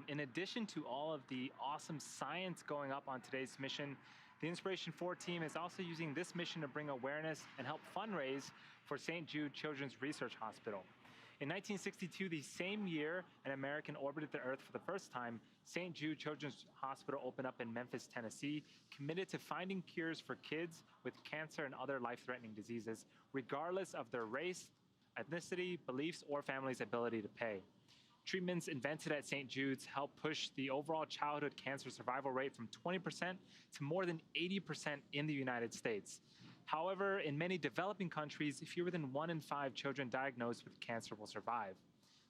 In addition to all of the awesome science going up on today's mission, the Inspiration4 team is also using this mission to bring awareness and help fundraise for St. Jude Children's Research Hospital. In 1962, the same year an American orbited the Earth for the first time, St. Jude Children's Hospital opened up in Memphis, Tennessee, committed to finding cures for kids with cancer and other life-threatening diseases, regardless of their race, ethnicity, beliefs, or family's ability to pay. Treatments invented at St. Jude's help push the overall childhood cancer survival rate from 20% to more than 80% in the United States. However, in many developing countries, fewer than 1 in 5 children diagnosed with cancer will survive.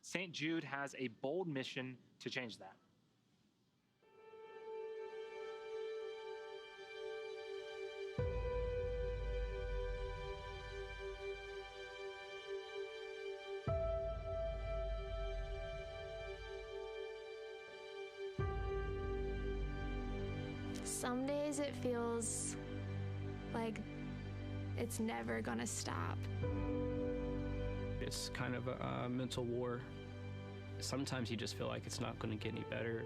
St. Jude has a bold mission to change that. Some days it feels like it's never gonna stop. It's kind of a mental war. Sometimes you just feel like it's not gonna get any better.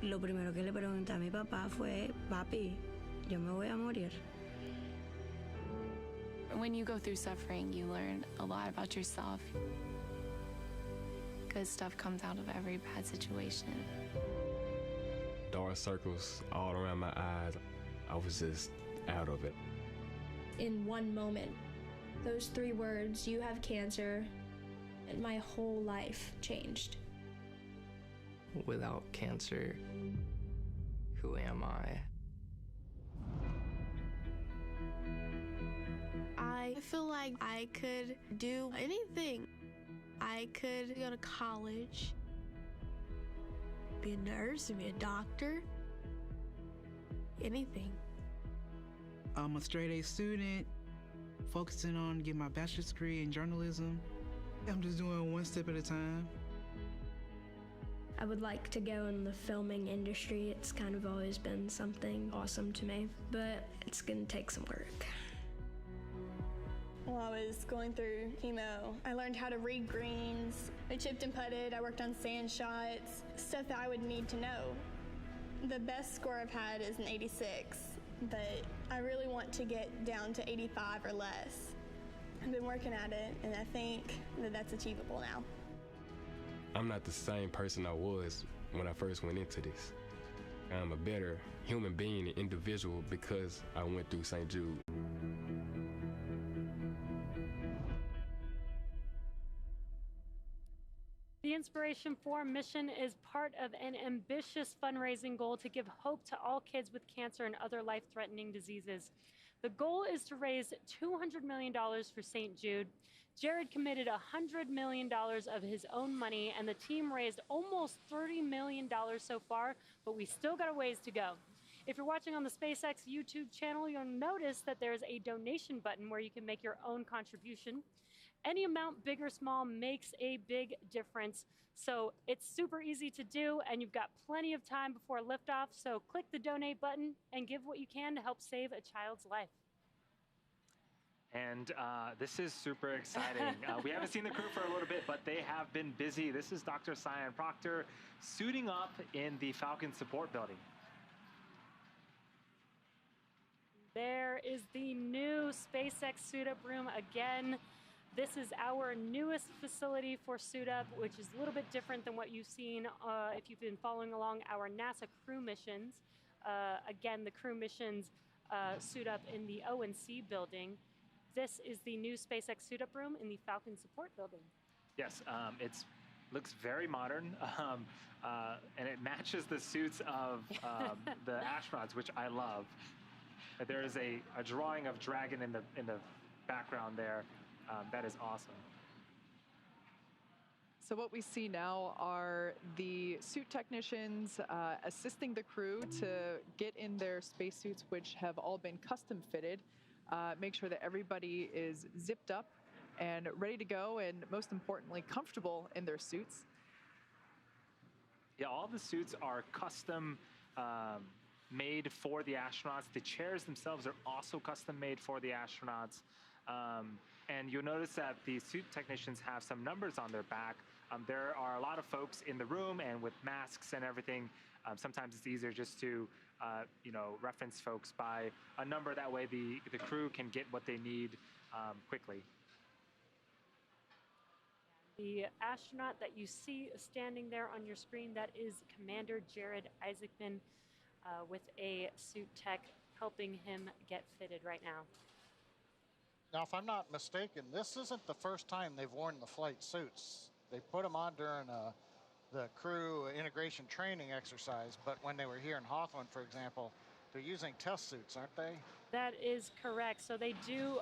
Lo primero que le pregunté a mi papá fue, papi, yo me voy a morir. When you go through suffering, you learn a lot about yourself. Good stuff comes out of every bad situation. Dark circles all around my eyes. I was just out of it. In one moment, those 3 words, you have cancer, and my whole life changed. Without cancer, who am I? I feel like I could do anything. I could go to college, be a nurse, be a doctor, anything. I'm a straight A student, focusing on getting my bachelor's degree in journalism. I'm just doing one step at a time. I would like to go in the filming industry. It's kind of always been something awesome to me, but it's gonna take some work. While I was going through chemo, I learned how to read greens. I chipped and putted, I worked on sand shots, stuff that I would need to know. The best score I've had is an 86, but I really want to get down to 85 or less. I've been working at it, and I think that that's achievable now. I'm not the same person I was when I first went into this. I'm a better human being and individual because I went through St. Jude. The Inspiration4 mission is part of an ambitious fundraising goal to give hope to all kids with cancer and other life-threatening diseases. The goal is to raise $200 million for St. Jude. Jared committed $100 million of his own money, and the team raised almost $30 million so far, but we still got a ways to go. If you're watching on the SpaceX YouTube channel, you'll notice that there's a donation button where you can make your own contribution. Any amount, big or small, makes a big difference. So it's super easy to do, and you've got plenty of time before liftoff. So click the donate button and give what you can to help save a child's life. And this is super exciting. We haven't seen the crew for a little bit, but they have been busy. This is Dr. Sian Proctor suiting up in the Falcon support building. There is the new SpaceX suit up room again. This is our newest facility for suit up, which is a little bit different than what you've seen if you've been following along our NASA crew missions. Again, the crew missions suit up in the O&C building. This is the new SpaceX suit up room in the Falcon support building. Yes, it looks very modern, and it matches the suits of the astronauts, which I love. There is a drawing of Dragon in the background there. That is awesome. So what we see now are the suit technicians assisting the crew to get in their spacesuits, which have all been custom fitted, make sure that everybody is zipped up and ready to go, and most importantly, comfortable in their suits. Yeah, all the suits are custom made for the astronauts. The chairs themselves are also custom made for the astronauts. And you'll notice that the suit technicians have some numbers on their back there are a lot of folks in the room, and with masks and everything, sometimes it's easier just to reference folks by a number. That way the crew can get what they need quickly. The astronaut that you see standing there on your screen, that is Commander Jared Isaacman with a suit tech helping him get fitted right now. Now, if I'm not mistaken, this isn't the first time they've worn the flight suits. They put them on during the crew integration training exercise, but when they were here in Hawthorne, for example, they're using test suits, aren't they? That is correct. So they do,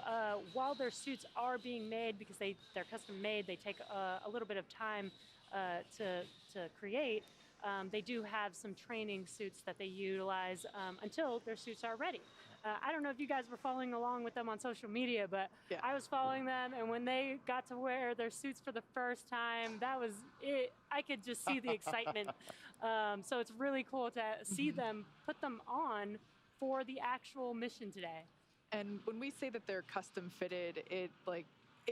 while their suits are being made, because they're custom made, they take a little bit of time to create. They do have some training suits that they utilize until their suits are ready. I don't know if you guys were following along with them on social media, but yeah. I was following them, and when they got to wear their suits for the first time, that was it. I could just see the excitement. So it's really cool to see them put them on for the actual mission today. And when we say that they're custom fitted, it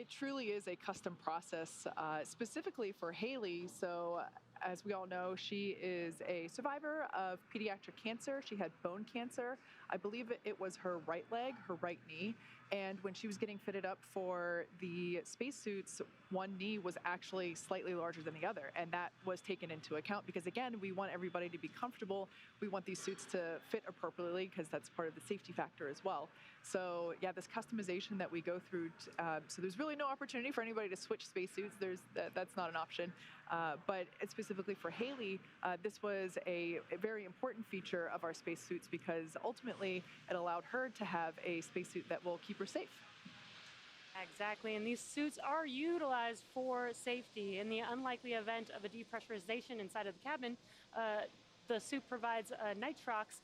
truly is a custom process, specifically for Hayley. So as we all know, she is a survivor of pediatric cancer. She had bone cancer. I believe it was her right leg, her right knee. And when she was getting fitted up for the spacesuits, one knee was actually slightly larger than the other. And that was taken into account because, again, we want everybody to be comfortable. We want these suits to fit appropriately because that's part of the safety factor as well. So, yeah, this customization that we go through, so there's really no opportunity for anybody to switch spacesuits. That's not an option. But specifically for Hayley, this was a very important feature of our spacesuits because ultimately it allowed her to have a spacesuit that will keep her safe. Exactly, and these suits are utilized for safety. In the unlikely event of a depressurization inside of the cabin, the suit provides nitrox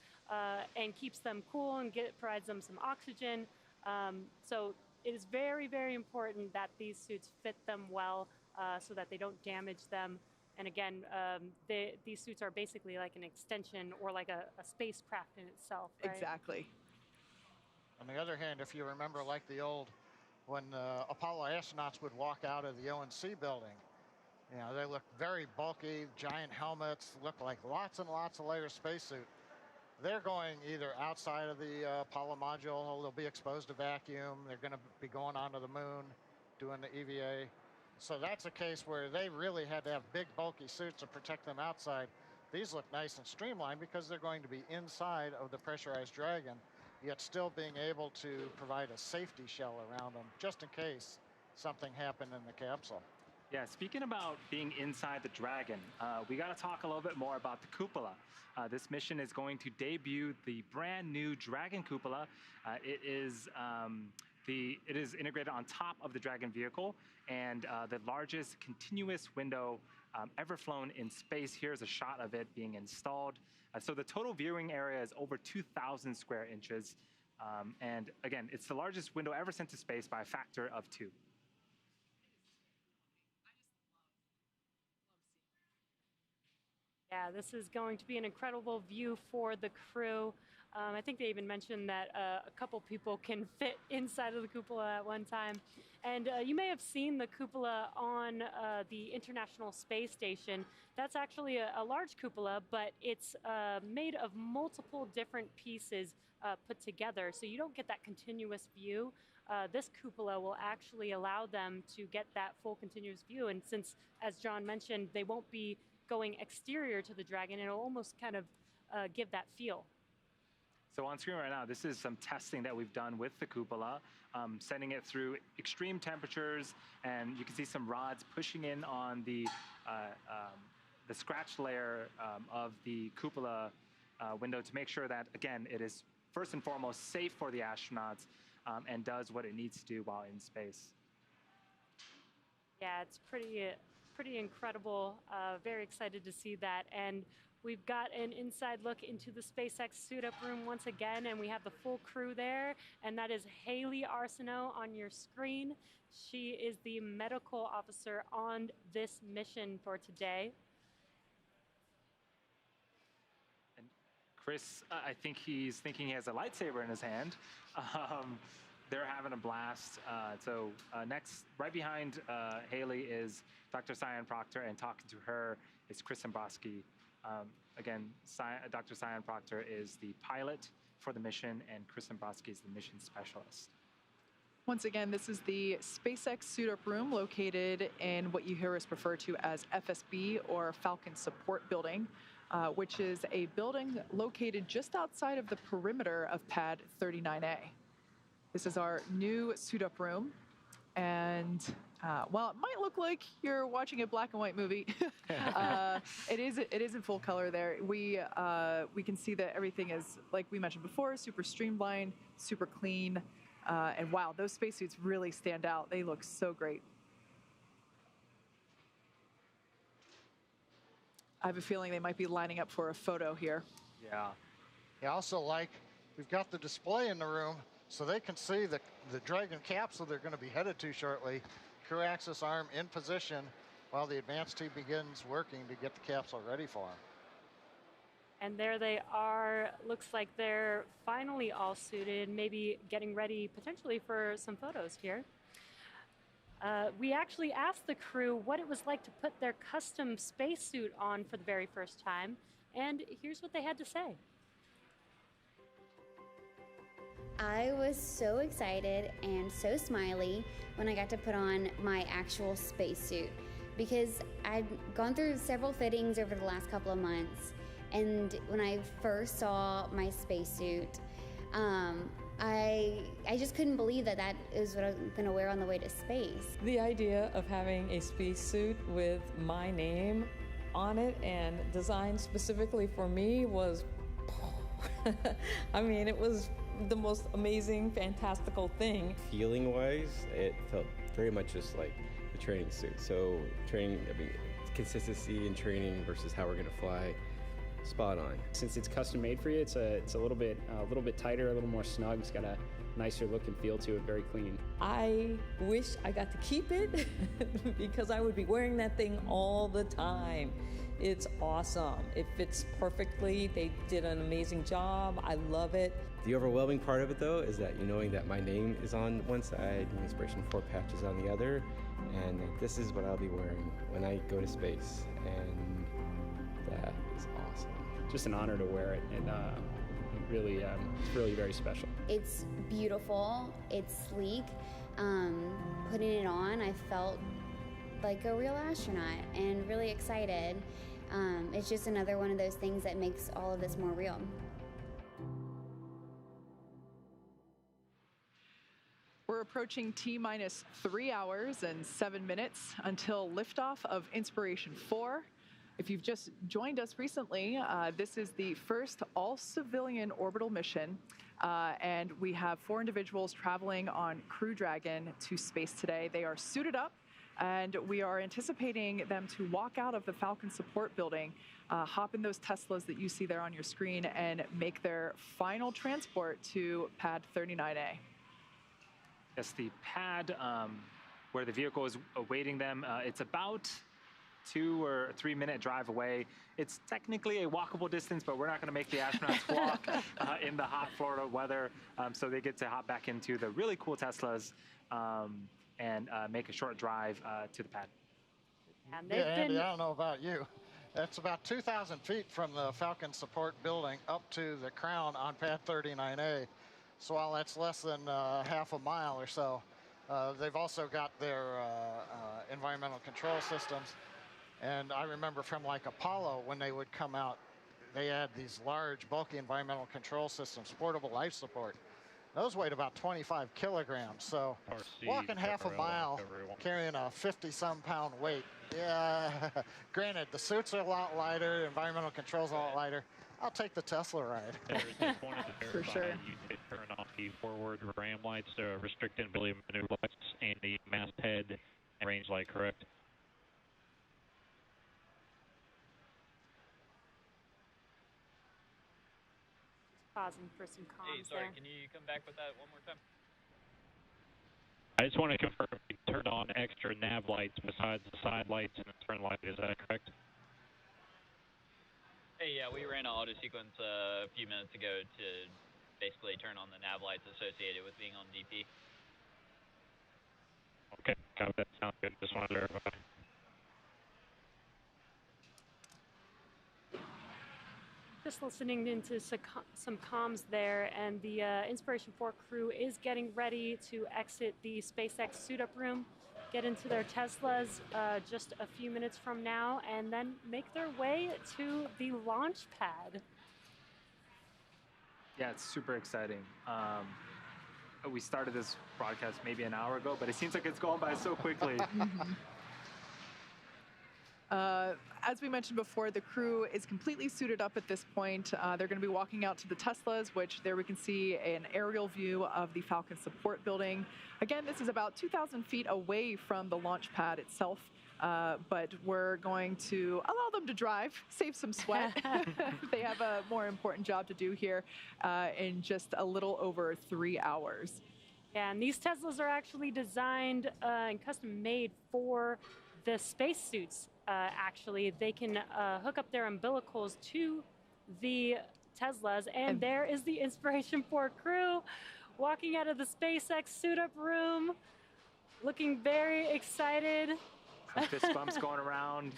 and keeps them cool and provides them some oxygen. So it is very, very important that these suits fit them well so that they don't damage them. And again, these suits are basically like an extension or like a spacecraft in itself, right? Exactly. On the other hand, if you remember, like the old, when Apollo astronauts would walk out of the ONC building, you know, they look very bulky, giant helmets, look like lots and lots of layer spacesuit. They're going either outside of the Apollo module, they'll be exposed to vacuum, they're going to be going onto the moon, doing the EVA. So that's a case where they really had to have big, bulky suits to protect them outside. These look nice and streamlined because they're going to be inside of the pressurized Dragon, yet still being able to provide a safety shell around them, just in case something happened in the capsule. Yeah, speaking about being inside the Dragon, we got to talk a little bit more about the cupola. This mission is going to debut the brand new Dragon cupola. It is integrated on top of the Dragon vehicle and the largest continuous window ever flown in space. Here's a shot of it being installed. So the total viewing area is over 2,000 square inches. And again, it's the largest window ever sent to space by a factor of 2. Yeah, this is going to be an incredible view for the crew. I think they even mentioned that a couple people can fit inside of the cupola at one time. And you may have seen the cupola on the International Space Station. That's actually a large cupola, but it's made of multiple different pieces put together. So you don't get that continuous view. This cupola will actually allow them to get that full continuous view. And since, as John mentioned, they won't be going exterior to the Dragon, it'll almost kind of give that feel. So on screen right now, this is some testing that we've done with the cupola, sending it through extreme temperatures, and you can see some rods pushing in on the scratch layer of the cupola window to make sure that, again, it is first and foremost safe for the astronauts and does what it needs to do while in space. Yeah, it's pretty incredible. Very excited to see that. And we've got an inside look into the SpaceX suit-up room once again, and we have the full crew there, and that is Hayley Arceneaux on your screen. She is the medical officer on this mission for today. And Chris, I think he's thinking he has a lightsaber in his hand. they're having a blast. Next, right behind Hayley is Dr. Sian Proctor, and talking to her is Chris Sembroski. Again, Dr. Sian Proctor is the pilot for the mission, and Chris Sembroski is the mission specialist. Once again, this is the SpaceX suit-up room located in what you hear us refer to as FSB, or Falcon Support Building, which is a building located just outside of the perimeter of Pad 39A. This is our new suit-up room, and while it might look like you're watching a black and white movie, it is in full color there. We can see that everything is, like we mentioned before, super streamlined, super clean. And wow, those spacesuits really stand out. They look so great. I have a feeling they might be lining up for a photo here. Yeah. I also like, we've got the display in the room so they can see the Dragon capsule they're going to be headed to shortly. Crew access arm in position while the advanced team begins working to get the capsule ready for them. And there they are. Looks like they're finally all suited, maybe getting ready potentially for some photos here. We actually asked the crew what it was like to put their custom spacesuit on for the very first time, and here's what they had to say. I was so excited and so smiley when I got to put on my actual spacesuit, because I'd gone through several fittings over the last couple of months. And when I first saw my spacesuit, I just couldn't believe that is what I was going to wear on the way to space. The idea of having a spacesuit with my name on it and designed specifically for me was, I mean, it was the most amazing, fantastical thing. Feeling-wise, it felt very much just like a training suit. So training, I mean, consistency in training versus how we're going to fly. Spot on. Since it's custom made for you, it's a little bit tighter, a little more snug. It's got a nicer look and feel to it, very clean. I wish I got to keep it because I would be wearing that thing all the time. It's awesome. It fits perfectly. They did an amazing job. I love it. The overwhelming part of it, though, is that knowing that my name is on one side, the Inspiration4 patch is on the other, and this is what I'll be wearing when I go to space, and that is awesome. Just an honor to wear it, and really, it's really very special. It's beautiful, it's sleek. Putting it on, I felt like a real astronaut and really excited. It's just another one of those things that makes all of this more real. We're approaching T-minus 3 hours and 7 minutes until liftoff of Inspiration4. If you've just joined us recently, this is the first all-civilian orbital mission, and we have 4 individuals traveling on Crew Dragon to space today. They are suited up, and we are anticipating them to walk out of the Falcon Support Building, hop in those Teslas that you see there on your screen, and make their final transport to Pad 39A. Yes, the pad where the vehicle is awaiting them, it's about 2 or 3 minute drive away. It's technically a walkable distance, but we're not going to make the astronauts walk in the hot Florida weather. So they get to hop back into the really cool Teslas and make a short drive to the pad. And yeah, Andy, I don't know about you. It's about 2,000 feet from the Falcon Support Building up to the crown on Pad 39A. So while that's less than half a mile or so, they've also got their environmental control systems. And I remember from like Apollo, when they would come out, they had these large, bulky environmental control systems, portable life support. Those weighed about 25 kilograms. So walking half a mile, carrying a 50-some pound weight. Yeah, granted, the suits are a lot lighter, environmental controls a lot lighter. I'll take the Tesla ride. For sure. You did turn off the forward ram lights to restrict ability of maneuver lights and the masthead and range light, correct? Pausing for some comms. Hey, sorry, there. can you come back with that one more time? I just want to confirm you turned on extra nav lights besides the side lights and the turn light. Is that correct? Hey, yeah, we ran an auto sequence a few minutes ago to basically turn on the nav lights associated with being on DP. Okay, copy that. Sounds good. Just wanted to verify. Just listening into some comms there, and the Inspiration4 crew is getting ready to exit the SpaceX suit-up room, get into their Teslas just a few minutes from now, and then make their way to the launch pad. Yeah, it's super exciting. We started this broadcast maybe an hour ago, but it seems like it's going by so quickly. As we mentioned before, the crew is completely suited up at this point. They're going to be walking out to the Teslas, which there we can see an aerial view of the Falcon support building. Again, this is about 2,000 feet away from the launch pad itself, but we're going to allow them to drive, save some sweat. They have a more important job to do here in just a little over 3 hours. Yeah, and these Teslas are actually designed and custom made for the spacesuits. Actually, they can hook up their umbilicals to the Teslas, and there is the Inspiration4 crew walking out of the SpaceX suit-up room, looking very excited. Some fist bumps going around.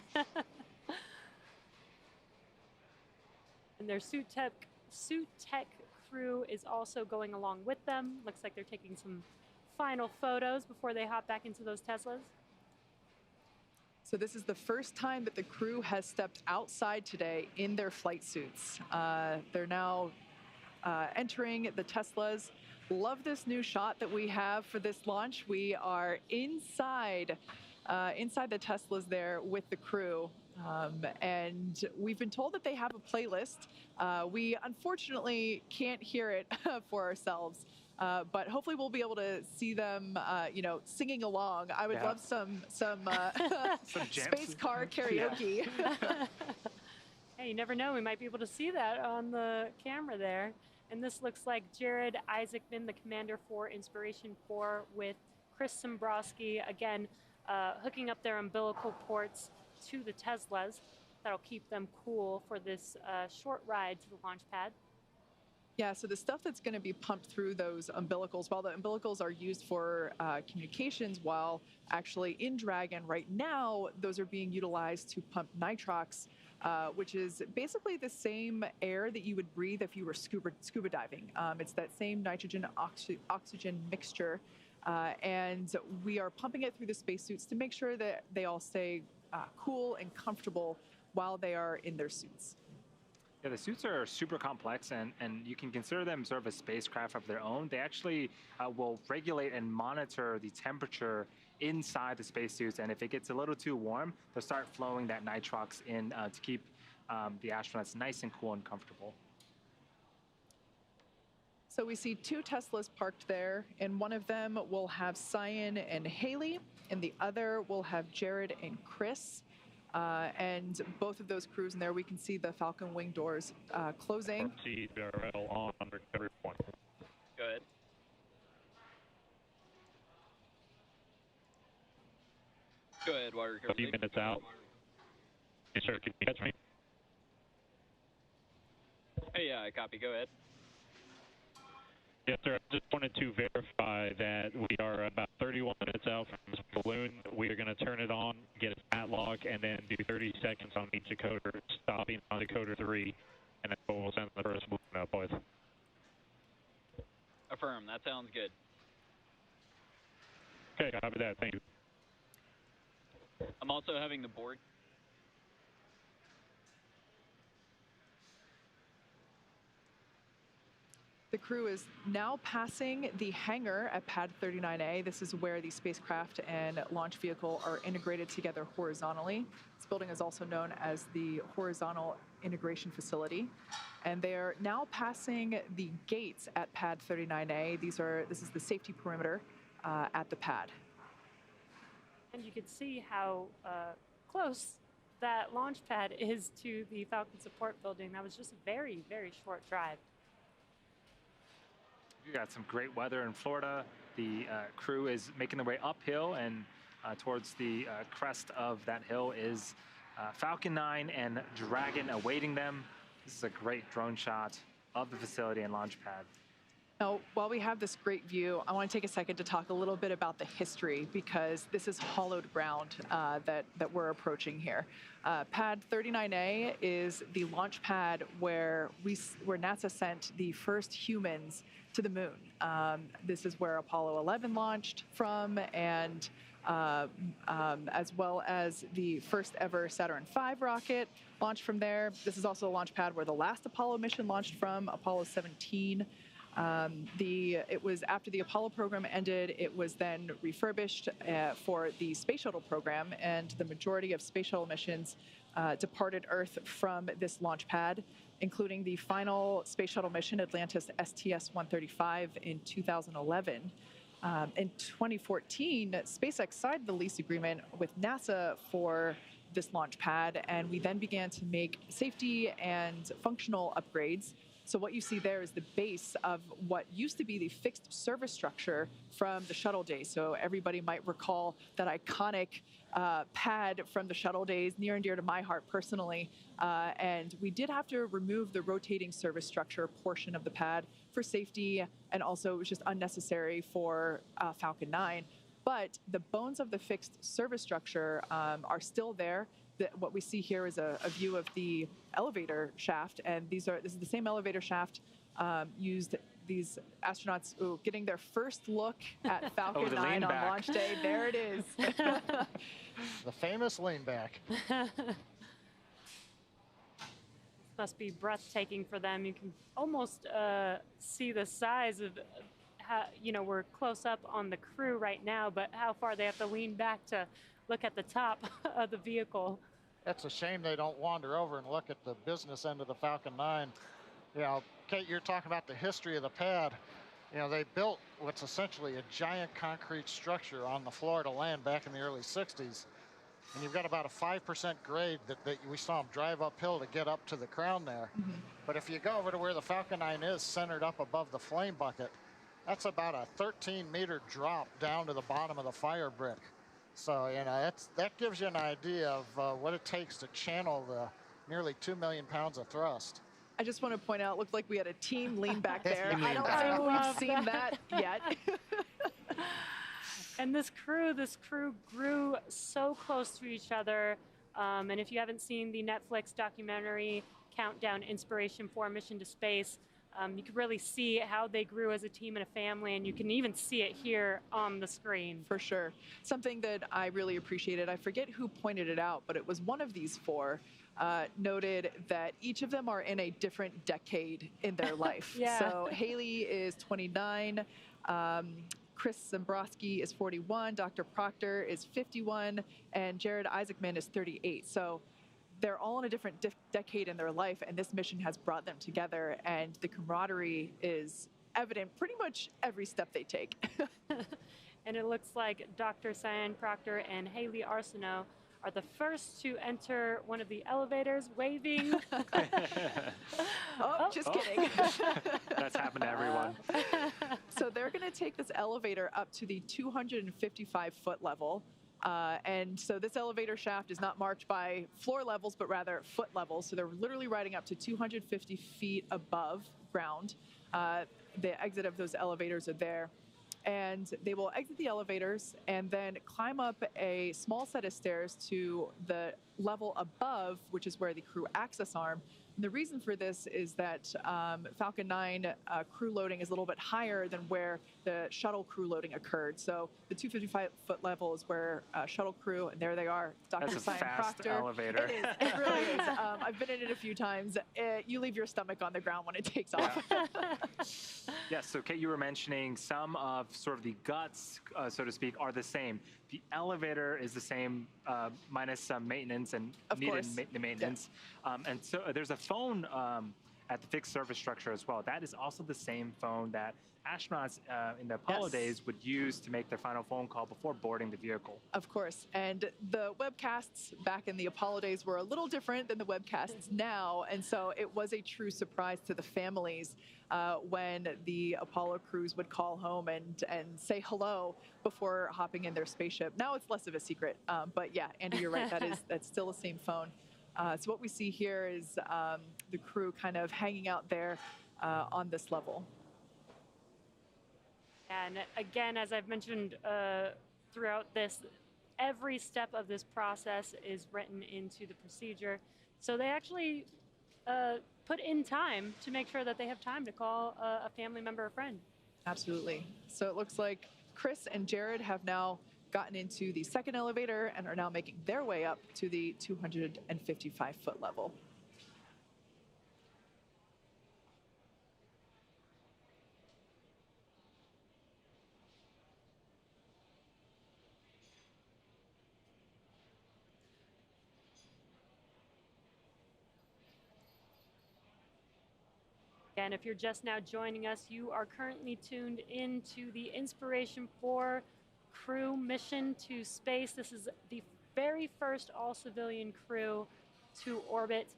And their suit tech crew is also going along with them. Looks like they're taking some final photos before they hop back into those Teslas. So this is the first time that the crew has stepped outside today in their flight suits. They're now entering the Teslas. Love this new shot that we have for this launch. We are inside the Teslas there with the crew. And we've been told that they have a playlist. We unfortunately can't hear it for ourselves. But hopefully we'll be able to see them, singing along. I would love some space car karaoke. Hey, you never know. We might be able to see that on the camera there. And this looks like Jared Isaacman, the commander for Inspiration4, with Chris Sembroski, again, hooking up their umbilical ports to the Teslas. That'll keep them cool for this short ride to the launch pad. Yeah, so the stuff that's going to be pumped through those umbilicals, while the umbilicals are used for communications, while actually in Dragon right now, those are being utilized to pump nitrox, which is basically the same air that you would breathe if you were scuba diving. It's that same nitrogen-oxygen mixture, and we are pumping it through the spacesuits to make sure that they all stay cool and comfortable while they are in their suits. Yeah, the suits are super complex, and you can consider them sort of a spacecraft of their own. They actually will regulate and monitor the temperature inside the spacesuits, and if it gets a little too warm, they'll start flowing that nitrox in to keep the astronauts nice and cool and comfortable. So we see 2 Teslas parked there, and one of them will have Sian and Hayley, and the other will have Jared and Chris. And both of those crews in there, we can see the Falcon wing doors closing. CRL on recovery point. Go ahead. Go ahead, water recovery. A few minutes out. Yes, sir. Can you catch me? Hey, yeah, copy. Go ahead. Yes, sir. I just wanted to verify that we are about 31 minutes out from this balloon. We are going to turn it on, get a stat log, and then do 30 seconds on each decoder, stopping on decoder 3, and then we'll send the first balloon up, boys. Affirm. That sounds good. Okay, copy that. Thank you. I'm also having the board. The crew is now passing the hangar at Pad 39A. This is where the spacecraft and launch vehicle are integrated together horizontally. This building is also known as the Horizontal Integration Facility. And they are now passing the gates at Pad 39A. This is the safety perimeter at the pad. And you can see how close that launch pad is to the Falcon support building. That was just a very, very short drive. We got some great weather in Florida. The crew is making their way uphill, and towards the crest of that hill is Falcon 9 and Dragon awaiting them. This is a great drone shot of the facility and launch pad. Now, while we have this great view, I want to take a second to talk a little bit about the history, because this is hollowed ground that we're approaching here. Pad 39A is the launch pad where NASA sent the first humans to the moon. This is where Apollo 11 launched from, and as well as the first ever Saturn V rocket launched from there. This is also a launch pad where the last Apollo mission launched from, Apollo 17. It was after the Apollo program ended, it was then refurbished for the space shuttle program, and the majority of space shuttle missions departed Earth from this launch pad, including the final space shuttle mission, Atlantis STS-135, in 2011. In 2014, SpaceX signed the lease agreement with NASA for this launch pad, and we then began to make safety and functional upgrades. So what you see there is the base of what used to be the fixed service structure from the shuttle days. So everybody might recall that iconic pad from the shuttle days, near and dear to my heart personally. And we did have to remove the rotating service structure portion of the pad for safety, and also it was just unnecessary for Falcon 9. But the bones of the fixed service structure are still there. What we see here is a view of the elevator shaft, and this is the same elevator shaft used these astronauts getting their first look at Falcon 9 on launch day. There it is. The famous lean back. Must be breathtaking for them. You can almost see the size of how, we're close up on the crew right now, but how far they have to lean back to look at the top of the vehicle. It's a shame they don't wander over and look at the business end of the Falcon 9. Kate, you're talking about the history of the pad. They built what's essentially a giant concrete structure on the floor to land back in the early 60s. And you've got about a 5% grade that we saw them drive uphill to get up to the crown there. Mm-hmm. But if you go over to where the Falcon 9 is, centered up above the flame bucket, that's about a 13-meter drop down to the bottom of the fire brick. So, that gives you an idea of what it takes to channel the nearly 2 million pounds of thrust. I just want to point out, it looked like we had a team lean back there. I don't think we've seen that yet. And this crew grew so close to each other. And if you haven't seen the Netflix documentary Countdown Inspiration4 Mission to Space, you can really see how they grew as a team and a family, and you can even see it here on the screen. For sure. Something that I really appreciated, I forget who pointed it out, but it was one of these four, noted that each of them are in a different decade in their life. Yeah. So Hayley is 29, Chris Sembroski is 41, Dr. Proctor is 51, and Jared Isaacman is 38. So they're all in a different decade in their life, and this mission has brought them together, and the camaraderie is evident pretty much every step they take. And it looks like Dr. Sian Proctor and Hayley Arceneaux are the first to enter one of the elevators, waving. Just kidding. That's happened to everyone. So they're going to take this elevator up to the 255-foot level. And so this elevator shaft is not marked by floor levels, but rather foot levels. So they're literally riding up to 250 feet above ground. The exit of those elevators are there. And they will exit the elevators and then climb up a small set of stairs to the level above, which is where the crew access arm. And the reason for this is that Falcon 9 crew loading is a little bit higher than where the shuttle crew loading occurred. So the 255-foot level is where shuttle crew, and there they are, Dr. Sian Proctor. Elevator. It is. It really is. I've been in it a few times. You leave your stomach on the ground when it takes off. Yes, so Kate, you were mentioning some of sort of the guts, so to speak, are the same. The elevator is the same, minus some maintenance and needed maintenance. Yeah. And so there's a phone at the fixed service structure as well. That is also the same phone that astronauts in the Apollo days would use to make their final phone call before boarding the vehicle. Of course. And the webcasts back in the Apollo days were a little different than the webcasts now. And so it was a true surprise to the families when the Apollo crews would call home and say hello before hopping in their spaceship. Now it's less of a secret. But yeah, Andy, you're right. That's still the same phone. So what we see here is the crew kind of hanging out there on this level. And again, as I've mentioned throughout this, every step of this process is written into the procedure. So they actually put in time to make sure that they have time to call a family member or friend. Absolutely. So it looks like Chris and Jared have now gotten into the second elevator and are now making their way up to the 255-foot level. And if you're just now joining us, you are currently tuned into the Inspiration4 crew mission to space. This is the very first all-civilian crew to orbit,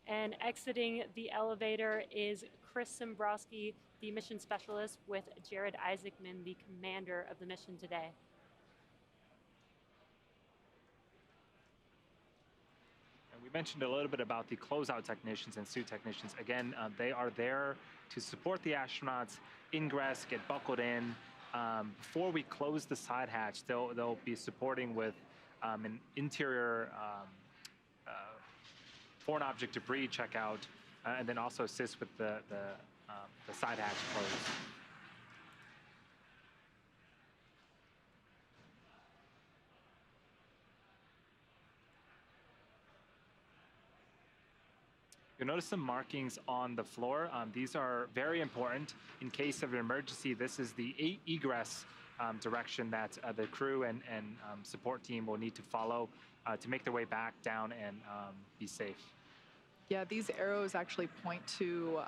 and exiting the elevator is Chris Sembroski, the mission specialist, with Jared Isaacman, the commander of the mission today. We mentioned a little bit about the closeout technicians and suit technicians. Again, they are there to support the astronauts, ingress, get buckled in. Before we close the side hatch, they'll be supporting with an interior foreign object debris checkout, and then also assist with the side hatch close. You'll notice some markings on the floor. These are very important. In case of an emergency, this is the egress direction that the crew and support team will need to follow to make their way back down and be safe. Yeah, these arrows actually point to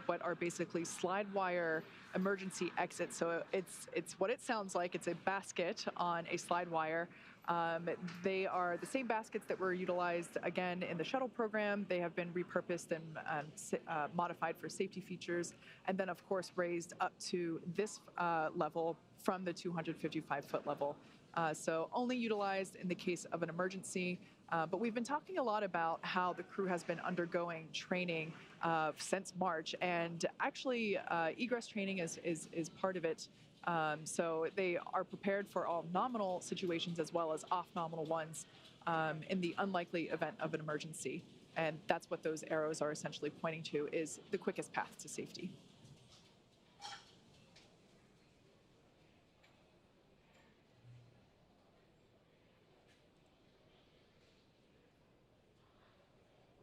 what are basically slide wire emergency exits. So it's what it sounds like. It's a basket on a slide wire. They are the same baskets that were utilized again in the shuttle program. They have been repurposed and modified for safety features, and then of course raised up to this level from the 255-foot level. So only utilized in the case of an emergency. But we've been talking a lot about how the crew has been undergoing training since March, and actually egress training is part of it. So they are prepared for all nominal situations as well as off-nominal ones in the unlikely event of an emergency. And that's what those arrows are essentially pointing to, is the quickest path to safety.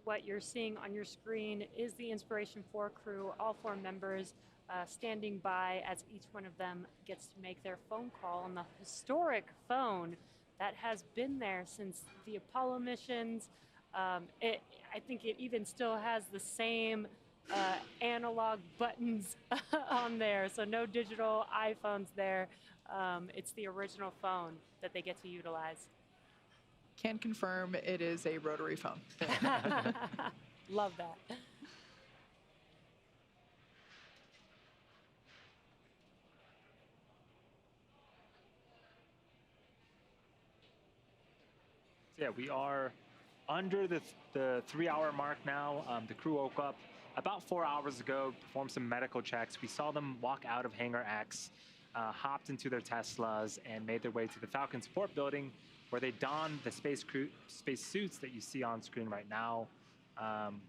What you're seeing on your screen is the Inspiration4 crew, all 4 members standing by as each one of them gets to make their phone call on the historic phone that has been there since the Apollo missions. I think it even still has the same analog buttons on there, so no digital iPhones there. It's the original phone that they get to utilize. Can confirm it is a rotary phone. Love that. Yeah, we are under the 3-hour mark now. The crew woke up about 4 hours ago, performed some medical checks. We saw them walk out of Hangar X, hopped into their Teslas, and made their way to the Falcon support building, where they donned the space suits that you see on screen right now.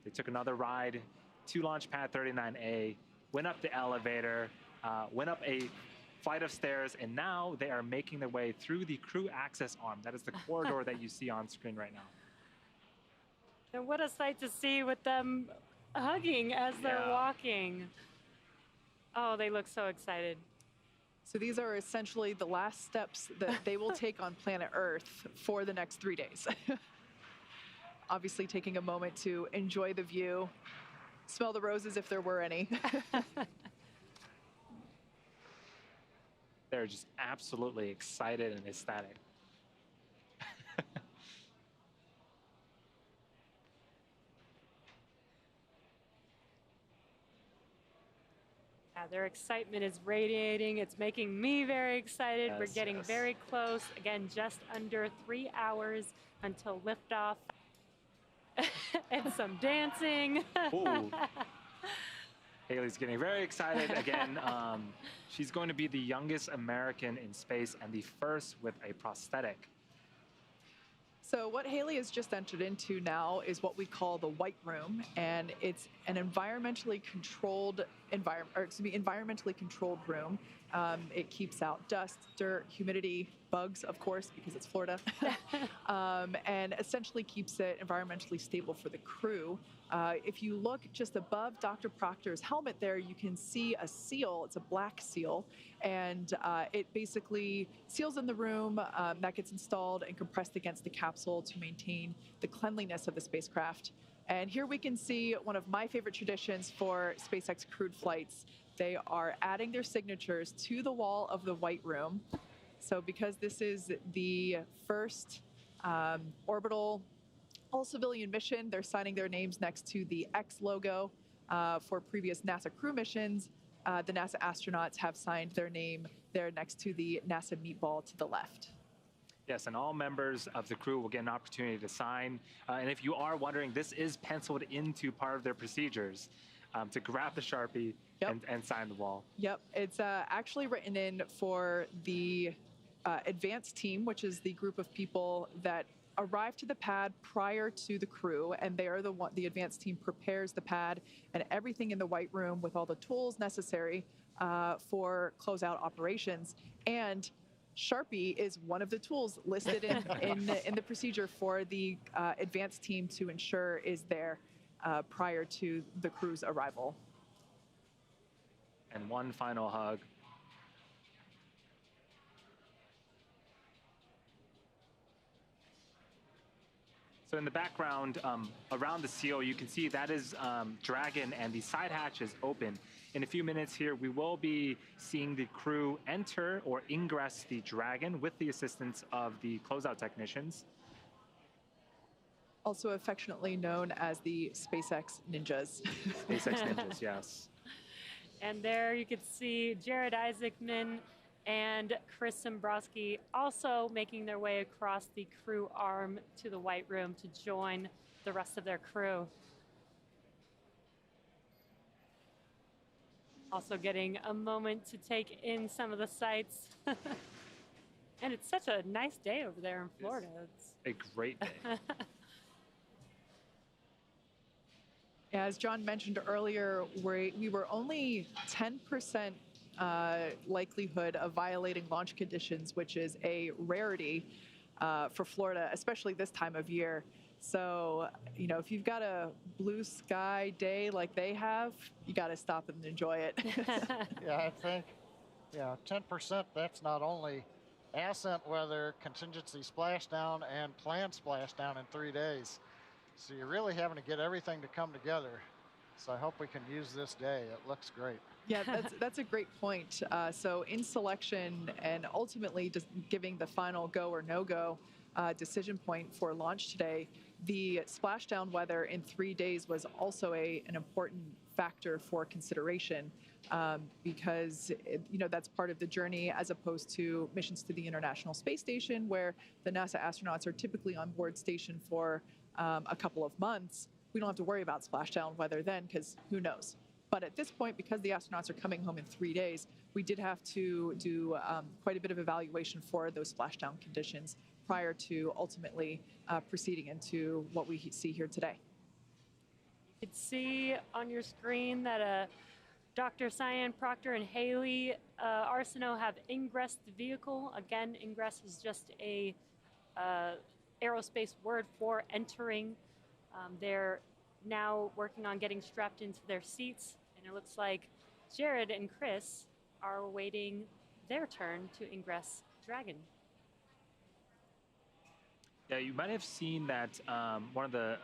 They took another ride to Launch Pad 39A, went up the elevator, went up a flight of stairs, and now they are making their way through the crew access arm. That is the corridor that you see on screen right now. And what a sight to see with them hugging as they're walking. Oh, they look so excited. So these are essentially the last steps that they will take on planet Earth for the next 3 days. Obviously taking a moment to enjoy the view, smell the roses if there were any. They're just absolutely excited and ecstatic. Yeah, their excitement is radiating. It's making me very excited. We're getting very close. Again, just under 3 hours until liftoff. And some dancing. Hayley's getting very excited again. She's going to be the youngest American in space and the first with a prosthetic. So what Hayley has just entered into now is what we call the White Room, and it's an environmentally controlled room. It keeps out dust, dirt, humidity, bugs, of course, because it's Florida, and essentially keeps it environmentally stable for the crew. If you look just above Dr. Proctor's helmet there, you can see a seal. It's a black seal, and it basically seals in the room. That gets installed and compressed against the capsule to maintain the cleanliness of the spacecraft. And here we can see one of my favorite traditions for SpaceX crewed flights. They are adding their signatures to the wall of the White Room. So because this is the first orbital all-civilian mission, they're signing their names next to the X logo. For previous NASA crew missions, the NASA astronauts have signed their name there next to the NASA meatball to the left. Yes, and all members of the crew will get an opportunity to sign. And if you are wondering, this is penciled into part of their procedures to grab the Sharpie and sign the wall. Yep, it's actually written in for the advanced team, which is the group of people that arrive to the pad prior to the crew, and they are the advanced team prepares the pad and everything in the White Room with all the tools necessary for closeout operations. And Sharpie is one of the tools listed in the procedure for the advanced team to ensure is there prior to the crew's arrival. And one final hug. So in the background, around the seal, you can see that is Dragon, and the side hatch is open. In a few minutes here, we will be seeing the crew enter or ingress the Dragon with the assistance of the closeout technicians. Also affectionately known as the SpaceX Ninjas. SpaceX Ninjas, yes. And there you can see Jared Isaacman and Chris Sembroski also making their way across the crew arm to the White Room to join the rest of their crew. Also getting a moment to take in some of the sights. And it's such a nice day over there in Florida. It's a great day. As John mentioned earlier, we were only 10% likelihood of violating launch conditions, which is a rarity for Florida, especially this time of year. So, you know, if you've got a blue sky day like they have, you got to stop and enjoy it. Yeah, I think, 10%, that's not only ascent weather, contingency splashdown, and planned splashdown in 3 days. So you're really having to get everything to come together. So I hope we can use this day. It looks great. Yeah, that's a great point. So in selection and ultimately just giving the final go or no-go decision point for launch today, the splashdown weather in 3 days was also an important factor for consideration because that's part of the journey as opposed to missions to the International Space Station, where the NASA astronauts are typically on board station for a couple of months. We don't have to worry about splashdown weather then, because who knows. But at this point, because the astronauts are coming home in 3 days, we did have to do quite a bit of evaluation for those splashdown conditions prior to ultimately proceeding into what we see here today. You can see on your screen that Dr. Sian Proctor and Hayley Arceneaux have ingressed the vehicle. Again, ingress is just a aerospace word for entering. They're now working on getting strapped into their seats, and it looks like Jared and Chris are awaiting their turn to ingress Dragon. Yeah, you might have seen that one of the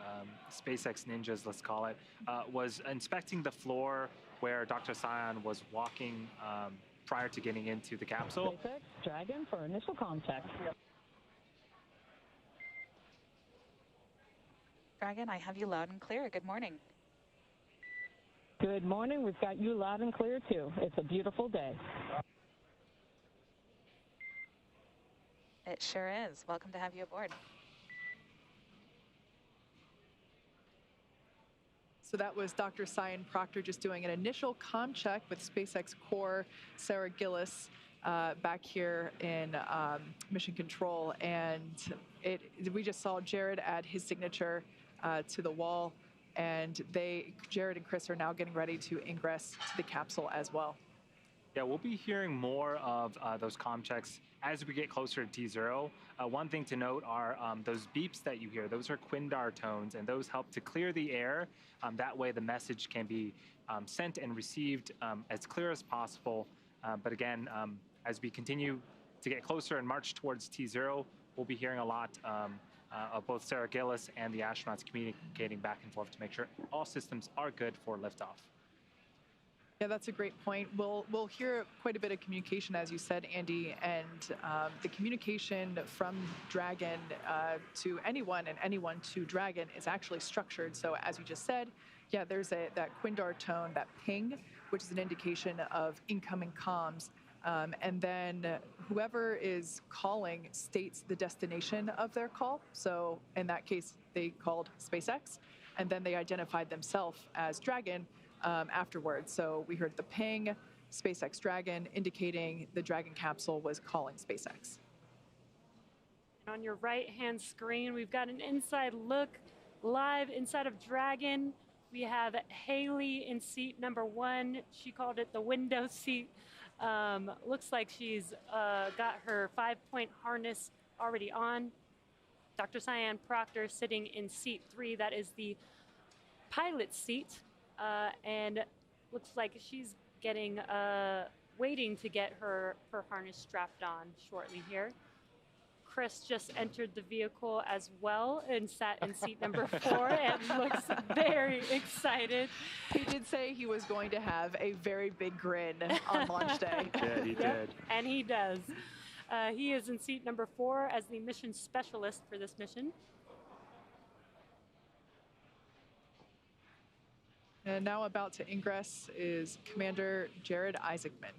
SpaceX ninjas, let's call it, was inspecting the floor where Dr. Sian was walking prior to getting into the capsule. SpaceX Dragon for initial contact. Dragon, I have you loud and clear. Good morning. Good morning. We've got you loud and clear, too. It's a beautiful day. It sure is. Welcome to have you aboard. So that was Dr. Sian Proctor just doing an initial comm check with SpaceX core Sarah Gillis back here in Mission Control. And we just saw Jared add his signature to the wall. And Jared and Chris are now getting ready to ingress to the capsule as well. Yeah, we'll be hearing more of those comm checks as we get closer to T0. One thing to note are those beeps that you hear. Those are Quindar tones, and those help to clear the air. That way the message can be sent and received as clear as possible. But again, as we continue to get closer and march towards T0, we'll be hearing a lot of both Sarah Gillis and the astronauts communicating back and forth to make sure all systems are good for liftoff. Yeah, that's a great point. We'll hear quite a bit of communication, as you said, Andy, and the communication from Dragon to anyone and anyone to Dragon is actually structured. So as you just said, yeah, there's that Quindar tone, that ping, which is an indication of incoming comms. And then whoever is calling states the destination of their call. So in that case, they called SpaceX, and then they identified themselves as Dragon afterwards. So we heard the ping, SpaceX Dragon, indicating the Dragon capsule was calling SpaceX. On your right-hand screen, we've got an inside look live inside of Dragon. We have Hayley in seat number 1. She called it the window seat. Looks like she's got her 5-point harness already on. Dr. Sian Proctor sitting in seat 3. That is the pilot seat. And looks like she's getting waiting to get her harness strapped on shortly here. Chris just entered the vehicle as well and sat in seat number 4 and looks very excited. He did say he was going to have a very big grin on launch day. Yeah, he did. And he does. He is in seat number 4 as the mission specialist for this mission. And now about to ingress is Commander Jared Isaacman.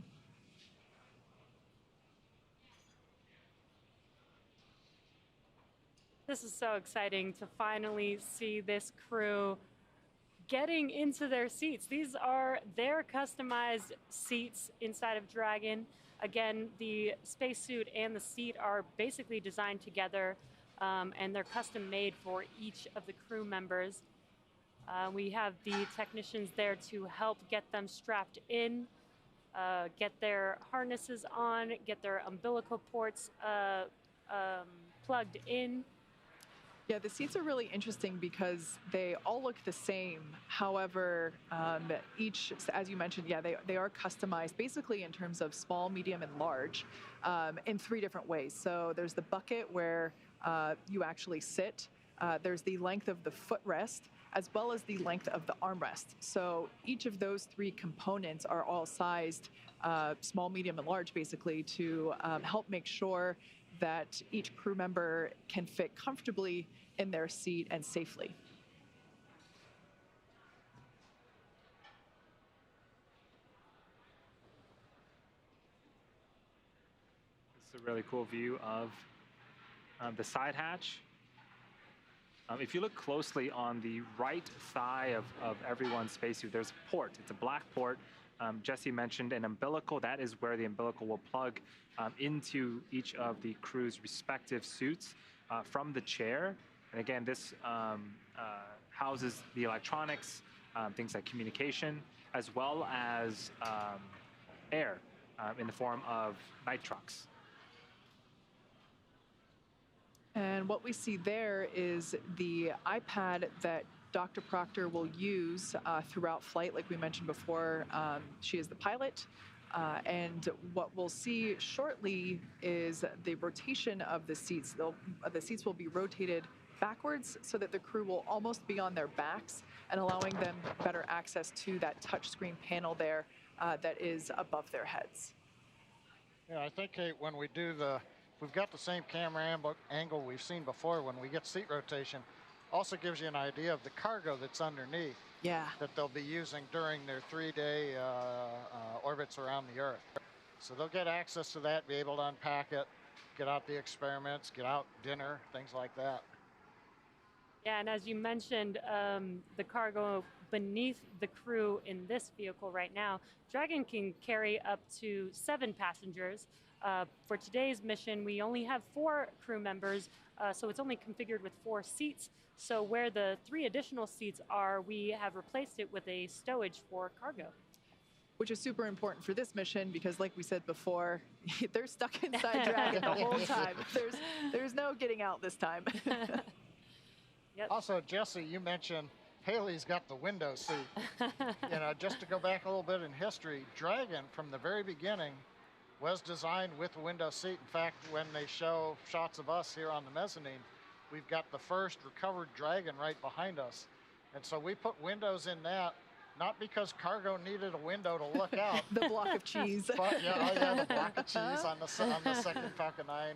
This is so exciting to finally see this crew getting into their seats. These are their customized seats inside of Dragon. Again, the spacesuit and the seat are basically designed together, and they're custom made for each of the crew members. We have the technicians there to help get them strapped in, get their harnesses on, get their umbilical ports plugged in. Yeah, the seats are really interesting because they all look the same. However, each, as you mentioned, yeah, they are customized basically in terms of small, medium, and large in 3 different ways. So there's the bucket where you actually sit. There's the length of the footrest, as well as the length of the armrest. So each of those 3 components are all sized small, medium, and large, basically, to help make sure that each crew member can fit comfortably in their seat and safely. This is a really cool view of the side hatch. If you look closely on the right thigh of everyone's spacesuit, there's a port. It's a black port. Jesse mentioned an umbilical. That is where the umbilical will plug into each of the crew's respective suits from the chair. And again, this houses the electronics, things like communication, as well as air in the form of nitrox. And what we see there is the iPad that Dr. Proctor will use throughout flight. Like we mentioned before, she is the pilot. And what we'll see shortly is the rotation of the seats. The seats will be rotated backwards so that the crew will almost be on their backs and allowing them better access to that touchscreen panel there that is above their heads. Yeah, I think when we do we've got the same camera angle we've seen before when we get seat rotation. Also gives you an idea of the cargo that's underneath. Yeah. That they'll be using during their 3-day orbits around the Earth. So they'll get access to that, be able to unpack it, get out the experiments, get out dinner, things like that. Yeah, and as you mentioned, the cargo beneath the crew in this vehicle right now. Dragon can carry up to 7 passengers. For today's mission, we only have 4 crew members, so it's only configured with 4 seats. So where the 3 additional seats are, we have replaced it with a stowage for cargo. Which is super important for this mission because, like we said before, they're stuck inside Dragon the whole time. There's no getting out this time. Yep. Also, Jesse, you mentioned Hayley's got the window seat. You know, just to go back a little bit in history, Dragon from the very beginning was designed with a window seat. In fact, when they show shots of us here on the mezzanine, we've got the first recovered Dragon right behind us. And so we put windows in that, not because cargo needed a window to look out. The block of cheese. But yeah, the block of cheese on the second Falcon 9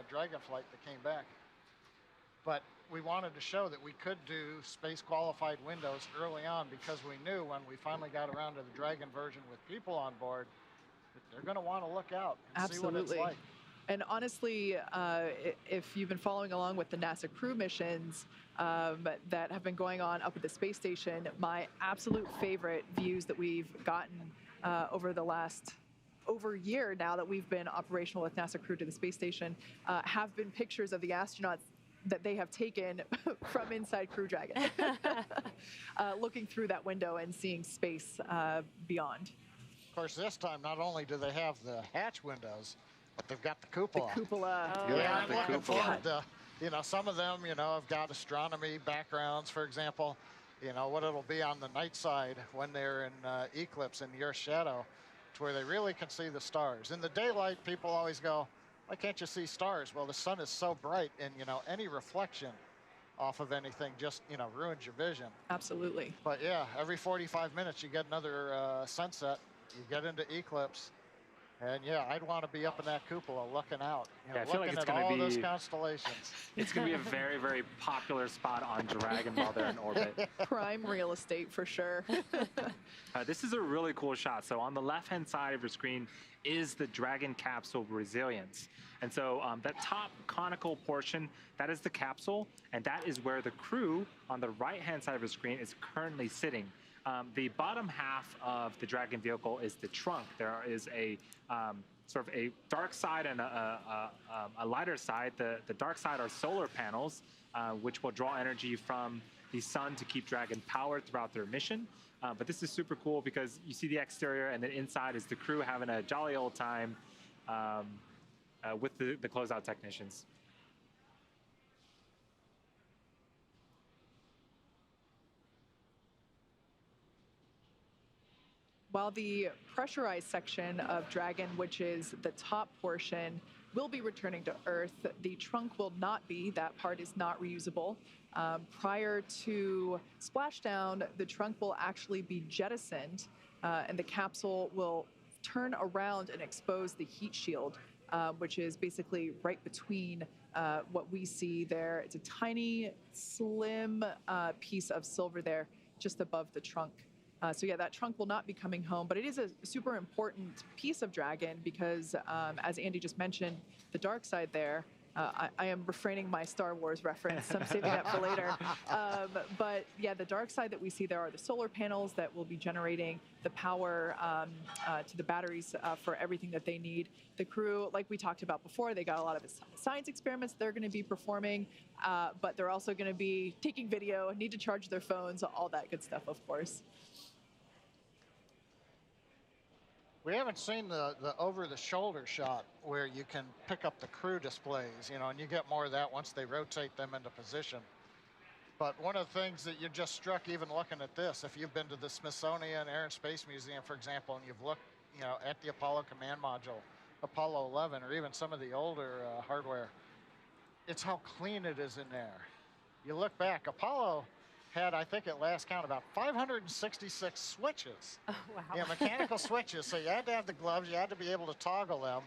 Dragon flight that came back. But we wanted to show that we could do space qualified windows early on because we knew when we finally got around to the Dragon version with people on board, that they're going to want to look out and see what it's like. And honestly, if you've been following along with the NASA crew missions that have been going on up at the space station, my absolute favorite views that we've gotten over the last over a year now that we've been operational with NASA crew to the space station have been pictures of the astronauts that they have taken from inside Crew Dragon, looking through that window and seeing space beyond. Of course, this time, not only do they have the hatch windows, but they've got the cupola. The cupola. Oh, yeah, I'm looking forward to, you know, some of them, you know, have got astronomy backgrounds, for example, you know, what it'll be on the night side when they're in eclipse in the Earth's shadow, to where they really can see the stars. In the daylight, people always go, why can't you see stars? Well, the sun is so bright, and, you know, any reflection off of anything just, you know, ruins your vision. Absolutely. But yeah, every 45 minutes you get another sunset, you get into eclipse, and yeah, I'd want to be up in that cupola looking out, you know, I feel like it's going to be all those constellations. It's going to be a very, very popular spot on Dragon while they're in orbit. Prime real estate for sure. This is a really cool shot. So on the left-hand side of your screen is the Dragon capsule resilience. And so that top conical portion, that is the capsule, and that is where the crew on the right-hand side of your screen is currently sitting. The bottom half of the Dragon vehicle is the trunk. There is a sort of a dark side and a lighter side. The dark side are solar panels, which will draw energy from the sun to keep Dragon powered throughout their mission. But this is super cool because you see the exterior, and then inside is the crew having a jolly old time with the closeout technicians. While the pressurized section of Dragon, which is the top portion, will be returning to Earth, the trunk will not be. That part is not reusable. Prior to splashdown, the trunk will actually be jettisoned, and the capsule will turn around and expose the heat shield, which is basically right between what we see there. It's a tiny, slim piece of silver there just above the trunk. So yeah, that trunk will not be coming home, but it is a super important piece of Dragon because, as Andy just mentioned, the dark side there, I am refraining my Star Wars reference, so I'm saving that for later. But yeah, the dark side that we see there are the solar panels that will be generating the power to the batteries for everything that they need. The crew, like we talked about before, they got a lot of science experiments they're going to be performing, but they're also going to be taking video, need to charge their phones, all that good stuff, of course. We haven't seen the over-the-shoulder shot where you can pick up the crew displays, you know, and you get more of that once they rotate them into position. But one of the things that you just struck even looking at this, if you've been to the Smithsonian Air and Space Museum, for example, and you've looked, you know, at the Apollo command module, Apollo 11, or even some of the older hardware, it's how clean it is in there. You look back, Apollo had, I think at last count, about 566 switches. Oh, wow. Yeah, mechanical switches. So you had to have the gloves, you had to be able to toggle them.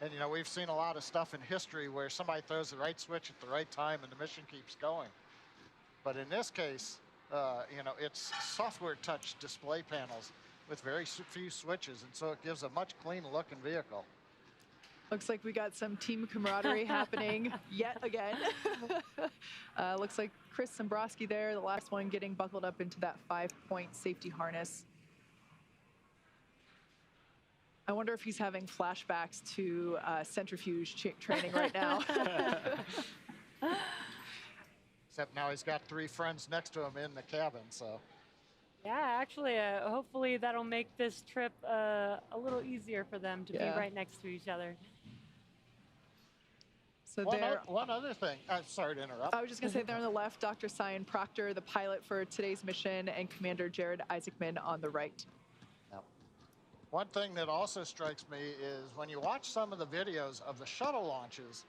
And, you know, we've seen a lot of stuff in history where somebody throws the right switch at the right time and the mission keeps going. But in this case, you know, it's software touch display panels with very few switches. And so it gives a much cleaner looking vehicle. Looks like we got some team camaraderie happening yet again. Looks like Chris Sembroski there, the last one getting buckled up into that 5-point safety harness. I wonder if he's having flashbacks to centrifuge training right now. Except now he's got 3 friends next to him in the cabin, so. Yeah, actually, hopefully that'll make this trip a little easier for them to be right next to each other. So one other thing, sorry to interrupt. I was just going to say there on the left, Dr. Sian Proctor, the pilot for today's mission, and Commander Jared Isaacman on the right. Yep. One thing that also strikes me is when you watch some of the videos of the shuttle launches,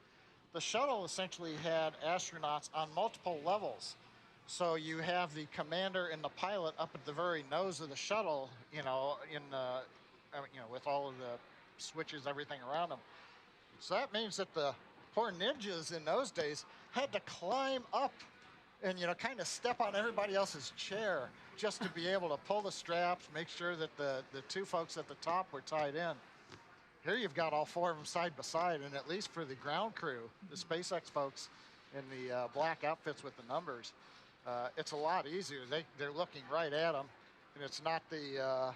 the shuttle essentially had astronauts on multiple levels. So you have the commander and the pilot up at the very nose of the shuttle, you know, with all of the switches, everything around them. So that means that the poor ninjas in those days had to climb up and, you know, kind of step on everybody else's chair just to be able to pull the straps, make sure that the 2 folks at the top were tied in. Here you've got all 4 of them side by side, and at least for the ground crew, the SpaceX folks in the black outfits with the numbers, it's a lot easier. They're looking right at them, and it's not the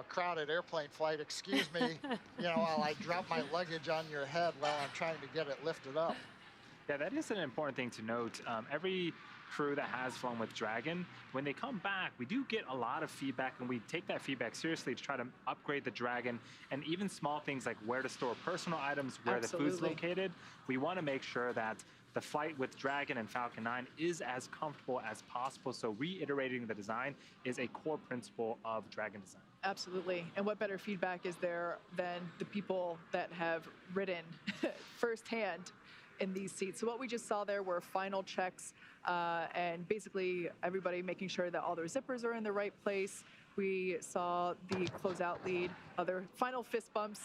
crowded airplane flight, excuse me, while I drop my luggage on your head while I'm trying to get it lifted up. Yeah, that is an important thing to note. Every crew that has flown with Dragon, when they come back, we do get a lot of feedback, and we take that feedback seriously to try to upgrade the Dragon, and even small things like where to store personal items, where the food's located. We want to make sure that the flight with Dragon and Falcon 9 is as comfortable as possible, so reiterating the design is a core principle of Dragon design. Absolutely. And what better feedback is there than the people that have ridden firsthand in these seats? So what we just saw there were final checks and basically everybody making sure that all their zippers are in the right place. We saw the closeout lead, other final fist bumps.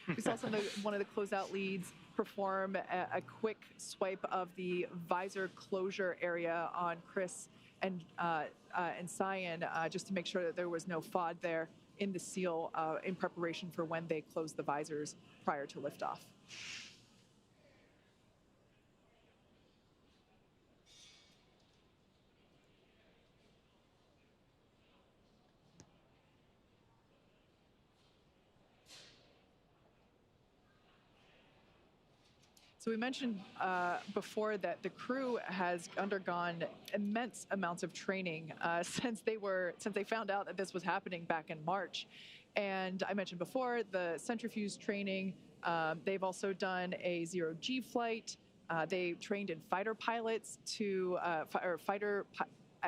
We saw one of the closeout leads perform a quick swipe of the visor closure area on Chris and Sian, just to make sure that there was no FOD there in the seal in preparation for when they close the visors prior to liftoff. So we mentioned before that the crew has undergone immense amounts of training since they found out that this was happening back in March. And I mentioned before the centrifuge training. They've also done a zero-G flight. They trained in fighter pilots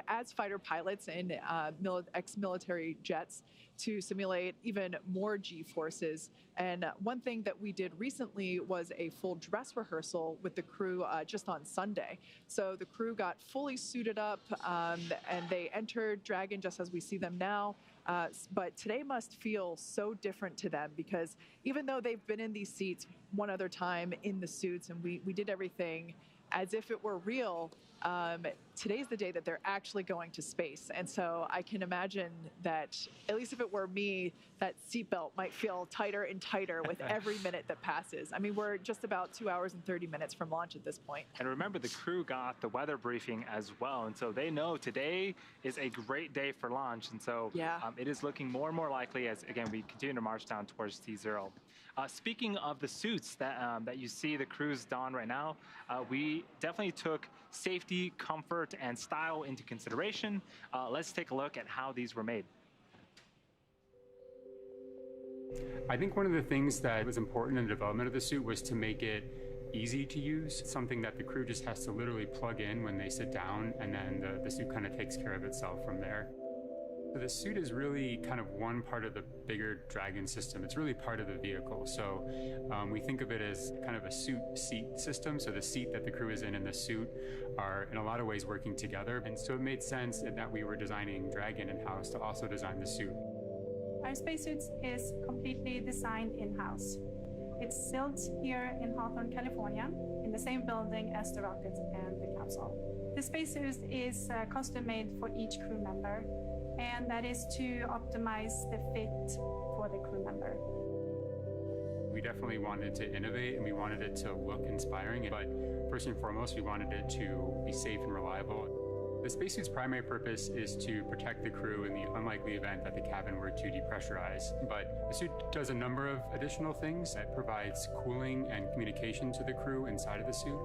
as fighter pilots in ex-military jets to simulate even more G-forces. And one thing that we did recently was a full dress rehearsal with the crew just on Sunday. So the crew got fully suited up and they entered Dragon just as we see them now. But today must feel so different to them because even though they've been in these seats one other time in the suits and we did everything as if it were real, today's the day that they're actually going to space. And so I can imagine that, at least if it were me, that seatbelt might feel tighter and tighter with every minute that passes. I mean, we're just about 2 hours and 30 minutes from launch at this point. And remember, the crew got the weather briefing as well. And so they know today is a great day for launch. And so it is looking more and more likely as, again, we continue to march down towards T0. Speaking of the suits that you see the crews don right now, we definitely took safety, comfort, and style into consideration. Let's take a look at how these were made. I think one of the things that was important in the development of the suit was to make it easy to use, something that the crew just has to literally plug in when they sit down, and then the suit kind of takes care of itself from there. So the suit is really kind of one part of the bigger Dragon system. It's really part of the vehicle. So we think of it as kind of a suit seat system. So the seat that the crew is in and the suit are in a lot of ways working together. And so it made sense that we were designing Dragon in-house to also design the suit. Our spacesuits is completely designed in-house. It's built here in Hawthorne, California, in the same building as the rocket and the capsule. The spacesuit is custom-made for each crew member, and that is to optimize the fit for the crew member. We definitely wanted to innovate and we wanted it to look inspiring, but first and foremost, we wanted it to be safe and reliable. The spacesuit's primary purpose is to protect the crew in the unlikely event that the cabin were to depressurize. But the suit does a number of additional things. It provides cooling and communication to the crew inside of the suit,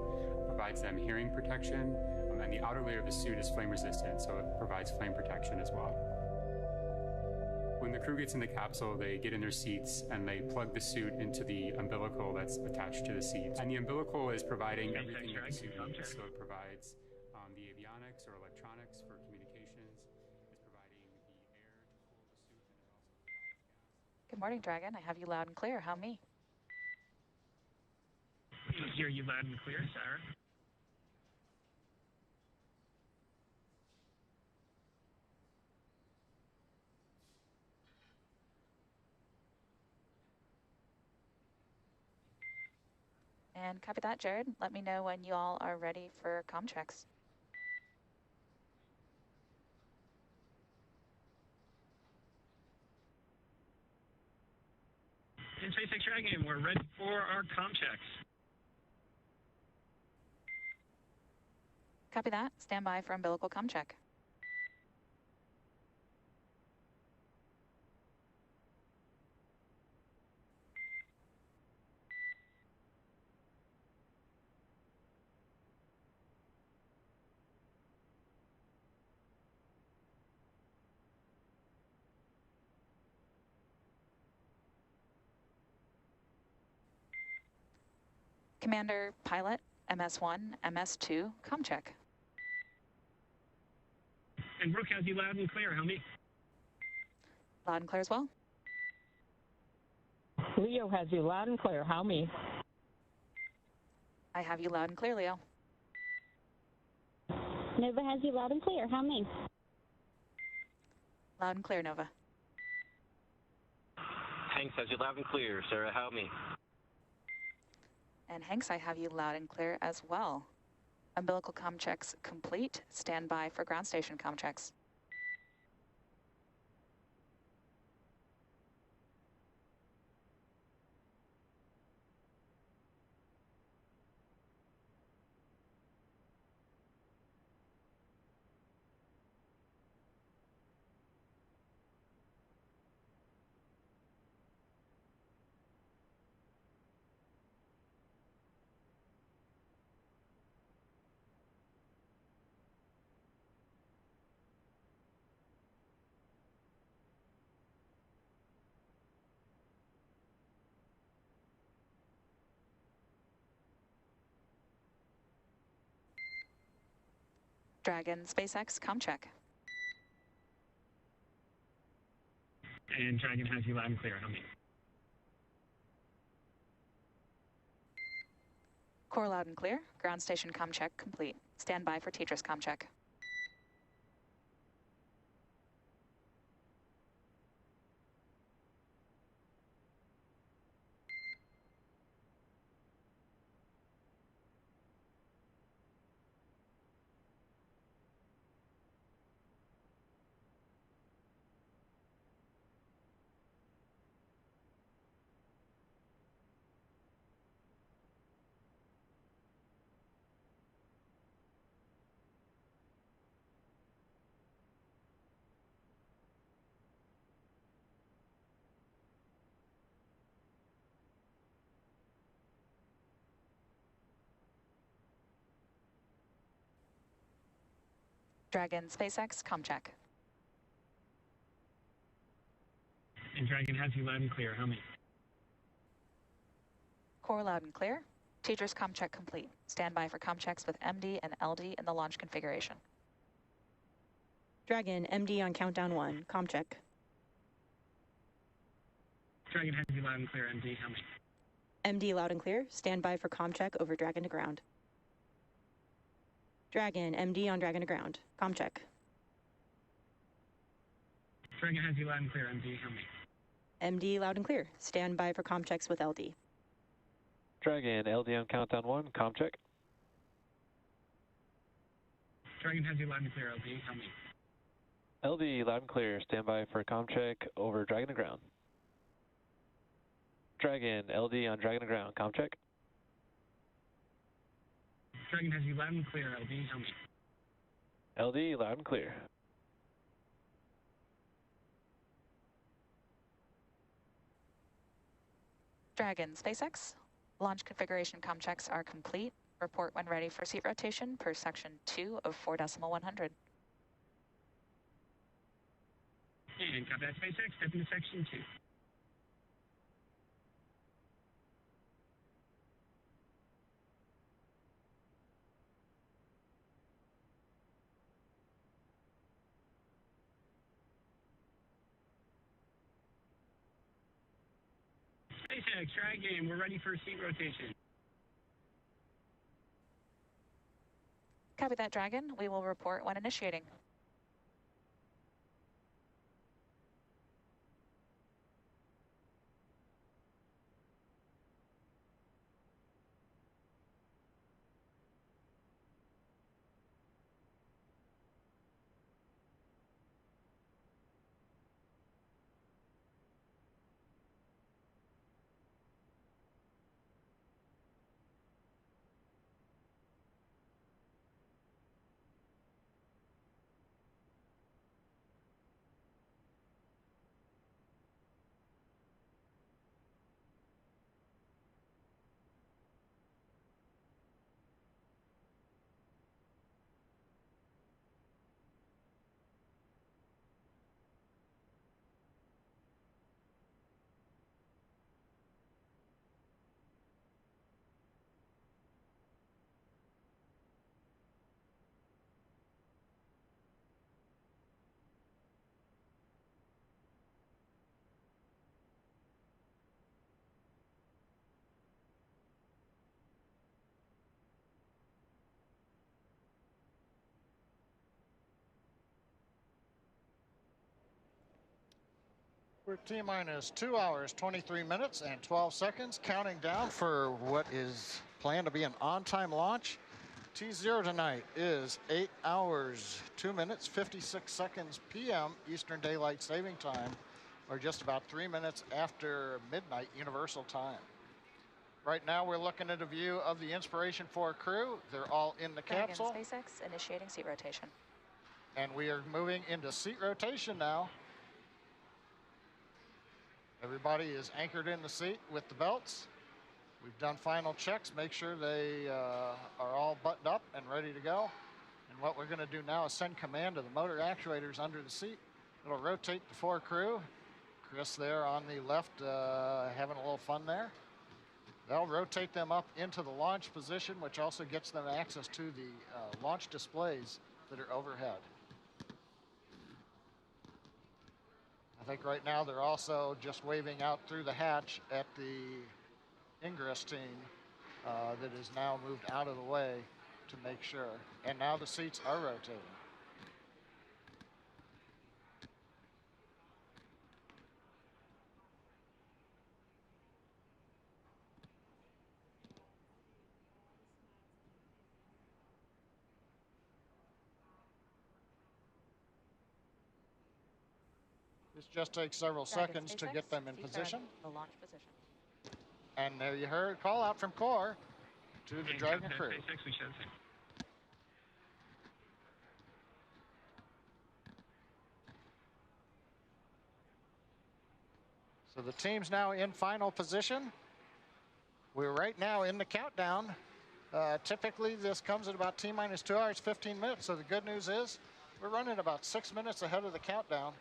provides them hearing protection, and the outer layer of the suit is flame resistant, so it provides flame protection as well. When the crew gets in the capsule, they get in their seats and they plug the suit into the umbilical that's attached to the seat. And the umbilical is providing everything that the suit needs. So it provides the avionics or electronics for communications. It's providing the air to cool the suit, and it also provides gas. Good morning, Dragon. I have you loud and clear. How me? I hear you loud and clear, Sarah. And copy that, Jared. Let me know when you all are ready for comm checks. In SpaceX Dragon, we're ready for our comm checks. Copy that. Stand by for umbilical comm check. Commander, pilot, MS1, MS2, comm check. And Brooke has you loud and clear. How me? Loud and clear as well. Leo has you loud and clear. How me? I have you loud and clear, Leo. Nova has you loud and clear. How me? Loud and clear, Nova. Hanks has you loud and clear. Sarah, how me? And Hanks, I have you loud and clear as well. Umbilical comm checks complete. Stand by for ground station comm checks. Dragon, SpaceX, comm check. And Dragon has you loud and clear. How me? Core loud and clear. Ground station comm check complete. Stand by for Tetris comm check. Dragon, SpaceX, comm check. And Dragon has you loud and clear. How me? Core loud and clear. Tetris comm check complete. Stand by for comm checks with MD and LD in the launch configuration. Dragon, MD on countdown 1. Comm check. Dragon has you loud and clear. MD, how me? MD loud and clear. Stand by for comm check over Dragon to ground. Dragon, MD on Dragon to ground. Comm check. Dragon has you loud and clear. MD, how me? MD loud and clear. Stand by for comm checks with LD. Dragon, LD on countdown 1. Comm check. Dragon has you loud and clear. LD, how me? LD loud and clear. Stand by for comm check over Dragon to ground. Dragon, LD on Dragon to ground. Com check. Dragon has you loud and clear, LD. Tell me. LD, loud and clear. Dragon, SpaceX. Launch configuration com checks are complete. Report when ready for seat rotation per section 2 of 4.100. And copy that, SpaceX. Step into section 2. SpaceX, Dragon, we're ready for seat rotation. Copy that, Dragon. We will report when initiating. We're T-minus 2 hours, 23 minutes, and 12 seconds, counting down for what is planned to be an on-time launch. T0 tonight is 8 hours, 2 minutes, 56 seconds p.m. Eastern Daylight Saving Time, or just about 3 minutes after midnight Universal Time. Right now, we're looking at a view of the Inspiration4 crew. They're all in the capsule. Dragon, SpaceX, initiating seat rotation. And we are moving into seat rotation now. Everybody is anchored in the seat with the belts. We've done final checks, make sure they are all buttoned up and ready to go. And what we're gonna do now is send command to the motor actuators under the seat. It'll rotate the 4 crew. Chris there on the left having a little fun there. They'll rotate them up into the launch position, which also gets them access to the launch displays that are overhead. I think right now they're also just waving out through the hatch at the ingress team that is now moved out of the way to make sure. And now the seats are rotating. This just takes several seconds to get them in position. The launch position. And there you heard a call out from Core to the Dragon crew. So the team's now in final position. We're right now in the countdown. Typically this comes at about T-minus 2 hours, 15 minutes. So the good news is we're running about 6 minutes ahead of the countdown.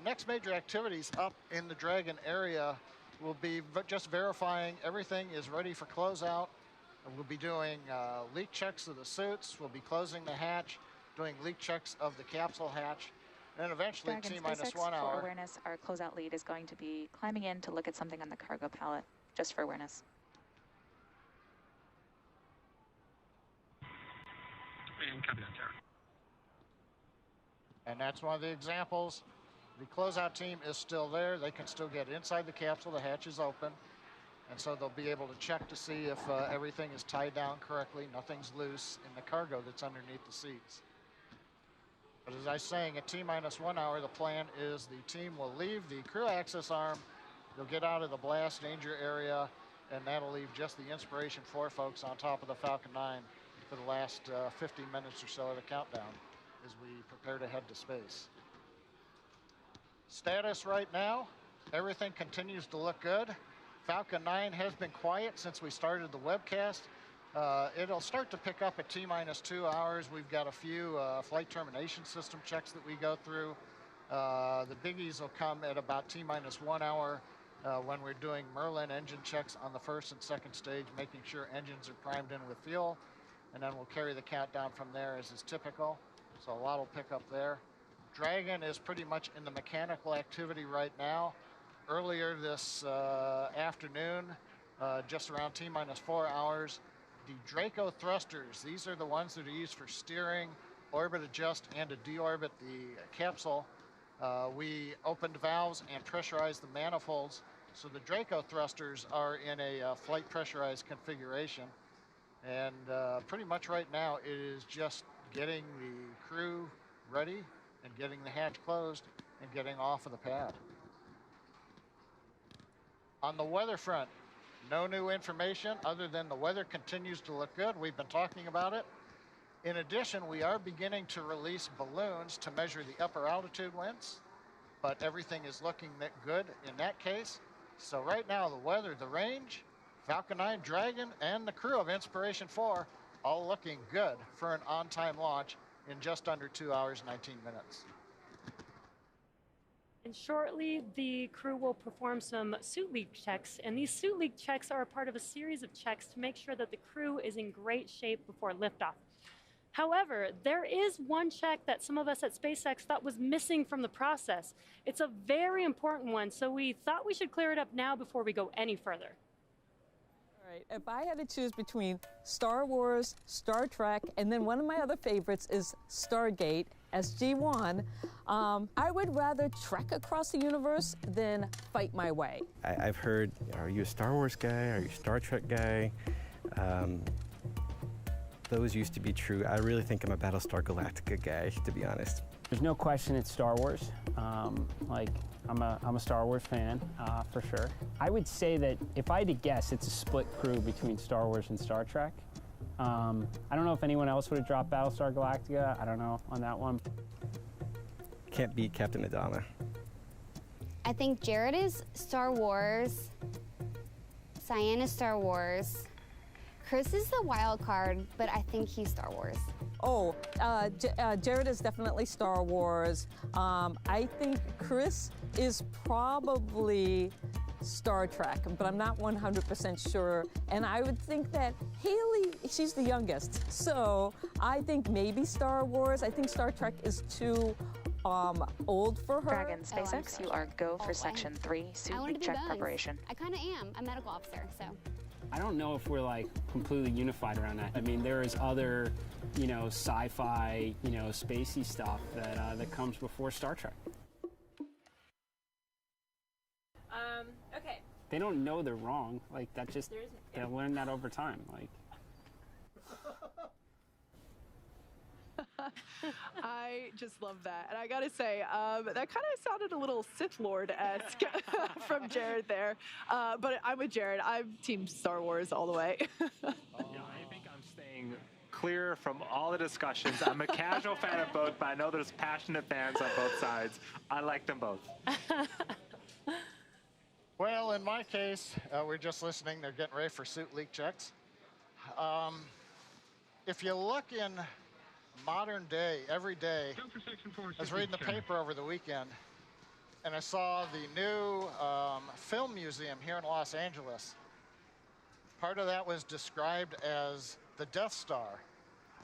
Next major activities up in the Dragon area will be just verifying everything is ready for closeout. We'll be doing leak checks of the suits. We'll be closing the hatch, doing leak checks of the capsule hatch, and eventually Dragon, T-minus SpaceX, 1 hour. For awareness, our closeout lead is going to be climbing in to look at something on the cargo pallet, just for awareness. And copy that, Jared. And that's one of the examples. The closeout team is still there. They can still get inside the capsule. The hatch is open. And so they'll be able to check to see if everything is tied down correctly, nothing's loose in the cargo that's underneath the seats. But as I was saying, at T-minus 1 hour, the plan is the team will leave the crew access arm You'll get out of the blast danger area, and that'll leave just the Inspiration4 folks on top of the Falcon 9 for the last 15 minutes or so of the countdown as we prepare to head to space. Status right now, everything continues to look good. Falcon 9 has been quiet since we started the webcast. It'll start to pick up at T-2 hours. We've got a few flight termination system checks that we go through. The biggies will come at about T-1 hour when we're doing Merlin engine checks on the first and second stage, making sure engines are primed in with fuel. And then we'll carry the countdown from there as is typical. So a lot will pick up there. Dragon is pretty much in the mechanical activity right now. Earlier this afternoon, just around T-4 hours, the Draco thrusters, these are the ones that are used for steering, orbit adjust, and to deorbit the capsule. We opened valves and pressurized the manifolds, so the Draco thrusters are in a flight pressurized configuration. And pretty much right now it is just getting the crew ready and getting the hatch closed and getting off of the pad. On the weather front, no new information other than the weather continues to look good. We've been talking about it. In addition, we are beginning to release balloons to measure the upper altitude winds, but everything is looking good in that case. So right now, the weather, the range, Falcon 9, Dragon, and the crew of Inspiration4 all looking good for an on-time launch in just under 2 hours, 19 minutes. And shortly, the crew will perform some suit leak checks. And these suit leak checks are a part of a series of checks to make sure that the crew is in great shape before liftoff. However, there is one check that some of us at SpaceX thought was missing from the process. It's a very important one, so we thought we should clear it up now before we go any further. All right, if I had to choose between Star Wars, Star Trek, and then one of my other favorites is Stargate, SG-1, I would rather trek across the universe than fight my way. I've heard, are you a Star Wars guy? Are you a Star Trek guy? Those used to be true. I really think I'm a Battlestar Galactica guy, to be honest. There's no question it's Star Wars. I'm a Star Wars fan, for sure. I would say that if I had to guess, it's a split crew between Star Wars and Star Trek. I don't know if anyone else would have dropped Battlestar Galactica. I don't know on that one. Can't beat Captain Adama. I think Jared is Star Wars, Sian is Star Wars, Chris is the wild card, but I think he's Star Wars. Oh, Jared is definitely Star Wars. I think Chris is probably Star Trek, but I'm not 100% sure. And I would think that Hayley, she's the youngest, so I think maybe Star Wars. I think Star Trek is too old for her. Dragon SpaceX, you are go for Section 3, suit leak check preparation. I kind of am. I'm a medical officer, so. I don't know if we're like completely unified around that. I mean, there is other, sci-fi, spacey stuff that comes before Star Trek. Okay. They don't know they're wrong. Like that just they'll learn that over time. Like. I just love that. And I gotta say, that kind of sounded a little Sith Lord-esque from Jared there. But I'm with Jared. I'm Team Star Wars all the way. Yeah, I think I'm staying clear from all the discussions. I'm a casual fan of both, but I know there's passionate fans on both sides. I like them both. Well, in my case, we're just listening. They're getting ready for suit leak checks. If you look in modern day, every day, I was reading the paper over the weekend, and I saw the new film museum here in Los Angeles. Part of that was described as the Death Star.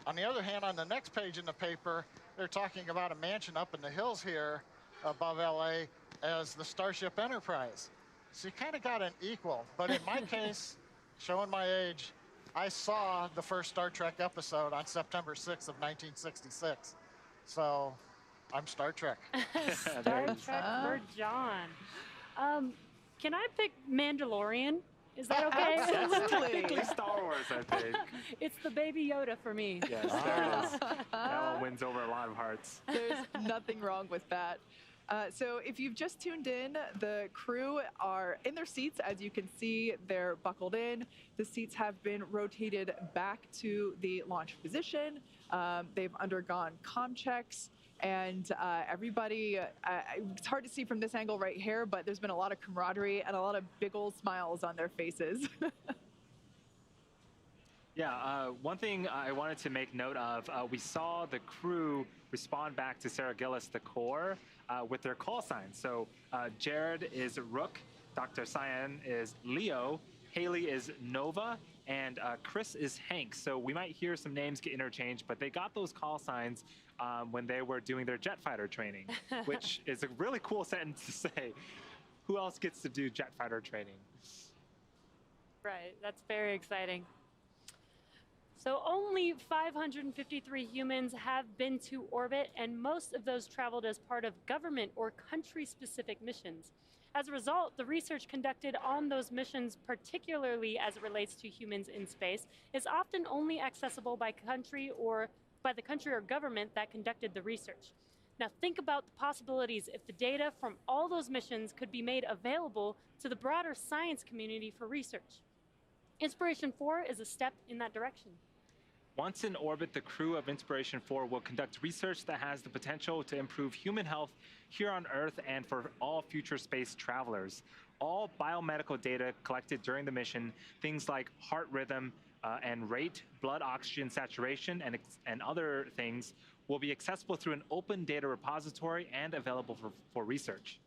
On the other hand, on the next page in the paper, they're talking about a mansion up in the hills here above LA as the Starship Enterprise. So you kind of got an equal, but in my case, showing my age, I saw the first Star Trek episode on September 6th of 1966. So I'm Star Trek. Star Trek for John. Can I pick Mandalorian? Is that okay? That's technically Star Wars, I think. It's the baby Yoda for me. Yes, there it is. That one wins over a lot of hearts. There's nothing wrong with that. So if you've just tuned in, the crew are in their seats. As you can see, they're buckled in. The seats have been rotated back to the launch position. They've undergone comm checks. And everybody, it's hard to see from this angle right here, but there's been a lot of camaraderie and a lot of big old smiles on their faces. Yeah, one thing I wanted to make note of, we saw the crew respond back to Sarah Gillis, the core, with their call signs. So Jared is Rook, Dr. Sian is Leo, Hayley is Nova, and Chris is Hank. So we might hear some names get interchanged, but they got those call signs when they were doing their jet fighter training, which is a really cool sentence to say. Who else gets to do jet fighter training? Right, that's very exciting. So only 553 humans have been to orbit, and most of those traveled as part of government or country-specific missions. As a result, the research conducted on those missions, particularly as it relates to humans in space, is often only accessible by the country or government that conducted the research. Now think about the possibilities if the data from all those missions could be made available to the broader science community for research. Inspiration4 is a step in that direction. Once in orbit, the crew of Inspiration4 will conduct research that has the potential to improve human health here on Earth and for all future space travelers. All biomedical data collected during the mission, things like heart rhythm and rate, blood oxygen saturation, and other things, will be accessible through an open data repository and available for research.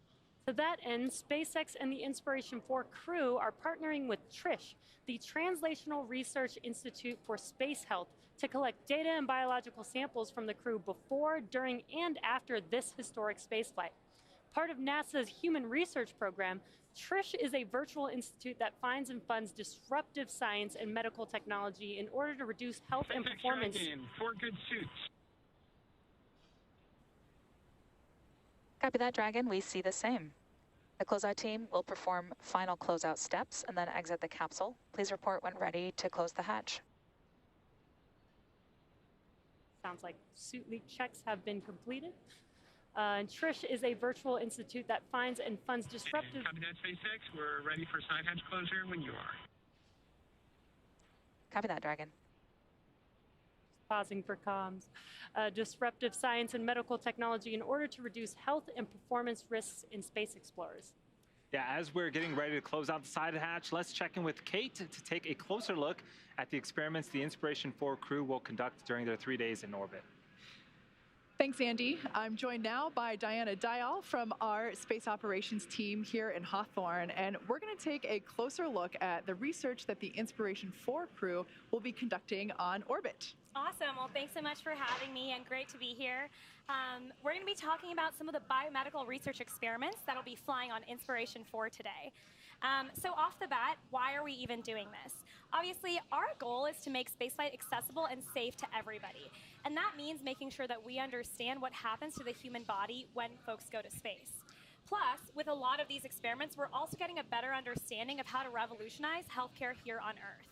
To that end, SpaceX and the Inspiration4 crew are partnering with TRISH, the Translational Research Institute for Space Health, to collect data and biological samples from the crew before, during, and after this historic spaceflight. Part of NASA's Human Research Program, TRISH is a virtual institute that finds and funds disruptive science and medical technology in order to reduce health and performance. Four good suits. Copy that, Dragon. We see the same. The closeout team will perform final closeout steps and then exit the capsule. Please report when ready to close the hatch. Sounds like suit leak checks have been completed. And TRISH is a virtual institute that finds and funds disruptive... Copy that, SpaceX. We're ready for side hatch closure when you are. Copy that, Dragon. Pausing for comms. Disruptive science and medical technology in order to reduce health and performance risks in space explorers. Yeah, as we're getting ready to close out the side hatch, let's check in with Kate to take a closer look at the experiments the Inspiration4 crew will conduct during their 3 days in orbit. Thanks, Andy. I'm joined now by Diana Dial from our space operations team here in Hawthorne, and we're going to take a closer look at the research that the Inspiration4 crew will be conducting on orbit. Awesome. Well, thanks so much for having me, and great to be here. We're going to be talking about some of the biomedical research experiments that'll be flying on Inspiration4 today. So off the bat, why are we even doing this? Obviously, our goal is to make spaceflight accessible and safe to everybody. And that means making sure that we understand what happens to the human body when folks go to space. Plus, with a lot of these experiments, we're also getting a better understanding of how to revolutionize healthcare here on Earth.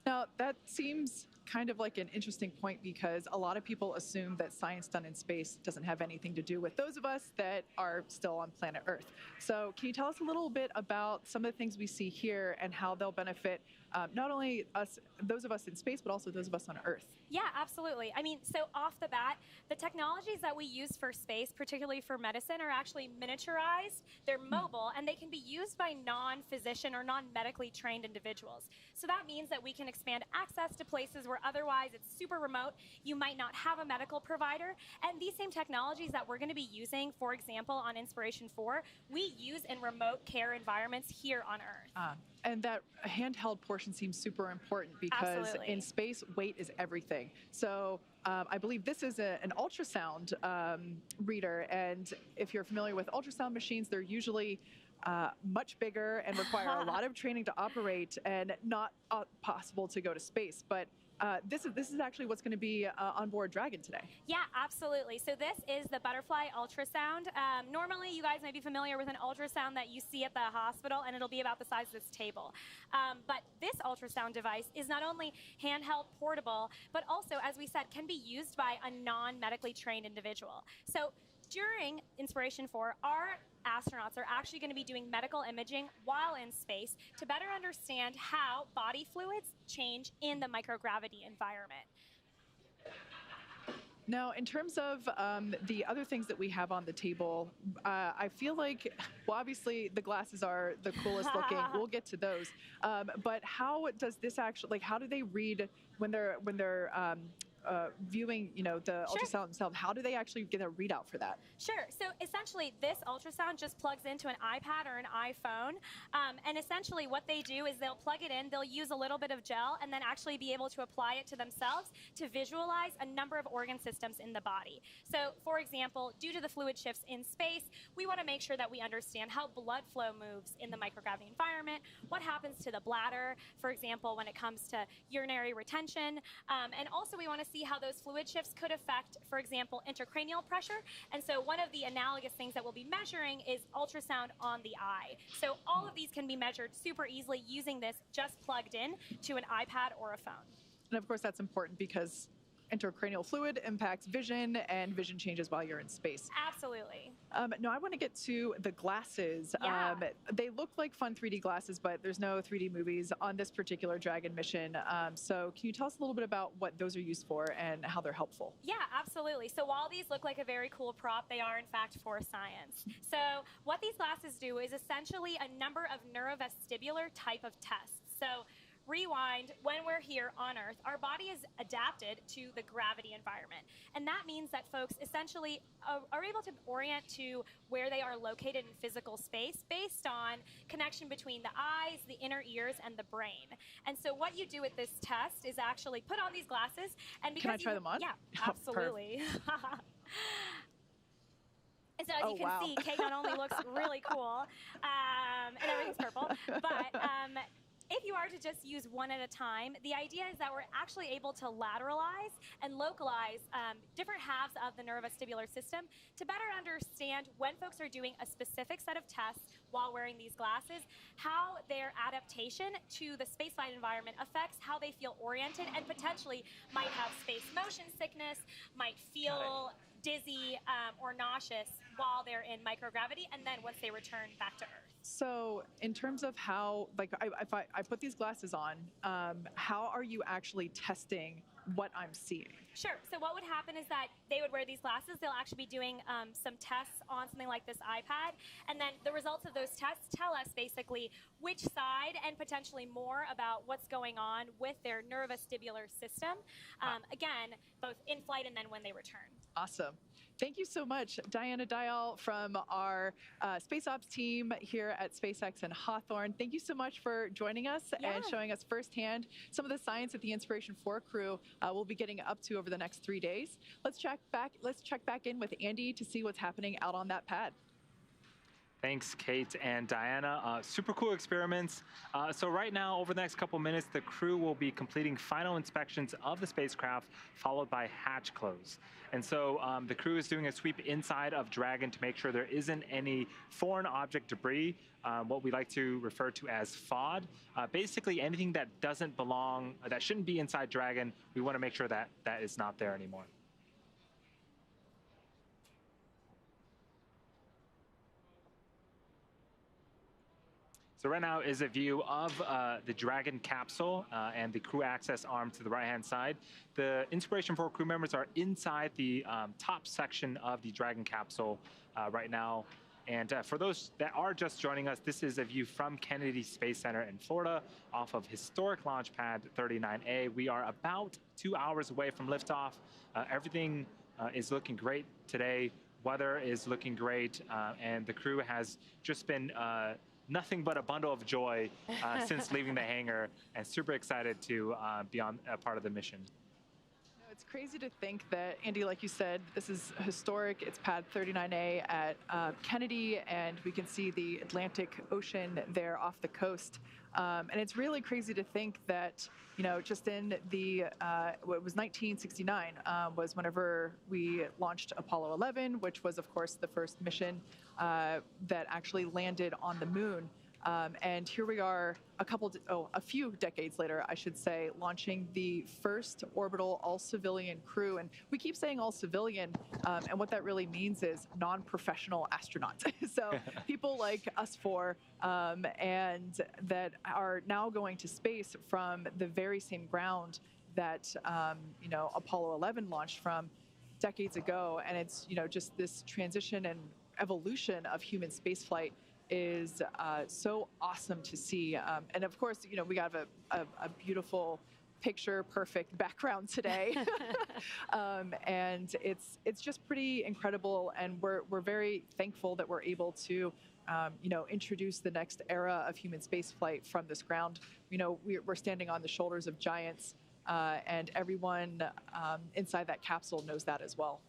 Now, that seems kind of like an interesting point because a lot of people assume that science done in space doesn't have anything to do with those of us that are still on planet Earth. So can you tell us a little bit about some of the things we see here and how they'll benefit not only us, those of us in space, but also those of us on Earth? Yeah, absolutely. I mean, so off the bat, the technologies that we use for space, particularly for medicine, are actually miniaturized. They're mobile, and they can be used by non-physician or non-medically trained individuals. So that means that we can expand access to places where otherwise it's super remote. You might not have a medical provider. And these same technologies that we're going to be using, for example, on Inspiration4, we use in remote care environments here on Earth. And that handheld portion seems super important because Absolutely. In space, weight is everything. So I believe this is an ultrasound reader. And if you're familiar with ultrasound machines, they're usually much bigger and require a lot of training to operate and not possible to go to space. But this is actually what's going to be on board Dragon today. Yeah, absolutely. So this is the butterfly ultrasound. Normally, you guys may be familiar with an ultrasound that you see at the hospital, and it'll be about the size of this table. But this ultrasound device is not only handheld, portable, but also, as we said, can be used by a non-medically trained individual. So During Inspiration4, our astronauts are actually going to be doing medical imaging while in space to better understand how body fluids change in the microgravity environment. Now, in terms of the other things that we have on the table, I feel like, well, obviously the glasses are the coolest looking. We'll get to those. But how does this actually, like, how do they read when they're viewing, the ultrasound themselves? How do they actually get a readout for that? Sure. So essentially, this ultrasound just plugs into an iPad or an iPhone. And essentially what they do is they'll plug it in, they'll use a little bit of gel, and then actually be able to apply it to themselves to visualize a number of organ systems in the body. So, for example, due to the fluid shifts in space, we want to make sure that we understand how blood flow moves in the microgravity environment, what happens to the bladder, for example, when it comes to urinary retention, and also we want to see how those fluid shifts could affect, for example, intracranial pressure. And so one of the analogous things that we'll be measuring is ultrasound on the eye. So all of these can be measured super easily using this just plugged in to an iPad or a phone. And of course, that's important because intracranial fluid impacts vision, and vision changes while you're in space. Absolutely. No, I want to get to the glasses. Yeah. They look like fun 3D glasses, but there's no 3D movies on this particular Dragon mission. So can you tell us a little bit about what those are used for and how they're helpful? Yeah, absolutely. So while these look like a very cool prop, they are in fact for science. So what these glasses do is essentially a number of neurovestibular type of tests. So rewind, when we're here on Earth, our body is adapted to the gravity environment. And that means that folks essentially are able to orient to where they are located in physical space based on connection between the eyes, the inner ears, and the brain. And so what you do with this test is actually put on these glasses. And because Can I try them on? Yeah, absolutely. And so as you can see, Kate not only looks really cool, and everything's purple, but if you are to just use one at a time, the idea is that we're actually able to lateralize and localize different halves of the neurovestibular system to better understand when folks are doing a specific set of tests while wearing these glasses, how their adaptation to the spaceflight environment affects how they feel oriented and potentially might have space motion sickness, might feel dizzy or nauseous while they're in microgravity, and then once they return back to Earth. So in terms of how, like, if I put these glasses on, how are you actually testing what I'm seeing? Sure. So what would happen is that they would wear these glasses. They'll actually be doing some tests on something like this iPad. And then the results of those tests tell us basically which side and potentially more about what's going on with their neurovestibular system. Again, both in flight and then when they return. Awesome. Thank you so much, Diana Dial from our Space Ops team here at SpaceX in Hawthorne. Thank you so much for joining us and showing us firsthand some of the science that the Inspiration4 crew will be getting up to over the next 3 days. Let's check back in with Andy to see what's happening out on that pad. Thanks, Kate and Diana. Super cool experiments. So right now, over the next couple minutes, the crew will be completing final inspections of the spacecraft, followed by hatch close. And so the crew is doing a sweep inside of Dragon to make sure there isn't any foreign object debris, what we like to refer to as FOD. Basically, anything that doesn't belong, that shouldn't be inside Dragon, we want to make sure that that is not there anymore. So right now is a view of the Dragon capsule and the crew access arm to the right-hand side. The Inspiration4 crew members are inside the top section of the Dragon capsule right now. And for those that are just joining us, this is a view from Kennedy Space Center in Florida off of historic launch pad 39A. We are about 2 hours away from liftoff. Everything is looking great today. Weather is looking great. And the crew has just been nothing but a bundle of joy since leaving the hangar, and super excited to be on a part of the mission. It's crazy to think that, Andy, like you said, this is historic. It's pad 39A at Kennedy, and we can see the Atlantic Ocean there off the coast. And it's really crazy to think that, you know, just in the, what was 1969 was whenever we launched Apollo 11, which was, of course, the first mission that actually landed on the moon. And here we are a few decades later, I should say, launching the first orbital all-civilian crew. And we keep saying all-civilian, and what that really means is non-professional astronauts. So people like us four, and that are now going to space from the very same ground that Apollo 11 launched from decades ago. And it's just this transition and evolution of human spaceflight is so awesome to see. And of course, we have a beautiful picture perfect background today. And it's just pretty incredible. And we're very thankful that we're able to introduce the next era of human spaceflight from this ground. We're standing on the shoulders of giants, and everyone inside that capsule knows that as well.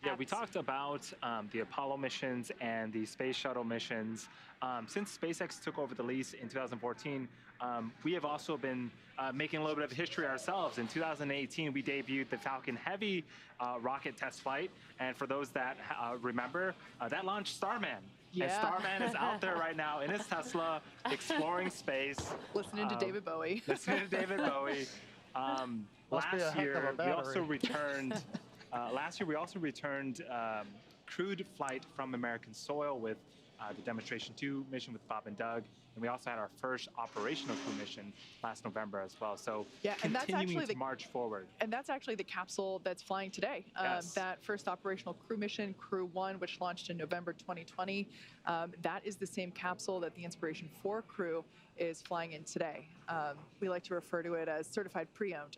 Yeah, we talked about the Apollo missions and the space shuttle missions. Since SpaceX took over the lease in 2014, we have also been making a little bit of history ourselves. In 2018, we debuted the Falcon Heavy rocket test flight. And for those that remember, that launched Starman. Yeah. And Starman is out there right now in his Tesla, exploring space. Listening to David Bowie. Listening to David Bowie. Last year, we also returned... Last year, we also returned crewed flight from American soil with the Demonstration 2 mission with Bob and Doug. And we also had our first operational crew mission last November as well. So yeah, and continuing to march forward. And that's actually the capsule that's flying today. Yes. That first operational crew mission, Crew 1, which launched in November 2020, that is the same capsule that the Inspiration4 crew is flying in today. We like to refer to it as certified pre-owned.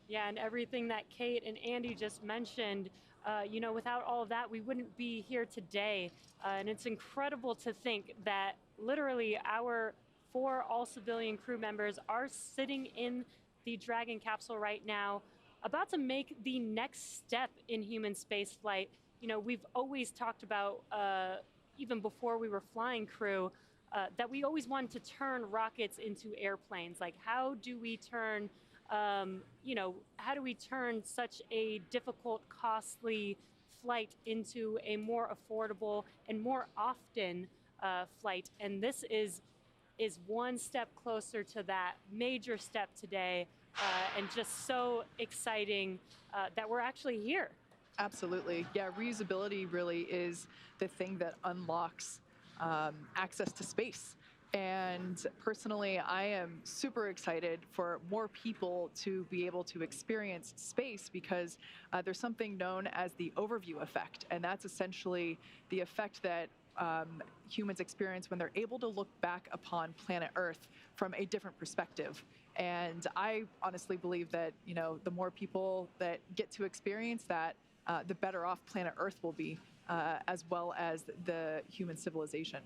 Yeah, and everything that Kate and Andy just mentioned, without all of that, we wouldn't be here today. And it's incredible to think that literally our 4 all-civilian crew members are sitting in the Dragon capsule right now, about to make the next step in human spaceflight. We've always talked about, even before we were flying crew, that we always wanted to turn rockets into airplanes. Like, how do we turn... how do we turn such a difficult, costly flight into a more affordable and more often flight? And this is one step closer to that major step today, and just so exciting that we're actually here. Absolutely. Yeah, reusability really is the thing that unlocks access to space. And personally, I am super excited for more people to be able to experience space, because there's something known as the overview effect. And that's essentially the effect that humans experience when they're able to look back upon planet Earth from a different perspective. And I honestly believe that, the more people that get to experience that, the better off planet Earth will be, as well as the human civilization.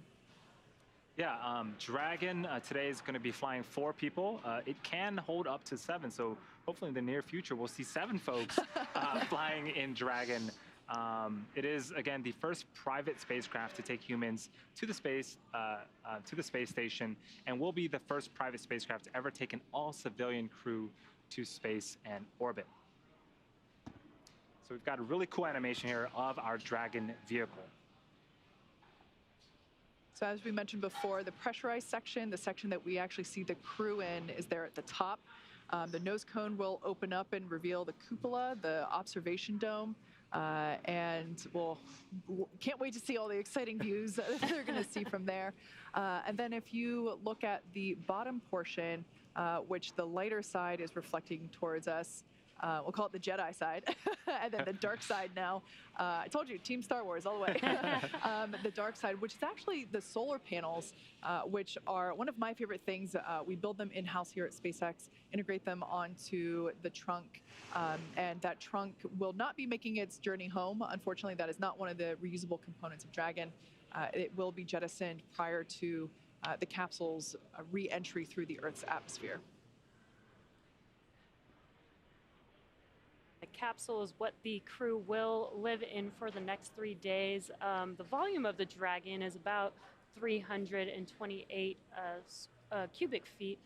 Yeah, Dragon today is going to be flying 4 people. It can hold up to 7, so hopefully in the near future we'll see 7 folks flying in Dragon. It is, again, the first private spacecraft to take humans to the space station, and will be the first private spacecraft to ever take an all-civilian crew to space and orbit. So we've got a really cool animation here of our Dragon vehicle. So as we mentioned before, the pressurized section, the section that we actually see the crew in, is there at the top. The nose cone will open up and reveal the cupola, the observation dome, and we'll can't wait to see all the exciting views that they're going to see from there. And then if you look at the bottom portion, which the lighter side is reflecting towards us, we'll call it the Jedi side, and then the dark side now. I told you, Team Star Wars all the way. The dark side, which is actually the solar panels, which are one of my favorite things. We build them in-house here at SpaceX, integrate them onto the trunk, and that trunk will not be making its journey home. Unfortunately, that is not one of the reusable components of Dragon. It will be jettisoned prior to the capsule's re-entry through the Earth's atmosphere. The capsule is what the crew will live in for the next 3 days. The volume of the Dragon is about 328 cubic feet.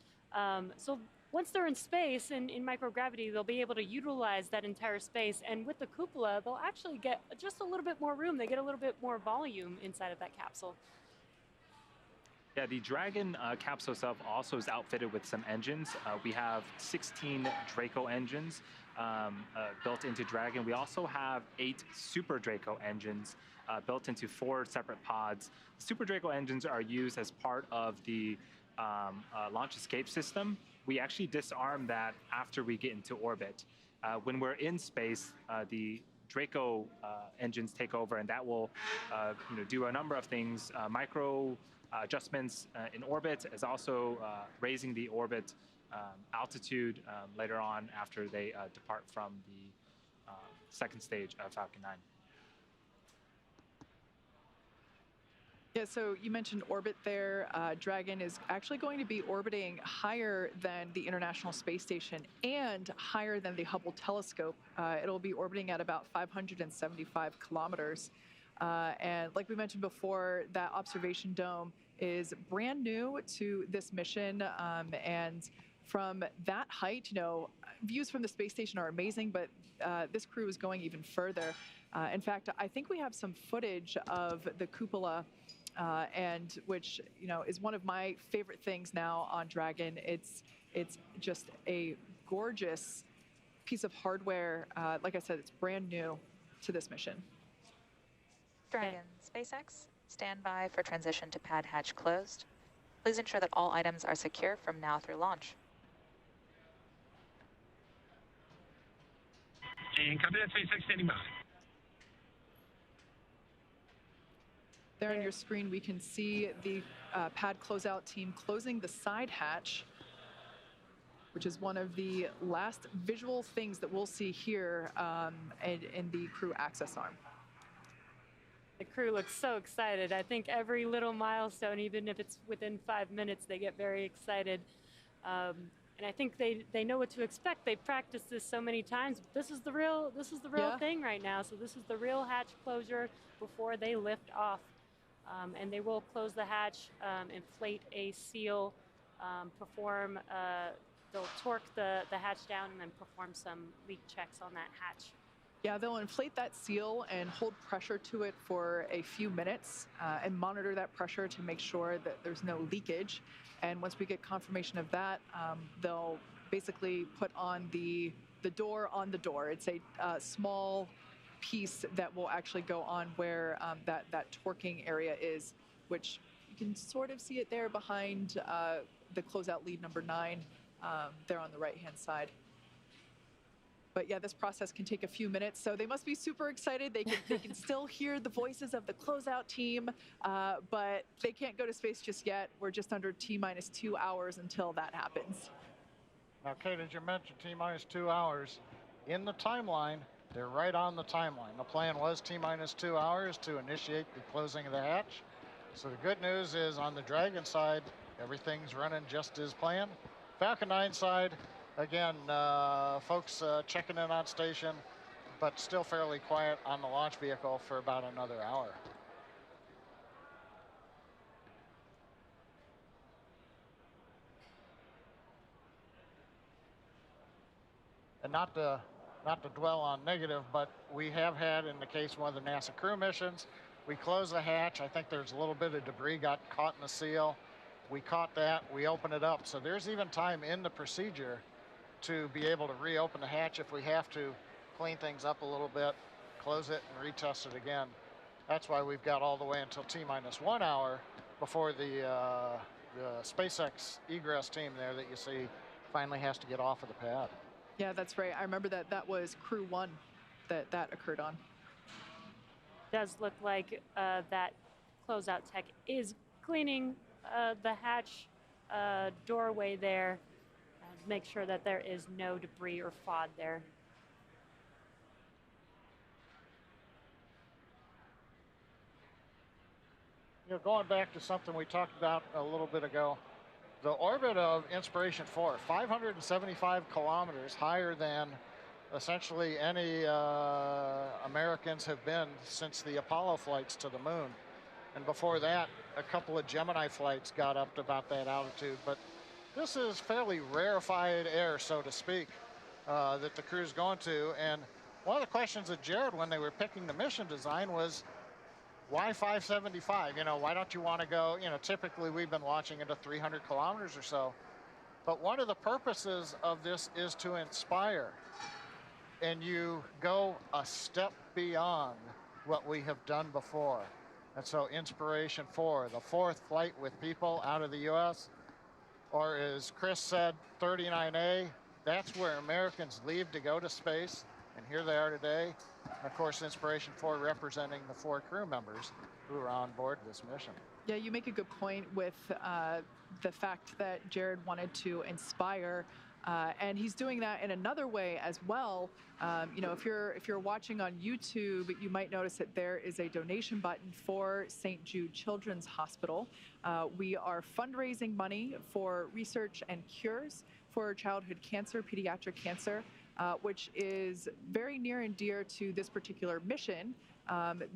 So once they're in space and in microgravity, they'll be able to utilize that entire space. And with the cupola, they'll actually get just a little bit more room. They get a little bit more volume inside of that capsule. Yeah, the Dragon capsule itself also is outfitted with some engines. We have 16 Draco engines built into Dragon. We also have 8 Super Draco engines built into 4 separate pods. Super Draco engines are used as part of the launch escape system. We actually disarm that after we get into orbit. When we're in space, the Draco engines take over, and that will do a number of things, micro adjustments in orbit, as also raising the orbit altitude later on after they depart from the second stage of Falcon 9. Yeah, so you mentioned orbit there. Dragon is actually going to be orbiting higher than the International Space Station and higher than the Hubble telescope. It'll be orbiting at about 575 kilometers. And like we mentioned before, that observation dome is brand new to this mission. And from that height, views from the space station are amazing, but this crew is going even further. In fact, I think we have some footage of the cupola, and which is one of my favorite things now on Dragon. It's just a gorgeous piece of hardware. Like I said, it's brand new to this mission. Dragon, SpaceX, stand by for transition to pad hatch closed. Please ensure that all items are secure from now through launch. And copy that, SpaceX standing by. There on your screen, we can see the pad closeout team closing the side hatch, which is one of the last visual things that we'll see here in the crew access arm. The crew looks so excited. I think every little milestone, even if it's within 5 minutes, they get very excited. And I think they know what to expect. They've practiced this so many times. This is the real thing right now. So this is the real hatch closure before they lift off. And they will close the hatch, inflate a seal, they'll torque the hatch down and then perform some leak checks on that hatch. Yeah, they'll inflate that seal and hold pressure to it for a few minutes and monitor that pressure to make sure that there's no leakage. And once we get confirmation of that, they'll basically put on the door on the door. It's a small piece that will actually go on where that torquing area is, which you can sort of see it there behind the closeout lead number 9 there on the right-hand side. But yeah, this process can take a few minutes, so they must be super excited. They can still hear the voices of the closeout team, but they can't go to space just yet. We're just under T-minus 2 hours until that happens. Now, Kate, as you mentioned, T-minus 2 hours. In the timeline, they're right on the timeline. The plan was T-minus 2 hours to initiate the closing of the hatch. So the good news is on the Dragon side, everything's running just as planned. Falcon 9 side, again, folks checking in on station, but still fairly quiet on the launch vehicle for about another hour. And not to dwell on negative, but we have had, in the case of one of the NASA crew missions, we close the hatch. I think there's a little bit of debris got caught in the seal. We caught that, we open it up. So there's even time in the procedure to be able to reopen the hatch if we have to, clean things up a little bit, close it and retest it again. That's why we've got all the way until T-minus 1 hour before the SpaceX egress team there that you see finally has to get off of the pad. Yeah, that's right. I remember that was Crew 1 that occurred on. Does look like that closeout tech is cleaning the hatch doorway there. Make sure that there is no debris or FOD there. Going back to something we talked about a little bit ago, the orbit of Inspiration4, 575 kilometers higher than essentially any Americans have been since the Apollo flights to the moon. And before that, a couple of Gemini flights got up to about that altitude. But this is fairly rarefied air, so to speak, that the crew's going to. And one of the questions of Jared when they were picking the mission design was, why 575? You know, why don't you want to go, you know, typically we've been launching into 300 kilometers or so. But one of the purposes of this is to inspire. And you go a step beyond what we have done before. And so Inspiration4, the 4th flight with people out of the U.S., or as Chris said, 39A, that's where Americans leave to go to space. And here they are today. And of course, Inspiration4 representing the 4 crew members who are on board this mission. Yeah, you make a good point with the fact that Jared wanted to inspire, and he's doing that in another way as well. You know, if you're watching on YouTube, you might notice that there is a donation button for St. Jude Children's Hospital. We are fundraising money for research and cures for childhood cancer, pediatric cancer, which is very near and dear to this particular mission.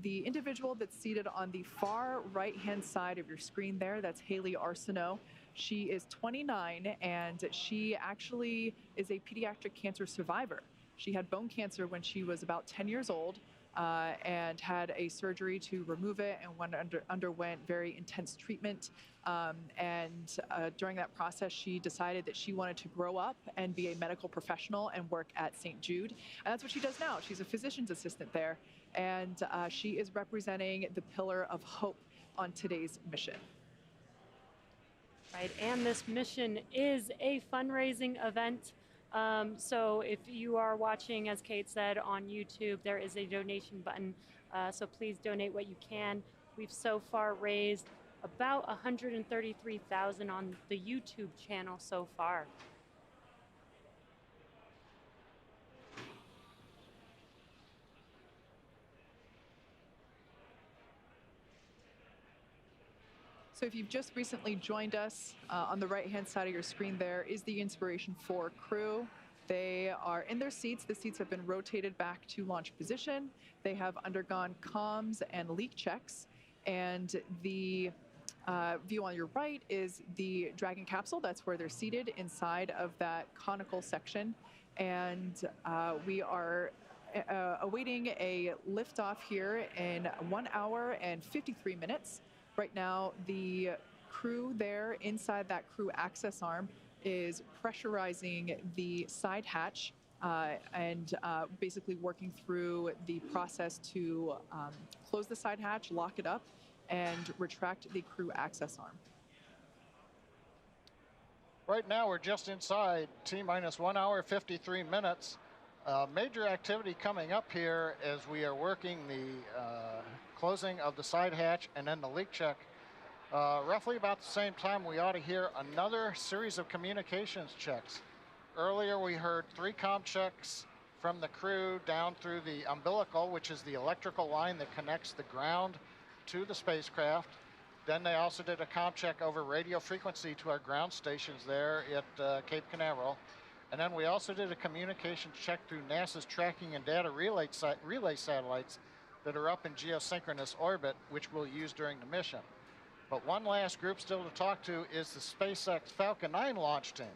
The individual that's seated on the far right-hand side of your screen there, that's Hayley Arceneaux. She is 29, and she actually is a pediatric cancer survivor. She had bone cancer when she was about 10 years old and had a surgery to remove it, and underwent very intense treatment. During that process, she decided that she wanted to grow up and be a medical professional and work at St. Jude. And that's what she does now. She's a physician's assistant there. And she is representing the pillar of hope on today's mission. Right, and this mission is a fundraising event. So if you are watching, as Kate said, on YouTube, there is a donation button. So please donate what you can. We've so far raised about $133,000 on the YouTube channel so far. So if you've just recently joined us, on the right-hand side of your screen there is the Inspiration4 crew. They are in their seats. The seats have been rotated back to launch position. They have undergone comms and leak checks. And the view on your right is the Dragon capsule. That's where they're seated inside of that conical section. And we are awaiting a liftoff here in 1 hour and 53 minutes. Right now, the crew there inside that crew access arm is pressurizing the side hatch and basically working through the process to close the side hatch, lock it up, and retract the crew access arm. Right now, we're just inside T-minus 1 hour, 53 minutes. Major activity coming up here as we are working the closing of the side hatch and then the leak check. Roughly about the same time, we ought to hear another series of communications checks. Earlier, we heard 3 comm checks from the crew down through the umbilical, which is the electrical line that connects the ground to the spacecraft. Then they also did a comm check over radio frequency to our ground stations there at Cape Canaveral. And then we also did a communications check through NASA's tracking and data relay satellites that are up in geosynchronous orbit, which we'll use during the mission. But one last group still to talk to is the SpaceX Falcon 9 launch team.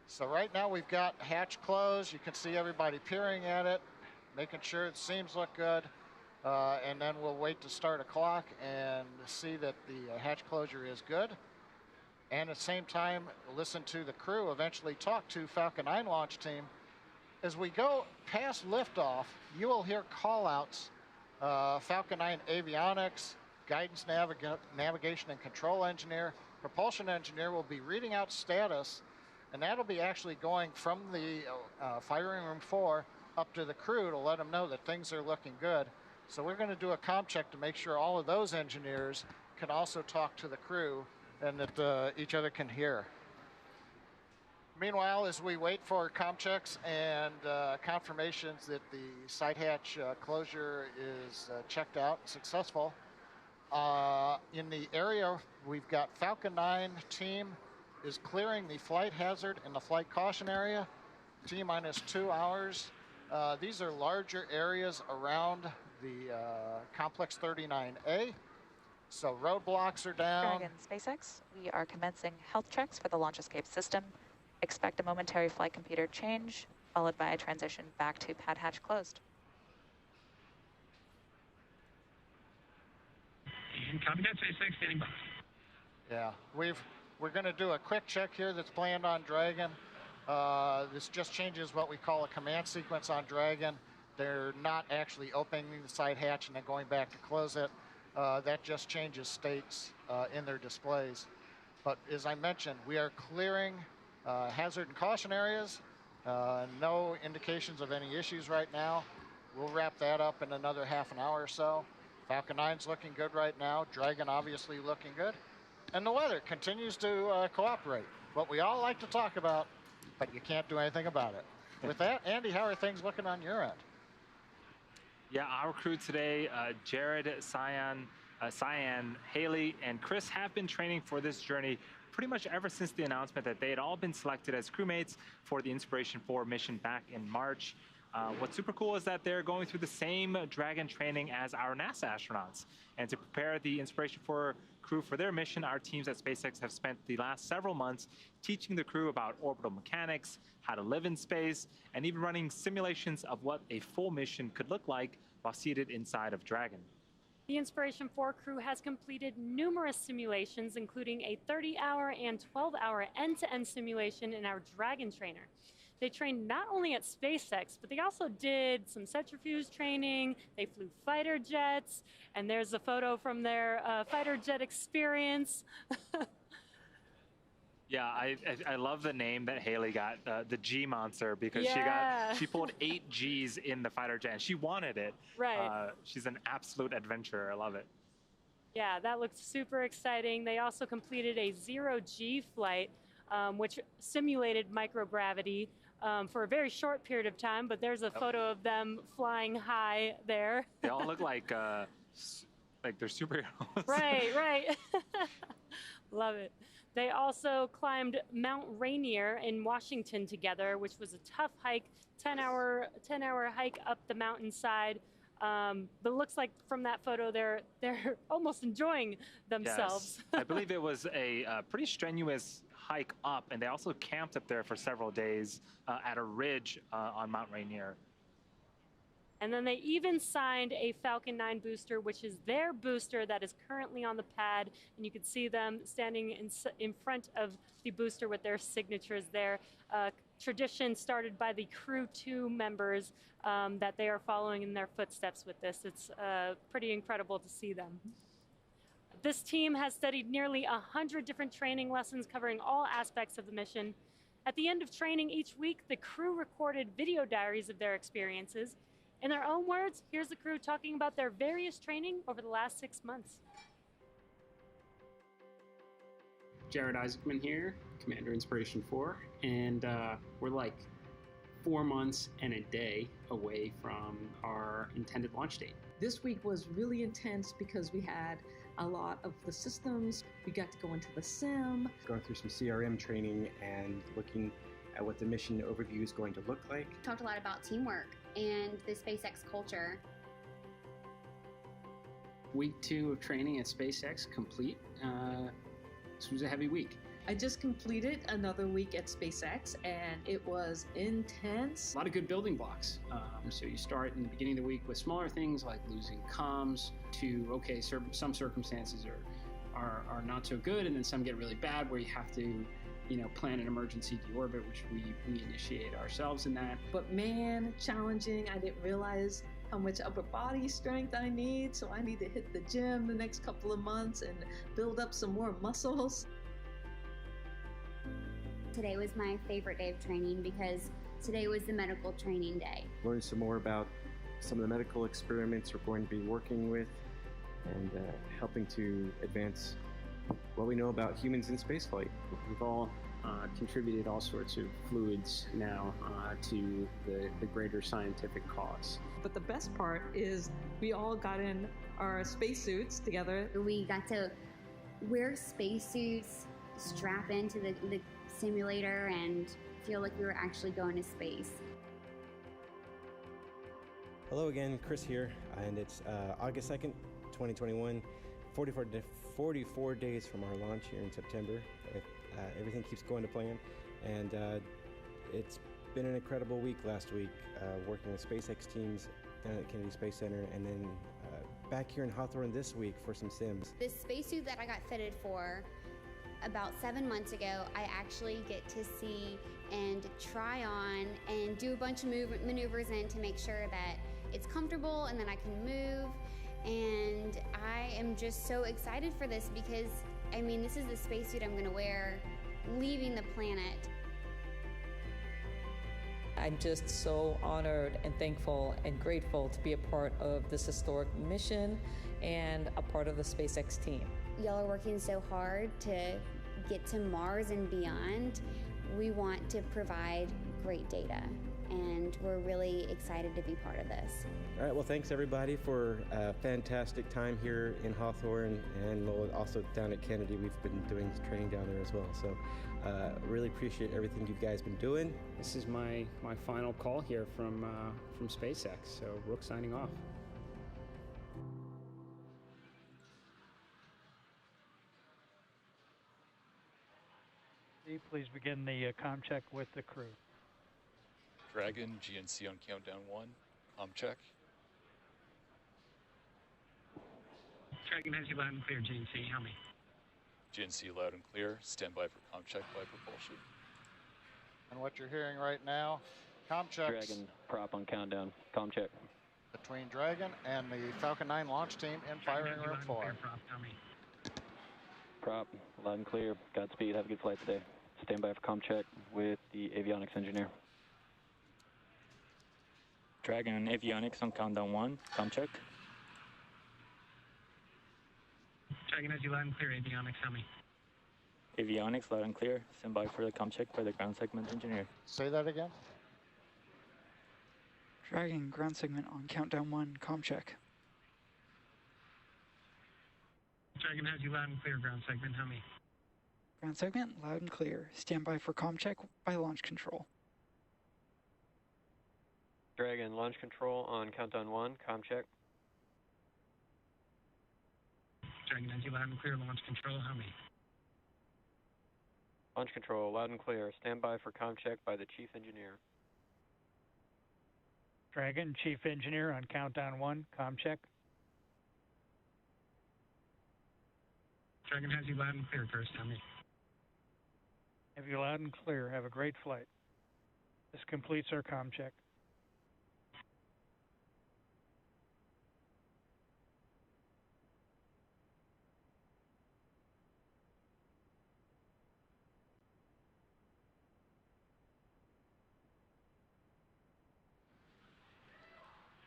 So right now we've got hatch closed. You can see everybody peering at it, making sure the seams look good. And then we'll wait to start a clock and see that the hatch closure is good. And at the same time, listen to the crew eventually talk to Falcon 9 launch team. As we go past liftoff, you will hear call-outs. Falcon 9 avionics, guidance navigation and control engineer, propulsion engineer will be reading out status, and that'll be actually going from the firing room 4 up to the crew to let them know that things are looking good. So we're going to do a comm check to make sure all of those engineers can also talk to the crew and that each other can hear. Meanwhile, as we wait for comm checks and confirmations that the side hatch closure is checked out, successful, in the area we've got Falcon 9 team is clearing the flight hazard and the flight caution area, T-minus 2 hours. These are larger areas around the Complex 39A. So roadblocks are down. Dragon SpaceX, we are commencing health checks for the launch escape system. Expect a momentary flight computer change, followed by a transition back to pad hatch closed. And copy that, SpaceX, standing by. Yeah, we're going to do a quick check here that's planned on Dragon. This just changes what we call a command sequence on Dragon. They're not actually opening the side hatch and then going back to close it. That just changes states in their displays. But as I mentioned, we are clearing hazard and caution areas. No indications of any issues right now. We'll wrap that up in another half an hour or so. Falcon 9's looking good right now. Dragon obviously looking good. And the weather continues to cooperate. What we all like to talk about, but you can't do anything about it. With that, Andy, how are things looking on your end? Yeah, our crew today, Jared, Sian, Hayley, and Chris have been training for this journey pretty much ever since the announcement that they had all been selected as crewmates for the Inspiration4 mission back in March. What's super cool is that they're going through the same Dragon training as our NASA astronauts. And to prepare the Inspiration4 crew for their mission, our teams at SpaceX have spent the last several months teaching the crew about orbital mechanics, how to live in space, and even running simulations of what a full mission could look like while seated inside of Dragon. The Inspiration4 crew has completed numerous simulations, including a 30-hour and 12-hour end-to-end simulation in our Dragon trainer. They trained not only at SpaceX, but they also did some centrifuge training. They flew fighter jets, and there's a photo from their fighter jet experience. Yeah, I love the name that Hayley got, the G Monster, because she pulled 8 Gs in the fighter jet, and she wanted it. Right. She's an absolute adventurer. I love it. Yeah, that looked super exciting. They also completed a 0G flight, which simulated microgravity for a very short period of time, but there's a photo of them flying high there. They all look like they're superheroes. Right. Love it. They also climbed Mount Rainier in Washington together, which was a tough hike, 10-hour hike up the mountainside. But it looks like from that photo, they're almost enjoying themselves. Yes. I believe it was a pretty strenuous hike up, and they also camped up there for several days at a ridge on Mount Rainier. And then they even signed a Falcon 9 booster, which is their booster that is currently on the pad. And you can see them standing in front of the booster with their signatures there. Tradition started by the Crew 2 members that they are following in their footsteps with this. It's pretty incredible to see them. This team has studied nearly 100 different training lessons covering all aspects of the mission. At the end of training each week, the crew recorded video diaries of their experiences. In their own words, here's the crew talking about their various training over the last 6 months. Jared Isaacman here, Commander Inspiration4, and we're like 4 months and a day away from our intended launch date. This week was really intense because we had a lot of the systems. We got to go into the sim. Going through some CRM training and looking at what the mission overview is going to look like. Talked a lot about teamwork and the SpaceX culture. Week 2 of training at SpaceX complete. This was a heavy week. I just completed another week at SpaceX, and it was intense. A lot of good building blocks. So you start in the beginning of the week with smaller things like losing comms to, okay, some circumstances are not so good, and then some get really bad where you have to plan an emergency deorbit, which we initiate ourselves in that. But man, challenging. I didn't realize how much upper body strength I need, so I need to hit the gym the next couple of months and build up some more muscles. Today was my favorite day of training because today was the medical training day. Learn some more about some of the medical experiments we're going to be working with and helping to advance what we know about humans in spaceflight. We've all contributed all sorts of fluids now to the greater scientific cause. But the best part is we all got in our spacesuits together. We got to wear spacesuits, strap into the simulator, and feel like we were actually going to space. Hello again, Chris here, and it's August 2nd, 2021, 44 days from our launch here in September. Everything keeps going to plan, and it's been an incredible week last week, working with SpaceX teams down at Kennedy Space Center, and then back here in Hawthorne this week for some sims. This spacesuit that I got fitted for about 7 months ago, I actually get to see and try on and do a bunch of maneuvers in to make sure that it's comfortable and that I can move. And I am just so excited for this because, I mean, this is the spacesuit I'm gonna wear leaving the planet. I'm just so honored and thankful and grateful to be a part of this historic mission and a part of the SpaceX team. Y'all are working so hard to get to Mars and beyond. We want to provide great data, and we're really excited to be part of this. All right, well, thanks everybody for a fantastic time here in Hawthorne and also down at Kennedy. We've been doing training down there as well. So really appreciate everything you guys been doing. This is my final call here from SpaceX. So Rook signing off. Please begin the comm check with the crew. Dragon, GNC on countdown 1, comm check. Dragon has you loud and clear, GNC. How many? GNC loud and clear. Stand by for comm check by propulsion. And what you're hearing right now, comm checks. Dragon, prop on countdown, comm check. Between Dragon and the Falcon 9 launch team in firing room 4. Prop, loud and clear. Godspeed. Have a good flight today. Stand by for comm check with the avionics engineer. Dragon avionics on countdown 1, comm check. Dragon has you loud and clear, avionics. How many? Avionics loud and clear. Stand by for the comm check by the ground segment engineer. Say that again. Dragon ground segment on countdown 1, comm check. Dragon has you loud and clear, ground segment. How many? Ground segment loud and clear. Stand by for comm check by launch control. Dragon, launch control on countdown 1, comm check. Dragon has you loud and clear, launch control. How many? Launch control, loud and clear. Stand by for comm check by the chief engineer. Dragon, chief engineer on countdown 1, comm check. Dragon has you loud and clear, first. How many? Have you loud and clear. Have a great flight. This completes our comm check.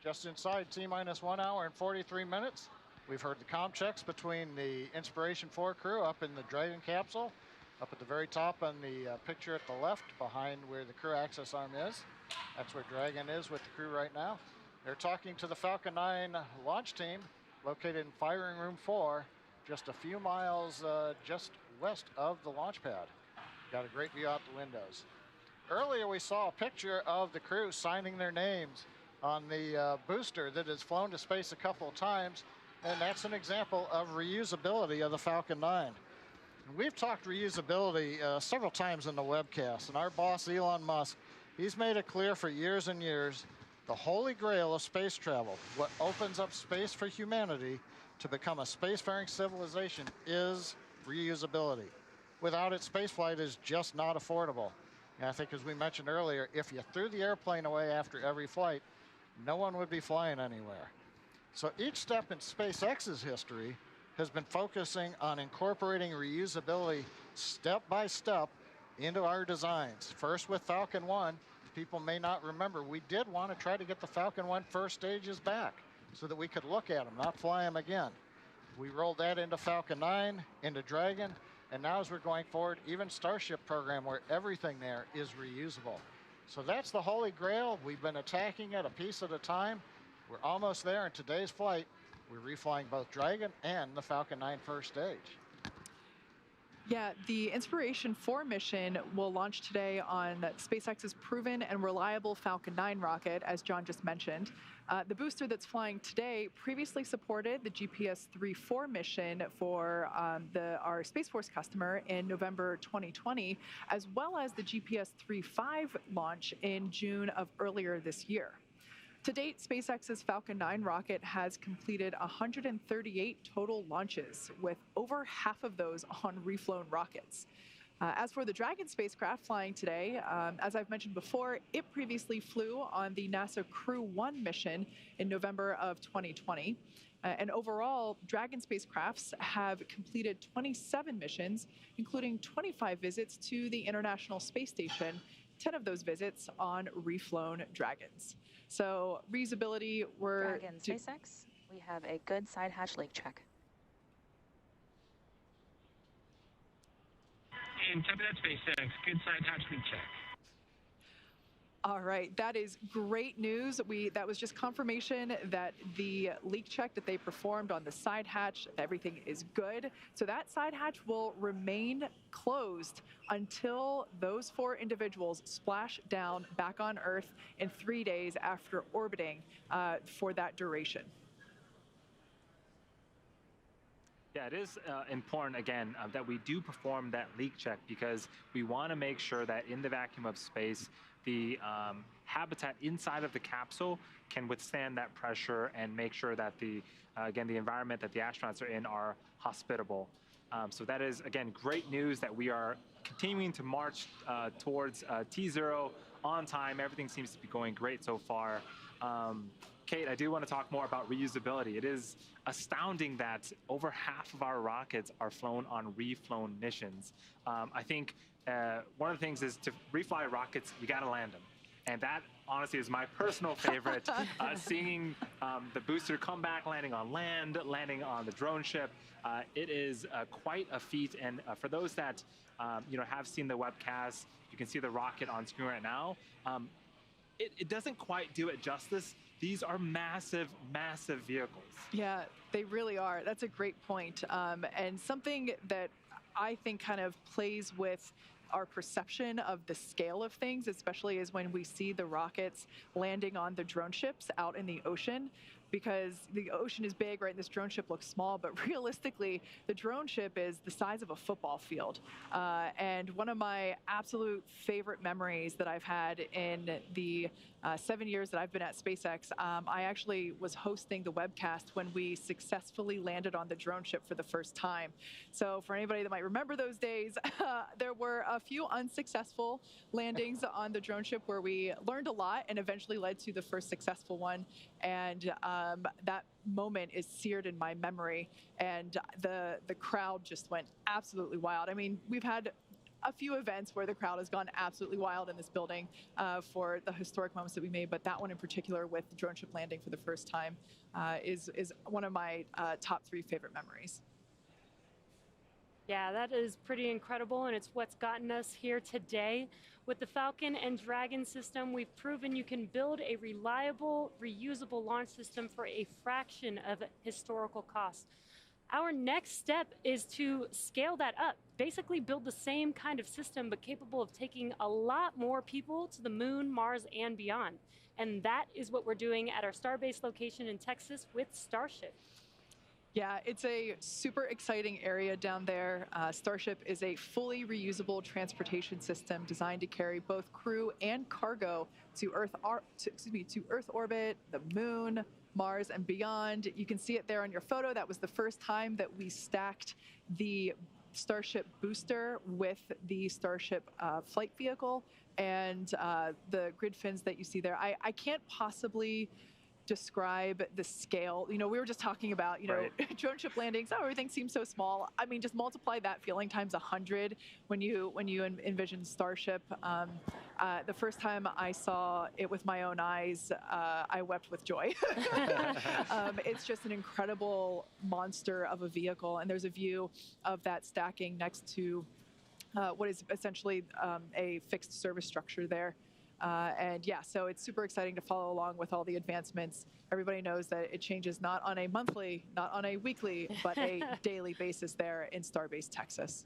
Just inside T-minus 1 hour and 43 minutes. We've heard the comm checks between the Inspiration4 crew up in the Dragon capsule, up at the very top on the picture at the left behind where the crew access arm is. That's where Dragon is with the crew right now. They're talking to the Falcon 9 launch team located in firing room 4, just a few miles just west of the launch pad. Got a great view out the windows. Earlier we saw a picture of the crew signing their names on the booster that has flown to space a couple of times, and that's an example of reusability of the Falcon 9. And we've talked reusability several times in the webcast, and our boss Elon Musk, he's made it clear for years and years, the holy grail of space travel, what opens up space for humanity to become a spacefaring civilization, is reusability. Without it, spaceflight is just not affordable. And I think, as we mentioned earlier, if you threw the airplane away after every flight, no one would be flying anywhere. So each step in SpaceX's history has been focusing on incorporating reusability step by step into our designs. First with Falcon 1, people may not remember, we did want to try to get the Falcon 1 first stages back so that we could look at them, not fly them again. We rolled that into Falcon 9, into Dragon, and now as we're going forward, even Starship program where everything there is reusable. So that's the holy grail. We've been attacking it a piece at a time. We're almost there in today's flight. We're reflying both Dragon and the Falcon 9 first stage. Yeah, the Inspiration4 mission will launch today on SpaceX's proven and reliable Falcon 9 rocket, as John just mentioned. The booster that's flying today previously supported the GPS 3.4 mission for our Space Force customer in November 2020, as well as the GPS 3.5 launch in June of earlier this year. To date, SpaceX's Falcon 9 rocket has completed 138 total launches, with over half of those on reflown rockets. As for the Dragon spacecraft flying today, as I've mentioned before, it previously flew on the NASA Crew 1 mission in November of 2020. And overall, Dragon spacecrafts have completed 27 missions, including 25 visits to the International Space Station, 10 of those visits on reflown Dragons. So reusability, Dragon SpaceX, we have a good side hatch leak check. And copy that, SpaceX. Good side hatch leak check. All right, that is great news. That was just confirmation that the leak check that they performed on the side hatch, everything is good. So that side hatch will remain closed until those 4 individuals splash down back on Earth in 3 days after orbiting for that duration. Yeah, it is important, again, that we do perform that leak check, because we want to make sure that in the vacuum of space, the habitat inside of the capsule can withstand that pressure and make sure that again, the environment that the astronauts are in are hospitable. So that is, again, great news that we are continuing to march towards T0 on time. Everything seems to be going great so far. Kate, I do want to talk more about reusability. It is astounding that over half of our rockets are flown on reflown missions. I think one of the things is to refly rockets, you got to land them. And that, honestly, is my personal favorite. Seeing the booster come back, landing on land, landing on the drone ship, it is quite a feat. And for those that have seen the webcast, you can see the rocket on screen right now. It doesn't quite do it justice. These are massive, massive vehicles. Yeah, they really are. That's a great point. And something that I think kind of plays with our perception of the scale of things, especially is when we see the rockets landing on the drone ships out in the ocean, because the ocean is big, right? This drone ship looks small, but realistically, the drone ship is the size of a football field. And one of my absolute favorite memories that I've had in the 7 years that I've been at SpaceX, I actually was hosting the webcast when we successfully landed on the drone ship for the first time. So for anybody that might remember those days, there were a few unsuccessful landings on the drone ship where we learned a lot and eventually led to the first successful one. And that moment is seared in my memory, and the crowd just went absolutely wild. I mean, we've had a few events where the crowd has gone absolutely wild in this building for the historic moments that we made, but that one in particular with the drone ship landing for the first time is one of my top 3 favorite memories. Yeah, that is pretty incredible, and it's what's gotten us here today. With the Falcon and Dragon system, we've proven you can build a reliable, reusable launch system for a fraction of historical cost. Our next step is to scale that up, basically build the same kind of system, but capable of taking a lot more people to the moon, Mars, and beyond. And that is what we're doing at our Starbase location in Texas with Starship. Yeah, it's a super exciting area down there. Starship is a fully reusable transportation system designed to carry both crew and cargo to Earth orbit, the moon, Mars, and beyond. You can see it there on your photo. That was the first time that we stacked the Starship booster with the Starship flight vehicle and the grid fins that you see there. I can't possibly describe the scale. You know, we were just talking about, right, drone ship landings. Oh, everything seems so small. I mean, just multiply that feeling times 100 when you envision Starship. The first time I saw it with my own eyes, I wept with joy. It's just an incredible monster of a vehicle, and there's a view of that stacking next to what is essentially a fixed service structure there. And yeah, so it's super exciting to follow along with all the advancements. Everybody knows that it changes not on a monthly, not on a weekly, but a daily basis there in Starbase, Texas.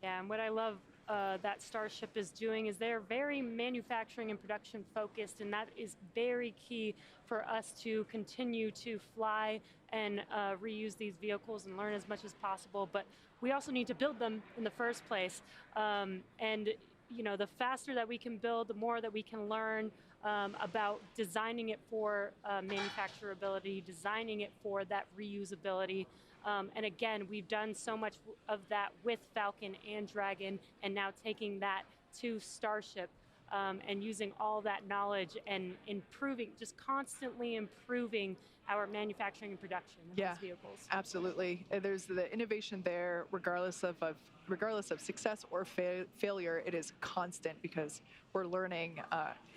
Yeah, and what I love that Starship is doing is they're very manufacturing and production focused, and that is very key for us to continue to fly and reuse these vehicles and learn as much as possible. But we also need to build them in the first place. And the faster that we can build, the more that we can learn about designing it for manufacturability, designing it for that reusability. And again, we've done so much of that with Falcon and Dragon, and now taking that to Starship and using all that knowledge and improving, just constantly improving our manufacturing and production of these vehicles. Absolutely. There's the innovation there, regardless of success or failure. It is constant because we're learning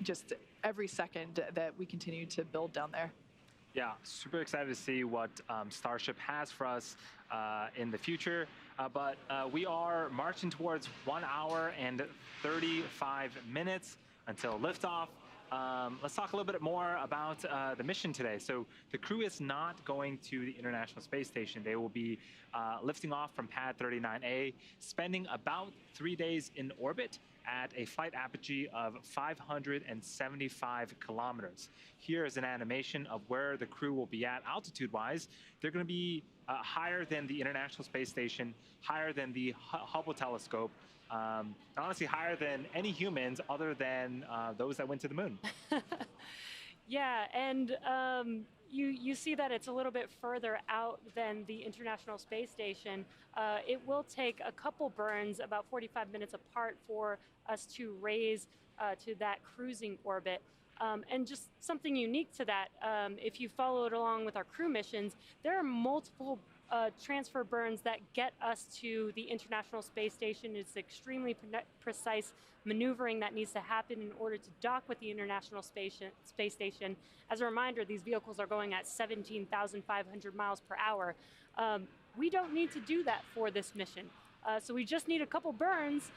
just every second that we continue to build down there. Yeah, super excited to see what Starship has for us in the future. But we are marching towards 1 hour and 35 minutes until liftoff. Let's talk a little bit more about the mission today. So the crew is not going to the International Space Station. They will be lifting off from pad 39A, spending about 3 days in orbit at a flight apogee of 575 kilometers. Here is an animation of where the crew will be at altitude-wise. They're going to be higher than the International Space Station, higher than the Hubble telescope, and honestly higher than any humans other than those that went to the moon. Yeah, and you see that it's a little bit further out than the International Space Station. It will take a couple burns, about 45 minutes apart, for us to raise to that cruising orbit. And just something unique to that, if you followed along with our crew missions, there are multiple transfer burns that get us to the International Space Station. It's extremely precise maneuvering that needs to happen in order to dock with the International Space Station. As a reminder, these vehicles are going at 17,500 miles per hour. We don't need to do that for this mission. So we just need a couple burns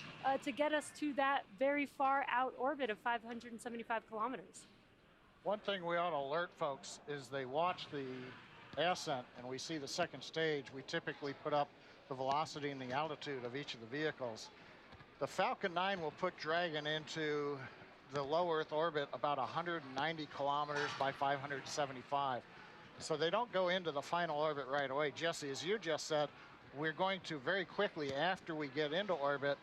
to get us to that very far out orbit of 575 kilometers. One thing we ought to alert folks is they watch the ascent and we see the second stage. We typically put up the velocity and the altitude of each of the vehicles. The Falcon 9 will put Dragon into the low Earth orbit about 190 kilometers by 575. So they don't go into the final orbit right away. Jesse, as you just said, we're going to very quickly after we get into orbit,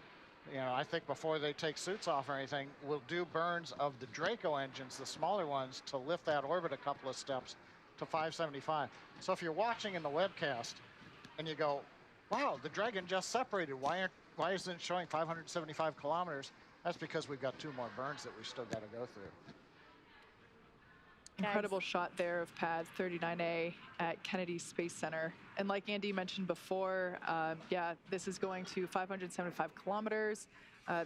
I think before they take suits off or anything, we'll do burns of the Draco engines, the smaller ones, to lift that orbit a couple of steps to 575. So if you're watching in the webcast and you go, wow, the Dragon just separated, why isn't it showing 575 kilometers? That's because we've got 2 more burns that we've still got to go through. Incredible shot there of pad 39A at Kennedy Space Center. And like Andy mentioned before, this is going to 575 kilometers.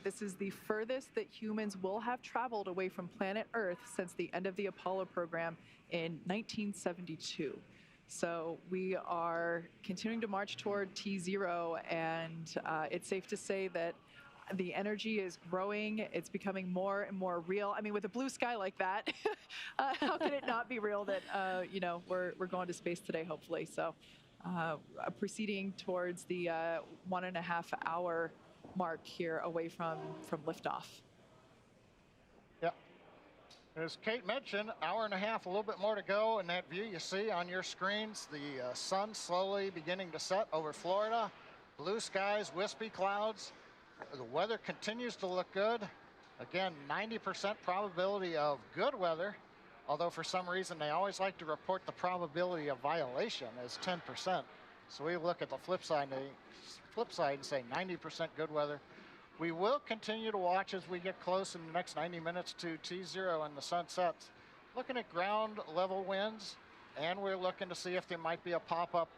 This is the furthest that humans will have traveled away from planet Earth since the end of the Apollo program in 1972. So we are continuing to march toward T0, and it's safe to say that the energy is growing. It's becoming more and more real. I mean, with a blue sky like that, how can it not be real that, we're going to space today, hopefully. So proceeding towards the 1.5 hour mark here away from liftoff. Yep. As Kate mentioned, 1.5 hours, a little bit more to go. In that view you see on your screens, the sun slowly beginning to set over Florida. Blue skies, wispy clouds. The weather continues to look good. Again, 90% probability of good weather, although for some reason they always like to report the probability of violation as 10%. So we look at the flip side and say 90% good weather. We will continue to watch as we get close in the next 90 minutes to T0 and the sun sets. Looking at ground level winds, and we're looking to see if there might be a pop-up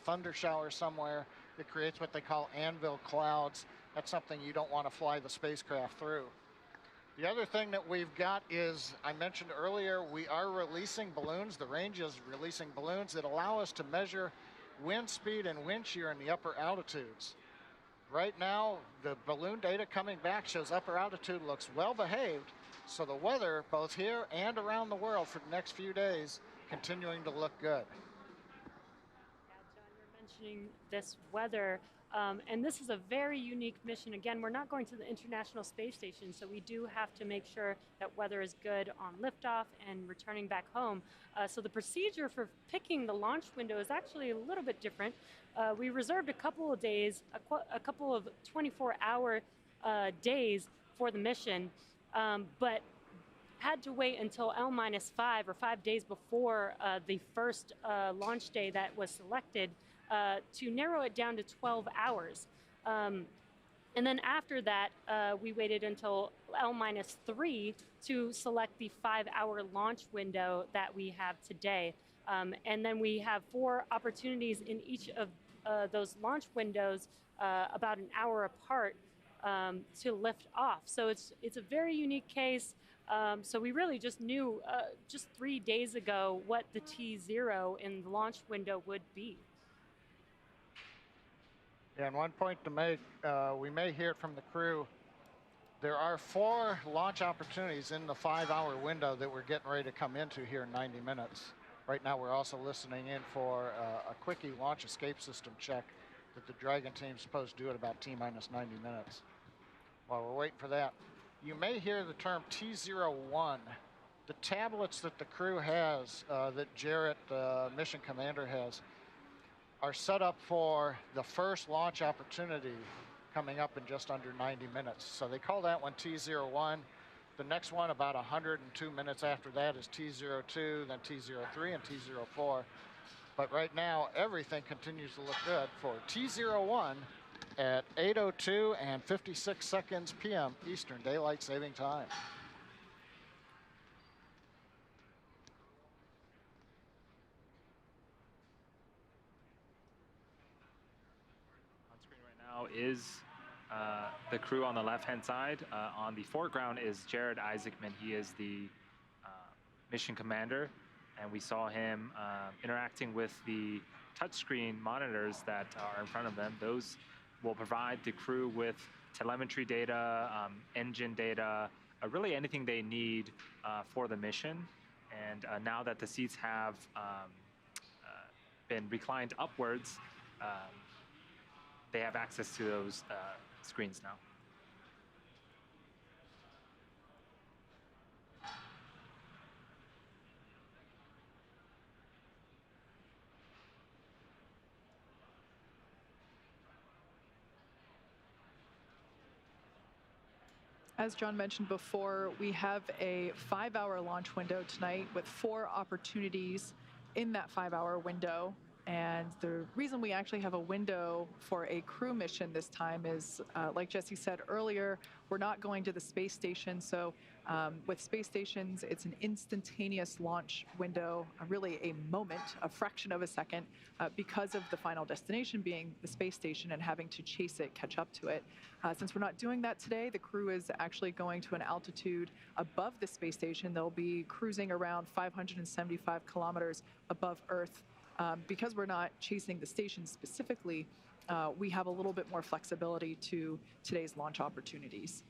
thunder shower somewhere that creates what they call anvil clouds. That's something you don't want to fly the spacecraft through. The other thing that we've got is, I mentioned earlier, we are releasing balloons. The range is releasing balloons that allow us to measure wind speed and wind shear in the upper altitudes. Right now, the balloon data coming back shows upper altitude looks well behaved. So the weather, both here and around the world for the next few days, continuing to look good. Yeah, John, you're mentioning this weather. And this is a very unique mission. Again, we're not going to the International Space Station, so we do have to make sure that weather is good on liftoff and returning back home. So the procedure for picking the launch window is actually a little bit different. We reserved a couple of days, a couple of 24-hour days for the mission, but had to wait until L-5 or 5 days before the first launch day that was selected to narrow it down to 12 hours. And then after that, we waited until L-3 to select the 5-hour launch window that we have today. And then we have 4 opportunities in each of those launch windows about an hour apart to lift off. So it's a very unique case. So we really just knew just 3 days ago what the T0 in the launch window would be. Yeah, and one point to make, we may hear it from the crew. There are 4 launch opportunities in the 5-hour window that we're getting ready to come into here in 90 minutes. Right now, we're also listening in for a quickie launch escape system check that the Dragon team's supposed to do at about T-minus 90 minutes. While we're waiting for that, you may hear the term T01. The tablets that the crew has, that Jared, mission commander, has, are set up for the first launch opportunity coming up in just under 90 minutes. So they call that one T01. The next one, about 102 minutes after that, is T02, then T03, and T04. But right now, everything continues to look good for T01 at 8:02 and 56 seconds p.m. Eastern Daylight Saving Time. On screen right now is the crew on the left-hand side. On the foreground is Jared Isaacman. He is the mission commander, and we saw him interacting with the touchscreen monitors that are in front of them. Those will provide the crew with telemetry data, engine data, really anything they need for the mission. And now that the seats have been reclined upwards, they have access to those screens now. As John mentioned before, we have a 5-hour launch window tonight with 4 opportunities in that 5-hour window. And the reason we actually have a window for a crew mission this time is, like Jesse said earlier, we're not going to the space station. So with space stations, it's an instantaneous launch window, really a moment, a fraction of a second, because of the final destination being the space station and having to chase it, catch up to it. Since we're not doing that today, the crew is actually going to an altitude above the space station. They'll be cruising around 575 kilometers above Earth. Because we're not chasing the station specifically, we have a little bit more flexibility to today's launch opportunities.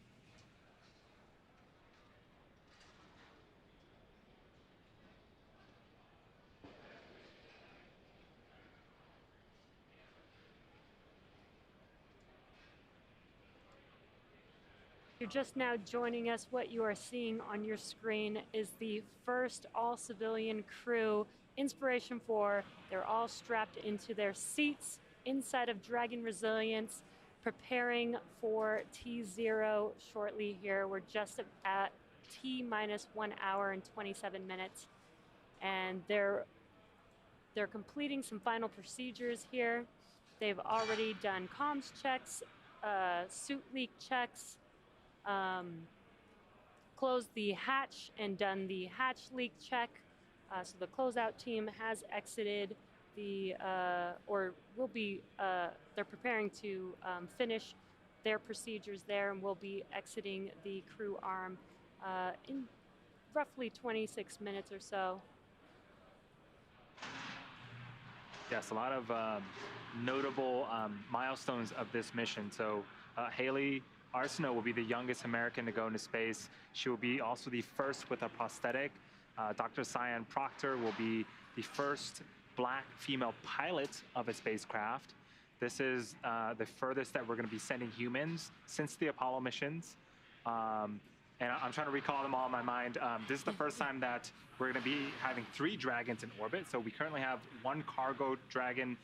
You're just now joining us. What you are seeing on your screen is the first all-civilian crew, Inspiration4. They're all strapped into their seats inside of Dragon Resilience, preparing for T0 shortly here. We're just at T-minus 1 hour and 27 minutes. And they're completing some final procedures here. They've already done comms checks, suit leak checks, closed the hatch and done the hatch leak check. So the closeout team has exited the, or will be, they're preparing to finish their procedures there, and will be exiting the crew arm in roughly 26 minutes or so. Yes, a lot of notable milestones of this mission. So Hayley Arceneaux will be the youngest American to go into space. She will be also the first with a prosthetic. Dr. Sian Proctor will be the first Black female pilot of a spacecraft. This is the furthest that we're going to be sending humans since the Apollo missions. And I'm trying to recall them all in my mind. This is the first time that we're going to be having 3 Dragons in orbit. So we currently have 1 cargo Dragon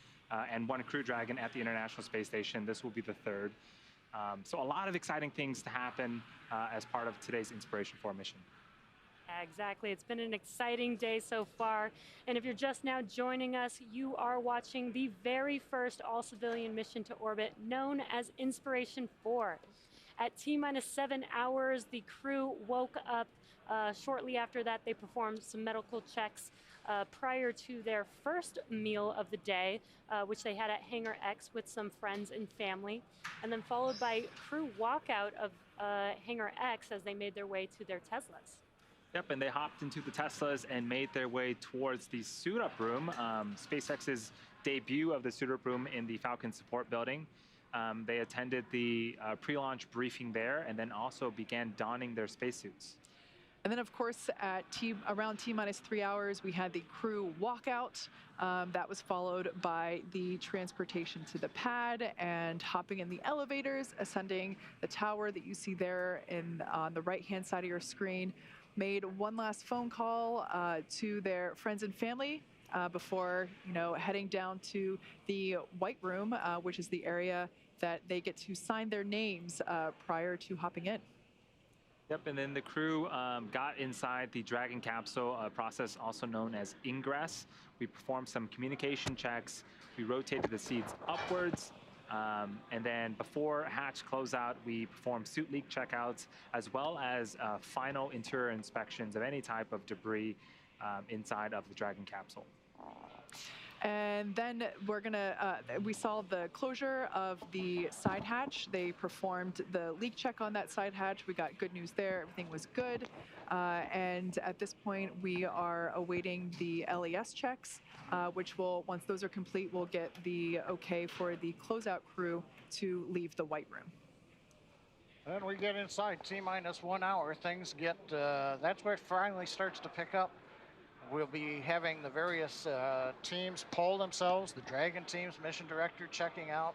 and 1 crew Dragon at the International Space Station. This will be the 3rd. So a lot of exciting things to happen as part of today's Inspiration4 mission. Exactly. It's been an exciting day so far. And if you're just now joining us, you are watching the very first all-civilian mission to orbit known as Inspiration4. At T-minus 7 hours, the crew woke up. Shortly after that, they performed some medical checks prior to their first meal of the day, which they had at Hangar X with some friends and family, and then followed by crew walkout of Hangar X as they made their way to their Teslas. Yep, and they hopped into the Teslas and made their way towards the suit-up room, SpaceX's debut of the suit-up room in the Falcon support building. They attended the pre-launch briefing there and then also began donning their spacesuits. And then, of course, at around T-minus 3 hours, we had the crew walkout. That was followed by the transportation to the pad and hopping in the elevators, ascending the tower that you see there on the right-hand side of your screen. Made one last phone call to their friends and family before, heading down to the White Room, which is the area that they get to sign their names prior to hopping in. Yep, and then the crew got inside the Dragon capsule, a process also known as ingress. We performed some communication checks. We rotated the seats upwards. And then before hatch closeout, we performed suit leak checkouts, as well as final interior inspections of any type of debris inside of the Dragon capsule. And then we saw the closure of the side hatch. They performed the leak check on that side hatch. We got good news there. Everything was good. And at this point, we are awaiting the LES checks, which once those are complete, we'll get the okay for the closeout crew to leave the White Room. Then we get inside T-minus 1 hour. Things get, that's where it finally starts to pick up. We'll be having the various teams poll themselves. The Dragon team's mission director checking out.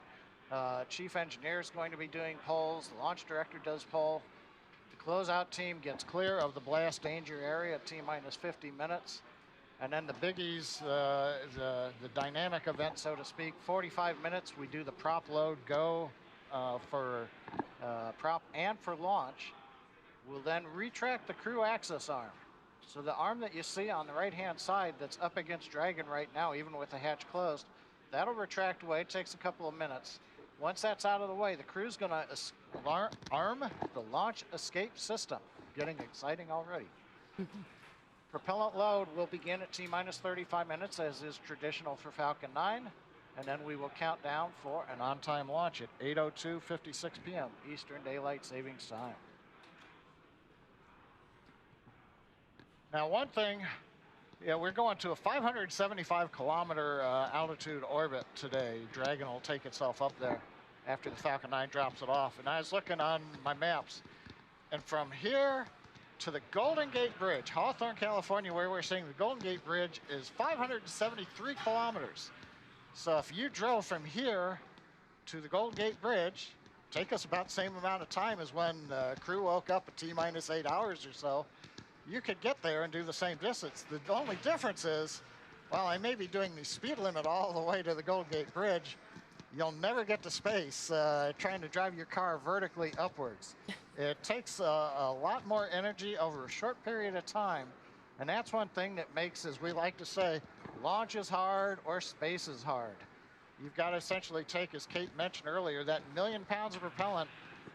Chief engineer is going to be doing polls. The launch director does poll. The closeout team gets clear of the blast danger area at T-minus 50 minutes. And then the biggies, the dynamic event, so to speak, 45 minutes, we do the prop load go for prop and for launch. We'll then retract the crew access arm. So the arm that you see on the right-hand side that's up against Dragon right now, even with the hatch closed, that'll retract away. It takes a couple of minutes. Once that's out of the way, the crew's going to arm the launch escape system. Getting exciting already. Propellant load will begin at T-minus 35 minutes, as is traditional for Falcon 9, and then we will count down for an on-time launch at 8:02:56 p.m. Eastern Daylight Savings Time. Now, one thing, we're going to a 575-kilometer altitude orbit today. Dragon will take itself up there after the Falcon 9 drops it off. And I was looking on my maps, and from here to the Golden Gate Bridge, Hawthorne, California, where we're seeing the Golden Gate Bridge, is 573 kilometers. So if you drove from here to the Golden Gate Bridge, take us about the same amount of time as when crew woke up at T-minus 8 hours or so. You could get there and do the same distance. The only difference is, well, I may be doing the speed limit all the way to the Golden Gate Bridge. You'll never get to space trying to drive your car vertically upwards. It takes a lot more energy over a short period of time. And that's one thing that makes, as we like to say, launch is hard or space is hard. You've got to essentially take, as Kate mentioned earlier, that 1 million pounds of propellant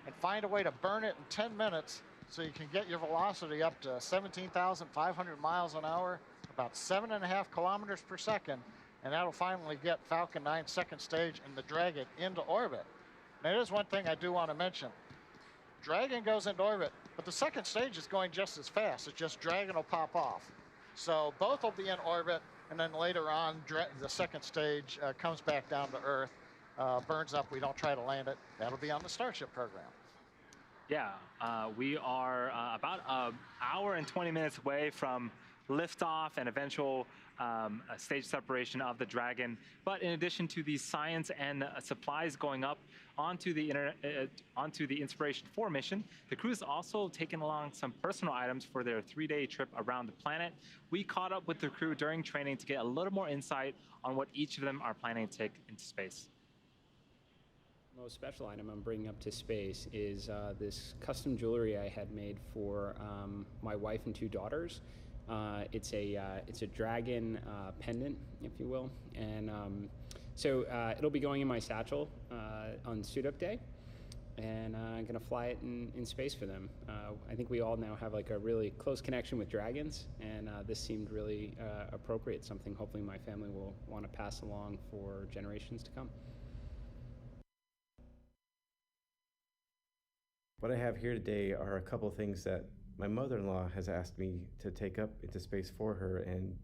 and find a way to burn it in 10 minutes so you can get your velocity up to 17,500 miles an hour, about 7.5 kilometers per second, and that'll finally get Falcon 9's second stage and the Dragon into orbit. Now, there's one thing I do want to mention. Dragon goes into orbit, but the second stage is going just as fast. It's just Dragon will pop off. So both will be in orbit, and then later on, the second stage comes back down to Earth, burns up. We don't try to land it. That'll be on the Starship program. Yeah, we are about an hour and 20 minutes away from liftoff and eventual stage separation of the Dragon. But in addition to the science and supplies going up onto the Inspiration4 mission, the crew is also taking along some personal items for their 3-day trip around the planet. We caught up with the crew during training to get a little more insight on what each of them are planning to take into space. Most special item I'm bringing up to space is this custom jewelry I had made for my wife and 2 daughters. It's a dragon pendant, if you will, and so it'll be going in my satchel on suit up day, and I'm gonna fly it in space for them. I think we all now have like a really close connection with dragons, and this seemed really appropriate, something hopefully my family will want to pass along for generations to come. What I have here today are a couple of things that my mother-in-law has asked me to take up into space for her, and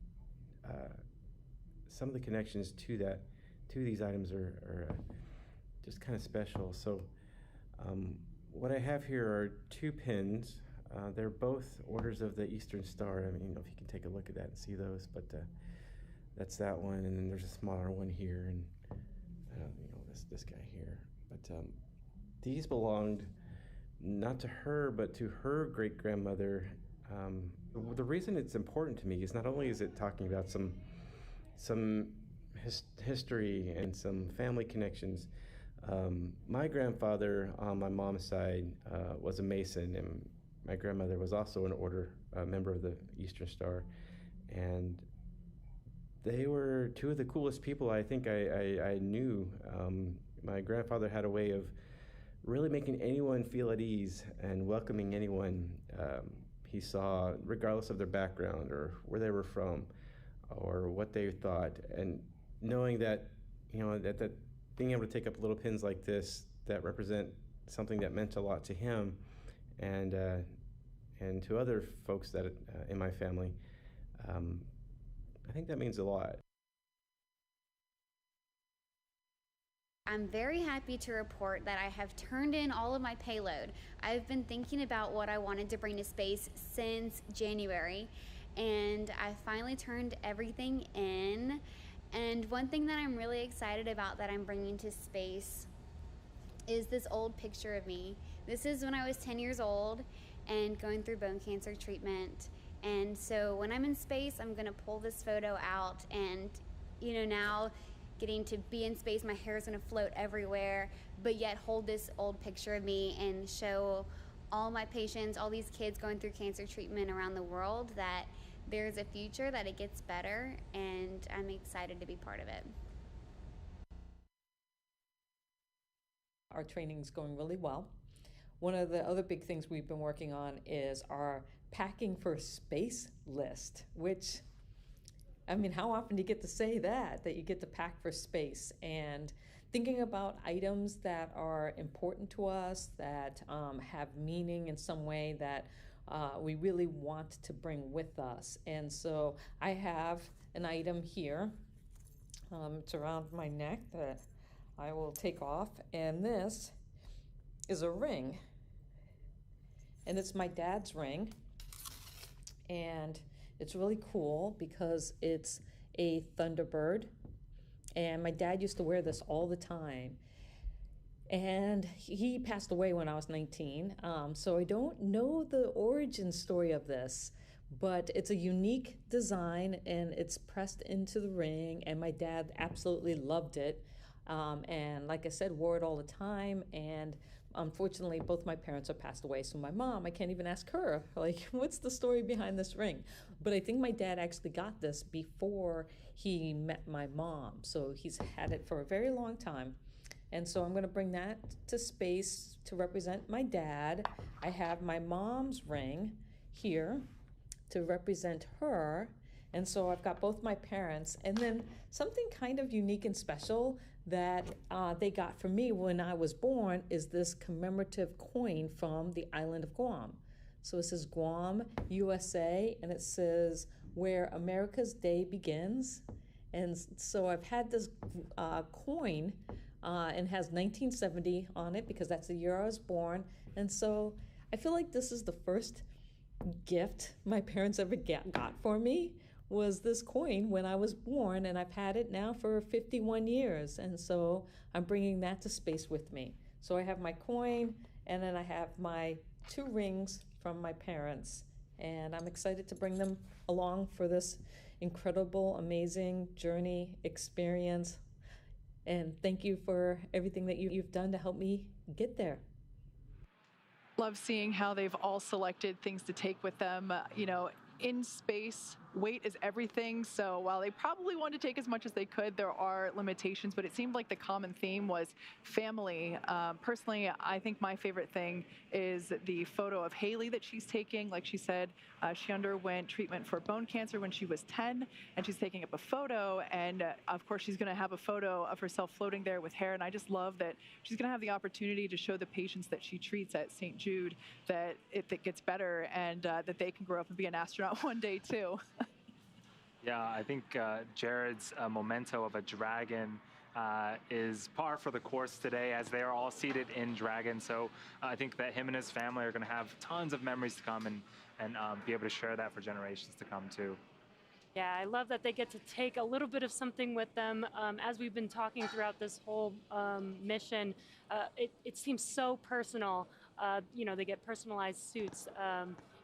some of the connections to these items are just kind of special. So what I have here are 2 pins. They're both orders of the Eastern Star. I mean, if you can take a look at that and see those, but that's that one, and then there's a smaller one here, and this guy here. But these belonged not to her, but to her great-grandmother. The reason it's important to me is not only is it talking about some history and some family connections. My grandfather on my mom's side was a Mason, and my grandmother was also an order member of the Eastern Star, and they were 2 of the coolest people I think I knew. My grandfather had a way of really making anyone feel at ease and welcoming anyone he saw, regardless of their background or where they were from or what they thought. And knowing that, that being able to take up little pins like this that represent something that meant a lot to him and to other folks that in my family, I think that means a lot. I'm very happy to report that I have turned in all of my payload. I've been thinking about what I wanted to bring to space since January, and I finally turned everything in. And one thing that I'm really excited about that I'm bringing to space is this old picture of me. This is when I was 10 years old and going through bone cancer treatment. And so when I'm in space, I'm gonna pull this photo out, and now getting to be in space, my hair is gonna float everywhere, but yet hold this old picture of me and show all my patients, all these kids going through cancer treatment around the world, that there's a future, that it gets better, and I'm excited to be part of it. Our training's going really well. One of the other big things we've been working on is our packing for space list, which, I mean, how often do you get to say that you get to pack for space? And thinking about items that are important to us, that have meaning in some way, that we really want to bring with us. And so I have an item here. It's around my neck that I will take off. And this is a ring. And it's my dad's ring. And it's really cool because it's a Thunderbird, and my dad used to wear this all the time. And he passed away when I was 19, so I don't know the origin story of this, but it's a unique design, and it's pressed into the ring, and my dad absolutely loved it. And like I said, wore it all the time, and unfortunately, both my parents have passed away, so my mom, I can't even ask her, like, what's the story behind this ring? But I think my dad actually got this before he met my mom, so he's had it for a very long time. And so I'm gonna bring that to space to represent my dad. I have my mom's ring here to represent her. And so I've got both my parents, and then something kind of unique and special that they got for me when I was born is this commemorative coin from the island of Guam. So it says Guam, USA, and it says where America's day begins. And so I've had this coin and has 1970 on it because that's the year I was born. And so I feel like this is the first gift my parents ever got for me, was this coin when I was born, and I've had it now for 51 years. And so I'm bringing that to space with me. So I have my coin, and then I have my 2 rings from my parents, and I'm excited to bring them along for this incredible, amazing journey experience. And thank you for everything that you've done to help me get there. Love seeing how they've all selected things to take with them. You know, in space, weight is everything. So while they probably wanted to take as much as they could, there are limitations, but it seemed like the common theme was family. Personally, I think my favorite thing is the photo of Hayley that she's taking. Like she said, she underwent treatment for bone cancer when she was 10, and she's taking up a photo. And of course, she's going to have a photo of herself floating there with hair. And I just love that she's going to have the opportunity to show the patients that she treats at St. Jude that it gets better, and that they can grow up and be an astronaut one day too. Yeah, I think Jared's memento of a dragon is par for the course today, as they are all seated in Dragon. So I think that him and his family are going to have tons of memories to come, and be able to share that for generations to come too. Yeah, I love that they get to take a little bit of something with them. As we've been talking throughout this whole mission, it seems so personal. You know, they get personalized suits.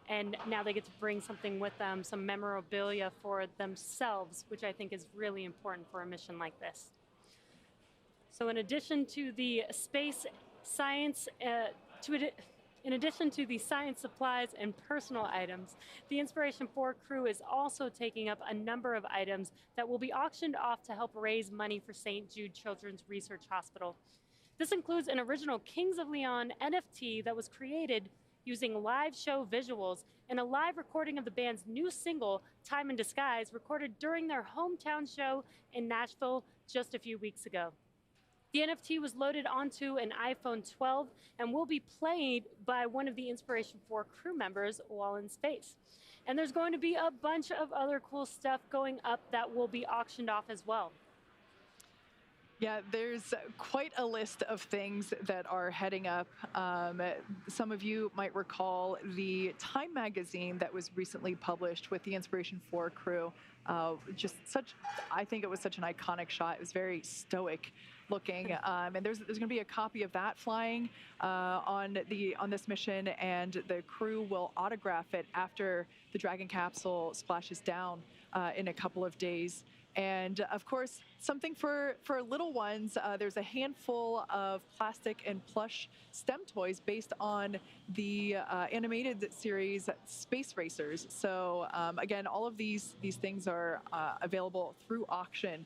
And now they get to bring something with them, some memorabilia for themselves, which I think is really important for a mission like this. So in addition to the space science, in addition to the science supplies and personal items, the Inspiration4 crew is also taking up a number of items that will be auctioned off to help raise money for St. Jude Children's Research Hospital. This includes an original Kings of Leon NFT that was created using live show visuals and a live recording of the band's new single, Time in Disguise, recorded during their hometown show in Nashville just a few weeks ago. The NFT was loaded onto an iPhone 12 and will be played by one of the Inspiration4 crew members while in space. And there's going to be a bunch of other cool stuff going up that will be auctioned off as well. Yeah, there's quite a list of things that are heading up. Some of you might recall the Time magazine that was recently published with the Inspiration4 crew. I think it was such an iconic shot. It was very stoic looking, and there's going to be a copy of that flying on this mission, and the crew will autograph it after the Dragon capsule splashes down in a couple of days. And of course, something for little ones, there's a handful of plastic and plush STEM toys based on the animated series Space Racers. So again, all of these things are available through auction,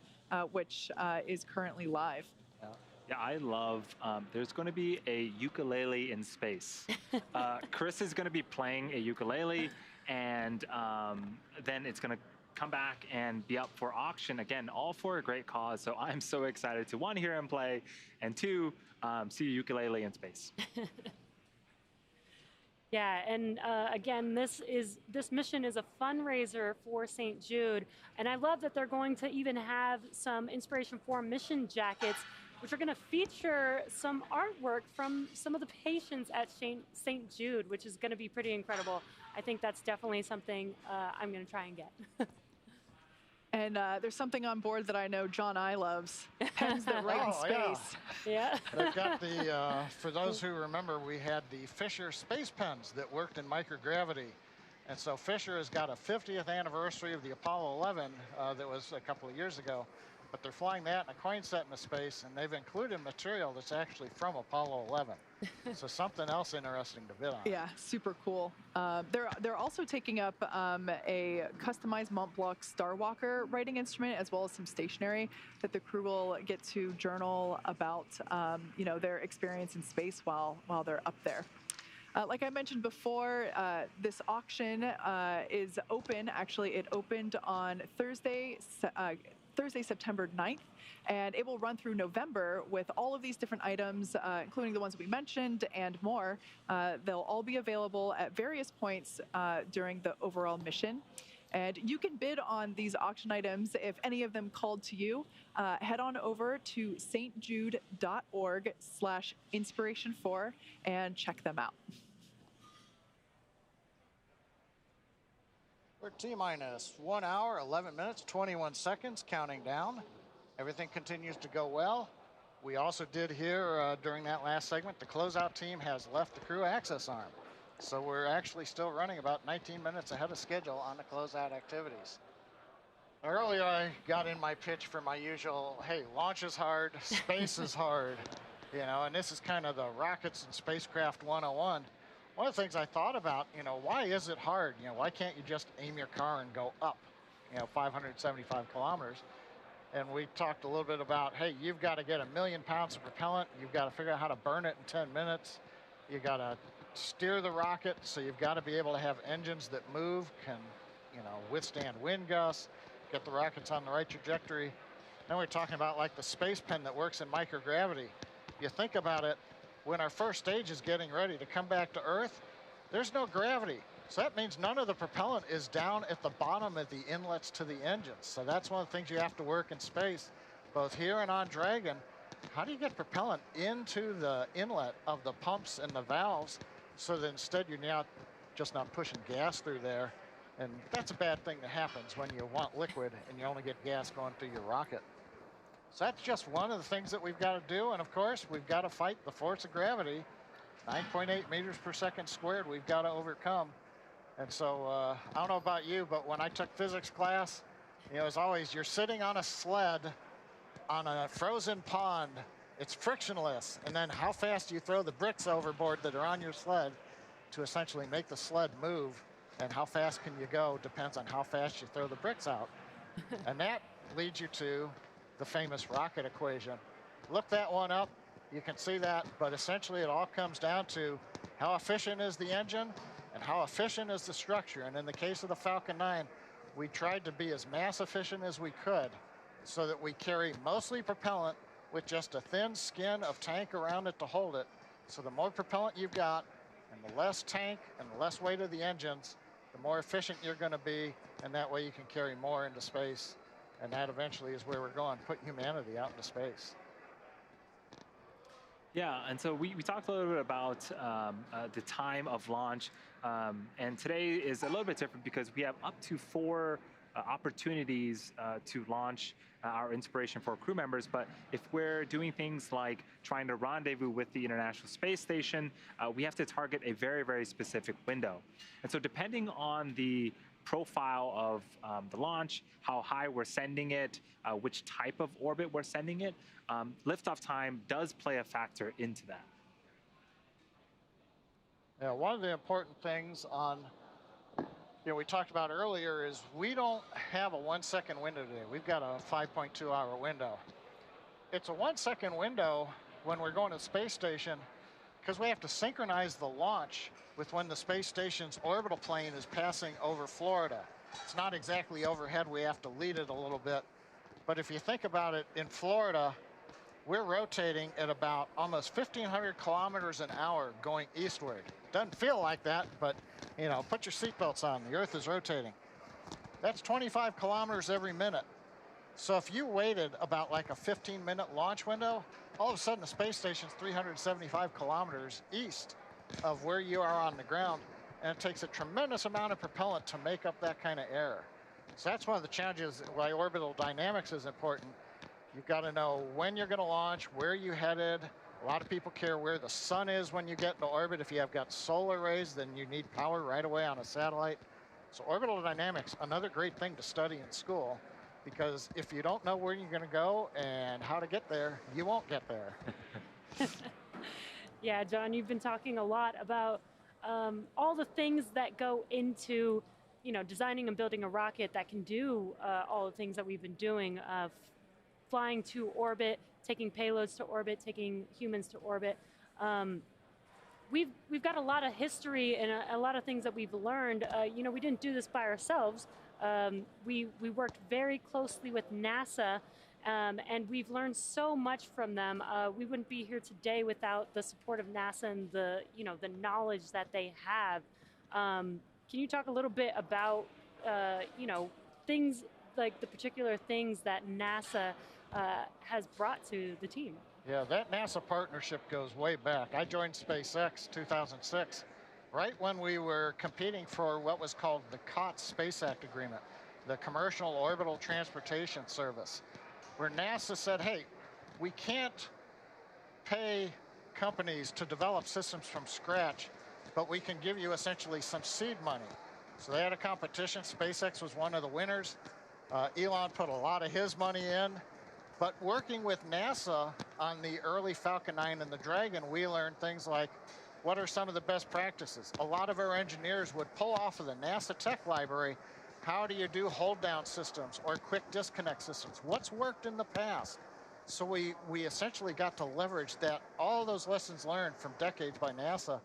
which is currently live. Yeah, I love, there's going to be a ukulele in space. Chris is going to be playing a ukulele, and then it's going to come back and be up for auction again, all for a great cause. So I'm so excited to, one, hear him play, and two, see a ukulele in space. Yeah, and again, this mission is a fundraiser for St. Jude, and I love that they're going to even have some Inspiration4 mission jackets, which are going to feature some artwork from some of the patients at St. Jude, which is going to be pretty incredible. I think that's definitely something I'm going to try and get. And there's something on board that I know John I loves, pens that write in space. Yeah. They've got the, for those who remember, we had the Fisher space pens that worked in microgravity. And so Fisher has got a 50th anniversary of the Apollo 11 that was a couple of years ago. But they're flying that in a coin set into space, and they've included material that's actually from Apollo 11. So something else interesting to bid on. Yeah, super cool. They're also taking up a customized Mont Blanc Star Walker writing instrument, as well as some stationery that the crew will get to journal about, their experience in space while they're up there. Like I mentioned before, this auction is open. Actually, it opened on Thursday, September 9th, and it will run through November with all of these different items, including the ones we mentioned and more. They'll all be available at various points during the overall mission. And you can bid on these auction items if any of them called to you. Head on over to stjude.org/inspiration4 and check them out. We're T-minus 1 hour, 11 minutes, 21 seconds, counting down. Everything continues to go well. We also did hear during that last segment, the closeout team has left the crew access arm. So we're actually still running about 19 minutes ahead of schedule on the closeout activities. Earlier, I got in my pitch for my usual, hey, launch is hard, space is hard, you know, and this is kind of the rockets and spacecraft 101. One of the things I thought about, you know, why is it hard? You know, why can't you just aim your car and go up, you know, 575 kilometers? And we talked a little bit about, hey, you've got to get 1 million pounds of propellant. You've got to figure out how to burn it in 10 minutes. You've got to steer the rocket, so you've got to be able to have engines that move, can, you know, withstand wind gusts, get the rockets on the right trajectory. Then we're talking about like the space pen that works in microgravity. You think about it, when our first stage is getting ready to come back to Earth, there's no gravity. So that means none of the propellant is down at the bottom of the inlets to the engines. So that's one of the things you have to work in space, both here and on Dragon. How do you get propellant into the inlet of the pumps and the valves so that instead you're just not pushing gas through there? And that's a bad thing that happens when you want liquid and you only get gas going through your rocket. So that's just one of the things that we've got to do. And of course, we've got to fight the force of gravity. 9.8 meters per second squared we've got to overcome. And so I don't know about you, but when I took physics class, you know, as always, you're sitting on a sled on a frozen pond. It's frictionless. And then how fast you throw the bricks overboard that are on your sled to essentially make the sled move. And how fast can you go depends on how fast you throw the bricks out. And that leads you to the famous rocket equation. Look that one up, you can see that, but essentially it all comes down to how efficient is the engine and how efficient is the structure. And in the case of the Falcon 9, we tried to be as mass efficient as we could so that we carry mostly propellant with just a thin skin of tank around it to hold it. So the more propellant you've got and the less tank and the less weight of the engines, the more efficient you're going to be, and that way you can carry more into space. And that eventually is where we're going, put humanity out into space. Yeah, and so we talked a little bit about the time of launch, and today is a little bit different because we have up to 4 opportunities to launch our Inspiration4 crew members. But if we're doing things like trying to rendezvous with the International Space Station, we have to target a very, very specific window. And so depending on the profile of the launch, how high we're sending it, which type of orbit we're sending it, liftoff time does play a factor into that. Yeah, one of the important things on, we talked about earlier is we don't have a 1 second window today. We've got a 5.2 hour window. It's a 1 second window when we're going to the space station because we have to synchronize the launch with when the space station's orbital plane is passing over Florida. It's not exactly overhead, we have to lead it a little bit. But if you think about it, in Florida, we're rotating at about almost 1,500 kilometers an hour going eastward. Doesn't feel like that, but put your seatbelts on, the Earth is rotating. That's 25 kilometers every minute. So if you waited about like a 15-minute launch window, all of a sudden the space station's 375 kilometers east of where you are on the ground, and it takes a tremendous amount of propellant to make up that kind of error. So that's one of the challenges why orbital dynamics is important. You've got to know when you're going to launch, where you're headed. A lot of people care where the sun is when you get into orbit. If you have got solar rays, then you need power right away on a satellite. So orbital dynamics, another great thing to study in school, because if you don't know where you're going to go and how to get there, you won't get there. Yeah, John, you've been talking a lot about all the things that go into, designing and building a rocket that can do all the things that we've been doing, flying to orbit, taking payloads to orbit, taking humans to orbit. We've got a lot of history and a lot of things that we've learned. We didn't do this by ourselves. We worked very closely with NASA. And we've learned so much from them. We wouldn't be here today without the support of NASA and the knowledge that they have. Can you talk a little bit about, things like the particular things that NASA has brought to the team? Yeah, that NASA partnership goes way back. I joined SpaceX 2006, right when we were competing for what was called the COTS Space Act Agreement, the Commercial Orbital Transportation Service, where NASA said, hey, we can't pay companies to develop systems from scratch, but we can give you essentially some seed money. So they had a competition. SpaceX was one of the winners. Elon put a lot of his money in, but working with NASA on the early Falcon 9 and the Dragon, we learned things like, what are some of the best practices? A lot of our engineers would pull off of the NASA tech library, how do you do hold down systems or quick disconnect systems? What's worked in the past? So we essentially got to leverage that, all those lessons learned from decades by NASA.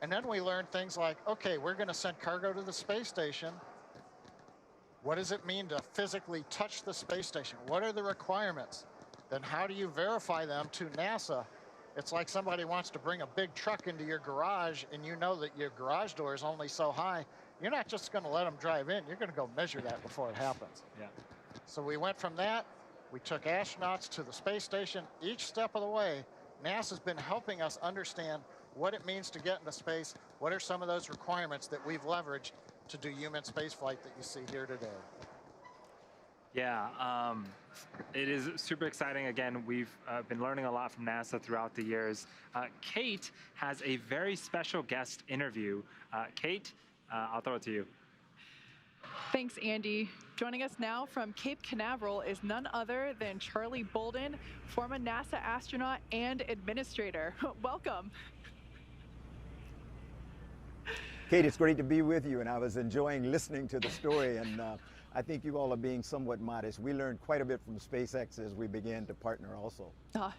And then we learned things like, okay, we're gonna send cargo to the space station. What does it mean to physically touch the space station? What are the requirements? Then how do you verify them to NASA? It's like somebody wants to bring a big truck into your garage and you know that your garage door is only so high. You're not just gonna let them drive in, you're gonna go measure that before it happens. Yeah. So we went from that, we took astronauts to the space station. Each step of the way, NASA's been helping us understand what it means to get into space, what are some of those requirements that we've leveraged to do human spaceflight that you see here today. Yeah, it is super exciting. Again, we've been learning a lot from NASA throughout the years. Kate has a very special guest interview. Kate, I'll throw it to you. Thanks, Andy. Joining us now from Cape Canaveral is none other than Charlie Bolden, former NASA astronaut and administrator. Welcome. Kate, it's great to be with you, and I was enjoying listening to the story, and I think you all are being somewhat modest. We learned quite a bit from SpaceX as we began to partner also.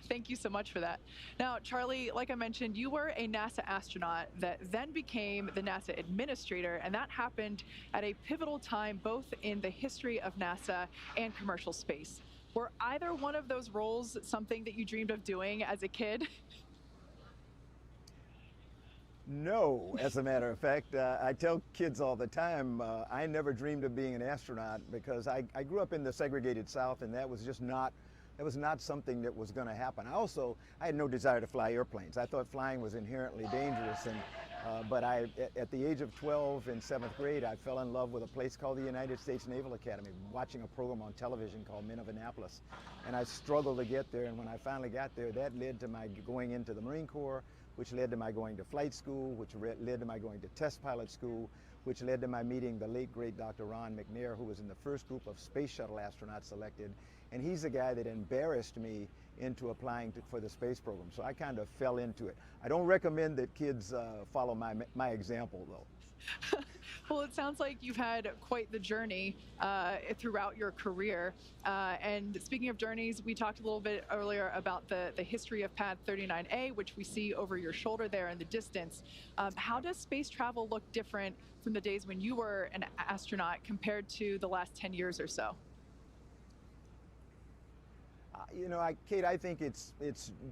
Thank you so much for that. Now, Charlie, like I mentioned, you were a NASA astronaut that then became the NASA administrator, and that happened at a pivotal time both in the history of NASA and commercial space. Were either one of those roles something that you dreamed of doing as a kid? No, as a matter of fact, I tell kids all the time, I never dreamed of being an astronaut because I grew up in the segregated South, and that was just not, that was not something that was going to happen. I had no desire to fly airplanes. I thought flying was inherently dangerous, and but at the age of 12 in 7th grade, I fell in love with a place called the United States Naval Academy, watching a program on television called Men of Annapolis, and I struggled to get there, and when I finally got there, that led to my going into the Marine Corps, which led to my going to flight school, which led to my going to test pilot school, which led to my meeting the late, great Dr. Ron McNair, who was in the first group of space shuttle astronauts selected. And he's the guy that embarrassed me into applying for the space program. So I kind of fell into it. I don't recommend that kids follow my example, though. Well, it sounds like you've had quite the journey throughout your career. And speaking of journeys, we talked a little bit earlier about the history of Pad 39A, which we see over your shoulder there in the distance. How does space travel look different from the days when you were an astronaut compared to the last 10 years or so? You know, Kate, I think it's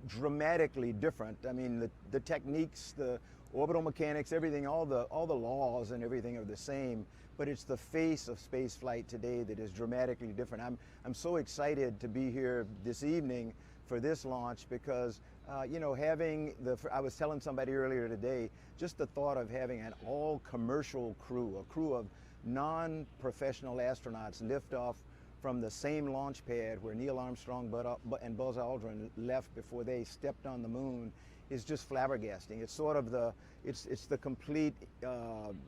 dramatically different. I mean, the techniques, the orbital mechanics, everything, all the laws and everything are the same, but it's the face of space flight today that is dramatically different. I'm so excited to be here this evening for this launch because, you know, I was telling somebody earlier today, just the thought of having an all-commercial crew, a crew of non-professional astronauts lift off from the same launch pad where Neil Armstrong and Buzz Aldrin left before they stepped on the moon is just flabbergasting. It's sort of it's the complete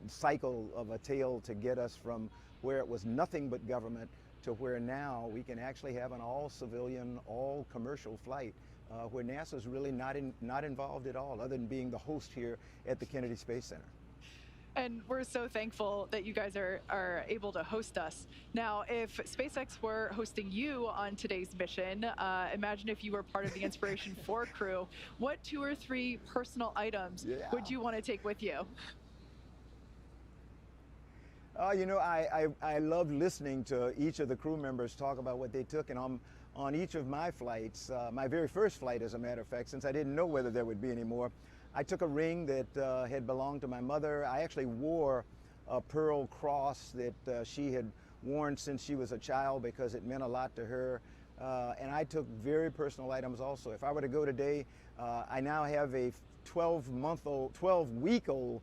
cycle of a tale to get us from where it was nothing but government to where now we can actually have an all-civilian, all-commercial flight where NASA's really not involved at all, other than being the host here at the Kennedy Space Center. And we're so thankful that you guys are able to host us. Now, if SpaceX were hosting you on today's mission, imagine if you were part of the Inspiration4 crew, what 2 or 3 personal items would you want to take with you? You know, I love listening to each of the crew members talk about what they took, and on each of my flights, my very first flight, as a matter of fact, since I didn't know whether there would be any more, I took a ring that had belonged to my mother. I actually wore a pearl cross that she had worn since she was a child because it meant a lot to her. And I took very personal items also. If I were to go today, I now have a 12-week-old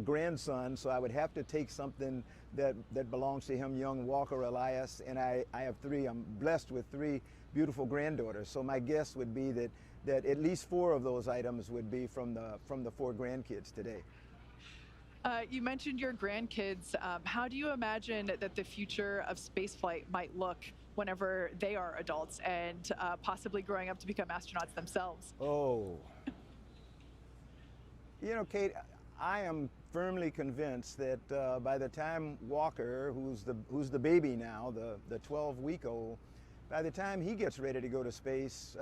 grandson, so I would have to take something that belongs to him, young Walker Elias, and I have 3. I'm blessed with 3 beautiful granddaughters. So my guess would be that at least 4 of those items would be from the 4 grandkids today. You mentioned your grandkids. How do you imagine that the future of spaceflight might look whenever they are adults and possibly growing up to become astronauts themselves? Oh. You know, Kate, I am firmly convinced that by the time Walker, who's the baby now, the 12-week-old, by the time he gets ready to go to space,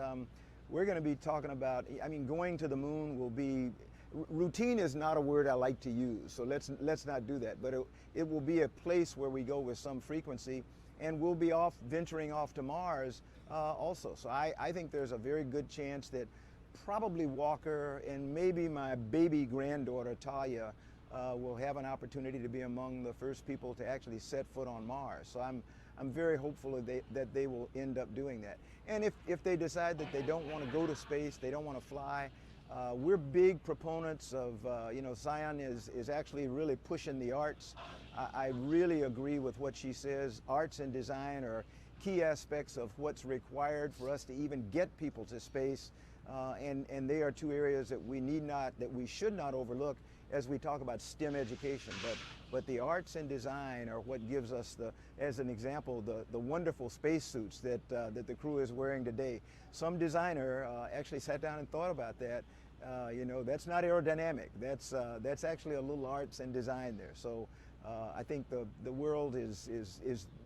we're going to be talking about, I mean, going to the moon will be, routine is not a word I like to use, so let's not do that. But it will be a place where we go with some frequency, and we'll be venturing off to Mars also. So I think there's a very good chance that probably Walker and maybe my baby granddaughter Talia will have an opportunity to be among the first people to actually set foot on Mars. So I'm very hopeful that they will end up doing that. And if they decide that they don't want to go to space, they don't want to fly, we're big proponents of, you know, Sian is actually really pushing the arts. I really agree with what she says. Arts and design are key aspects of what's required for us to even get people to space. And they are two areas that we should not overlook as we talk about STEM education. But the arts and design are what gives us as an example, the wonderful spacesuits that the crew is wearing today. Some designer actually sat down and thought about that. You know, that's not aerodynamic. That's actually a little arts and design there. So I think the world is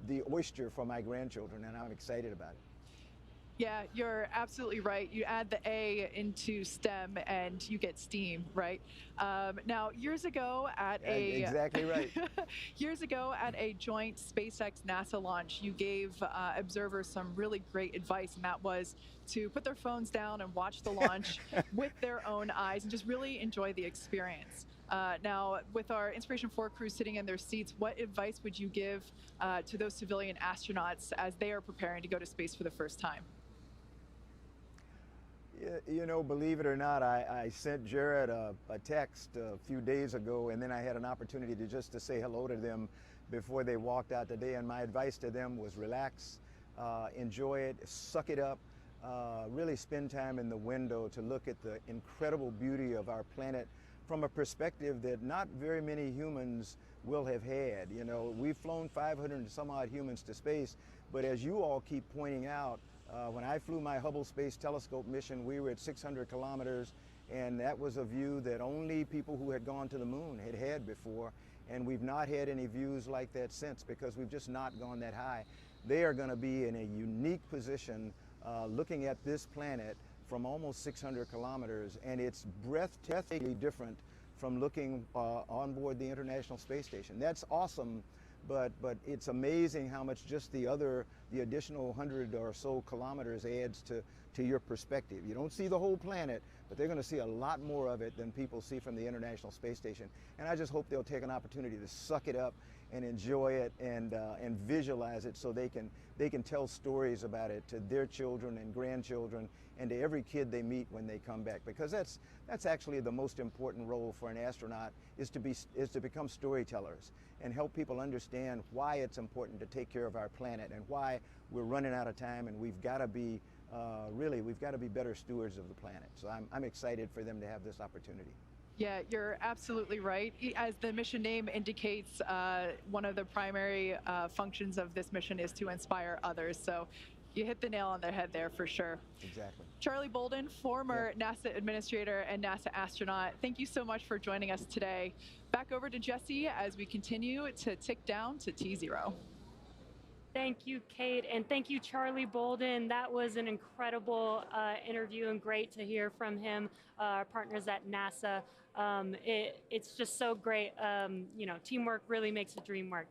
the oyster for my grandchildren, and I'm excited about it. Yeah, you're absolutely right. You add the A into STEM and you get STEAM, right? Now, years ago at exactly right. Years ago at a joint SpaceX NASA launch, you gave observers some really great advice, and that was to put their phones down and watch the launch with their own eyes and just really enjoy the experience. Now, with our Inspiration4 crew sitting in their seats, what advice would you give to those civilian astronauts as they are preparing to go to space for the first time? You know, believe it or not, I sent Jared a text a few days ago, and then I had an opportunity to say hello to them before they walked out today. And my advice to them was relax, enjoy it, suck it up, really spend time in the window to look at the incredible beauty of our planet from a perspective that not very many humans will have had. You know, we've flown 500 and some odd humans to space, but as you all keep pointing out, when I flew my Hubble Space Telescope mission, we were at 600 kilometers, and that was a view that only people who had gone to the moon had before, and we've not had any views like that since because we've just not gone that high. They are going to be in a unique position looking at this planet from almost 600 kilometers, and it's breathtakingly different from looking on board the International Space Station. That's awesome. But it's amazing how much just the additional 100 or so kilometers adds to your perspective. You don't see the whole planet, but they're going to see a lot more of it than people see from the International Space Station. And I just hope they'll take an opportunity to suck it up and enjoy it and visualize it so they can tell stories about it to their children and grandchildren and to every kid they meet when they come back. Because that's actually the most important role for an astronaut is to become storytellers and help people understand why it's important to take care of our planet and why we're running out of time, and we've got to be better stewards of the planet. So I'm excited for them to have this opportunity. Yeah, you're absolutely right. As the mission name indicates, one of the primary functions of this mission is to inspire others. So you hit the nail on the head there for sure. Exactly. Charlie Bolden, former NASA administrator and NASA astronaut, thank you so much for joining us today. Back over to Jesse as we continue to tick down to T0. Thank you, Kate, and thank you, Charlie Bolden. That was an incredible interview and great to hear from him, our partners at NASA. It's just so great. You know, teamwork really makes the dream work.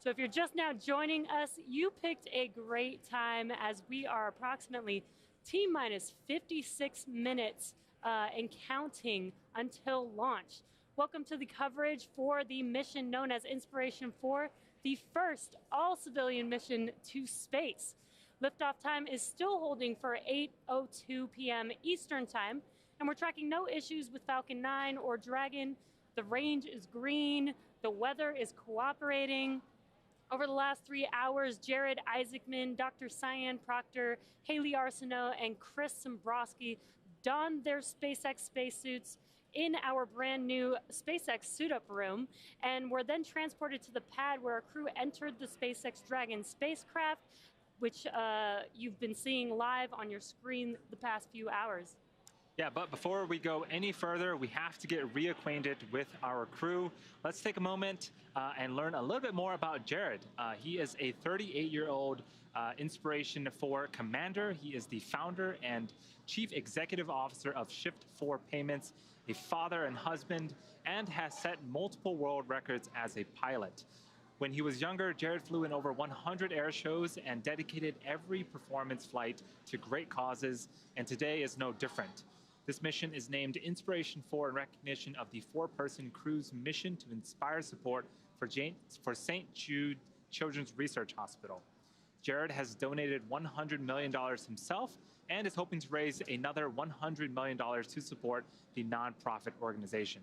So if you're just now joining us, you picked a great time as we are approximately T-minus 56 minutes and counting until launch. Welcome to the coverage for the mission known as Inspiration4, the first all-civilian mission to space. Liftoff time is still holding for 8:02 p.m. Eastern Time, and we're tracking no issues with Falcon 9 or Dragon. The range is green, the weather is cooperating. Over the last 3 hours, Jared Isaacman, Dr. Sian Proctor, Hayley Arceneaux, and Chris Sembroski donned their SpaceX spacesuits, in our brand new SpaceX suit-up room, and were then transported to the pad where our crew entered the SpaceX Dragon spacecraft, which you've been seeing live on your screen the past few hours. Yeah, but before we go any further, we have to get reacquainted with our crew. Let's take a moment and learn a little bit more about Jared. He is a 38-year-old Inspiration4 commander. He is the founder and chief executive officer of Shift4 Payments, a father and husband, and has set multiple world records as a pilot. When he was younger, Jared flew in over 100 air shows and dedicated every performance flight to great causes, and today is no different. This mission is named Inspiration4 in recognition of the 4-person crew's mission to inspire support for St. Jude Children's Research Hospital. Jared has donated $100 million himself and is hoping to raise another $100 million to support the nonprofit organization.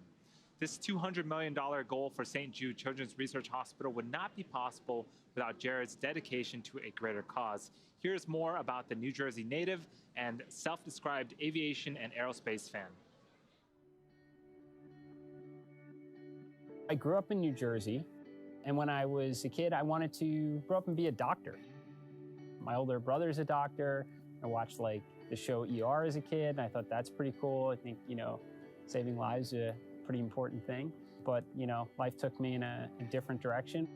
This $200 million goal for St. Jude Children's Research Hospital would not be possible without Jared's dedication to a greater cause. Here's more about the New Jersey native and self-described aviation and aerospace fan. I grew up in New Jersey, and when I was a kid, I wanted to grow up and be a doctor. My older brother's a doctor. I watched like the show ER as a kid, and I thought that's pretty cool. I think, saving lives is a pretty important thing. But, life took me in a different direction.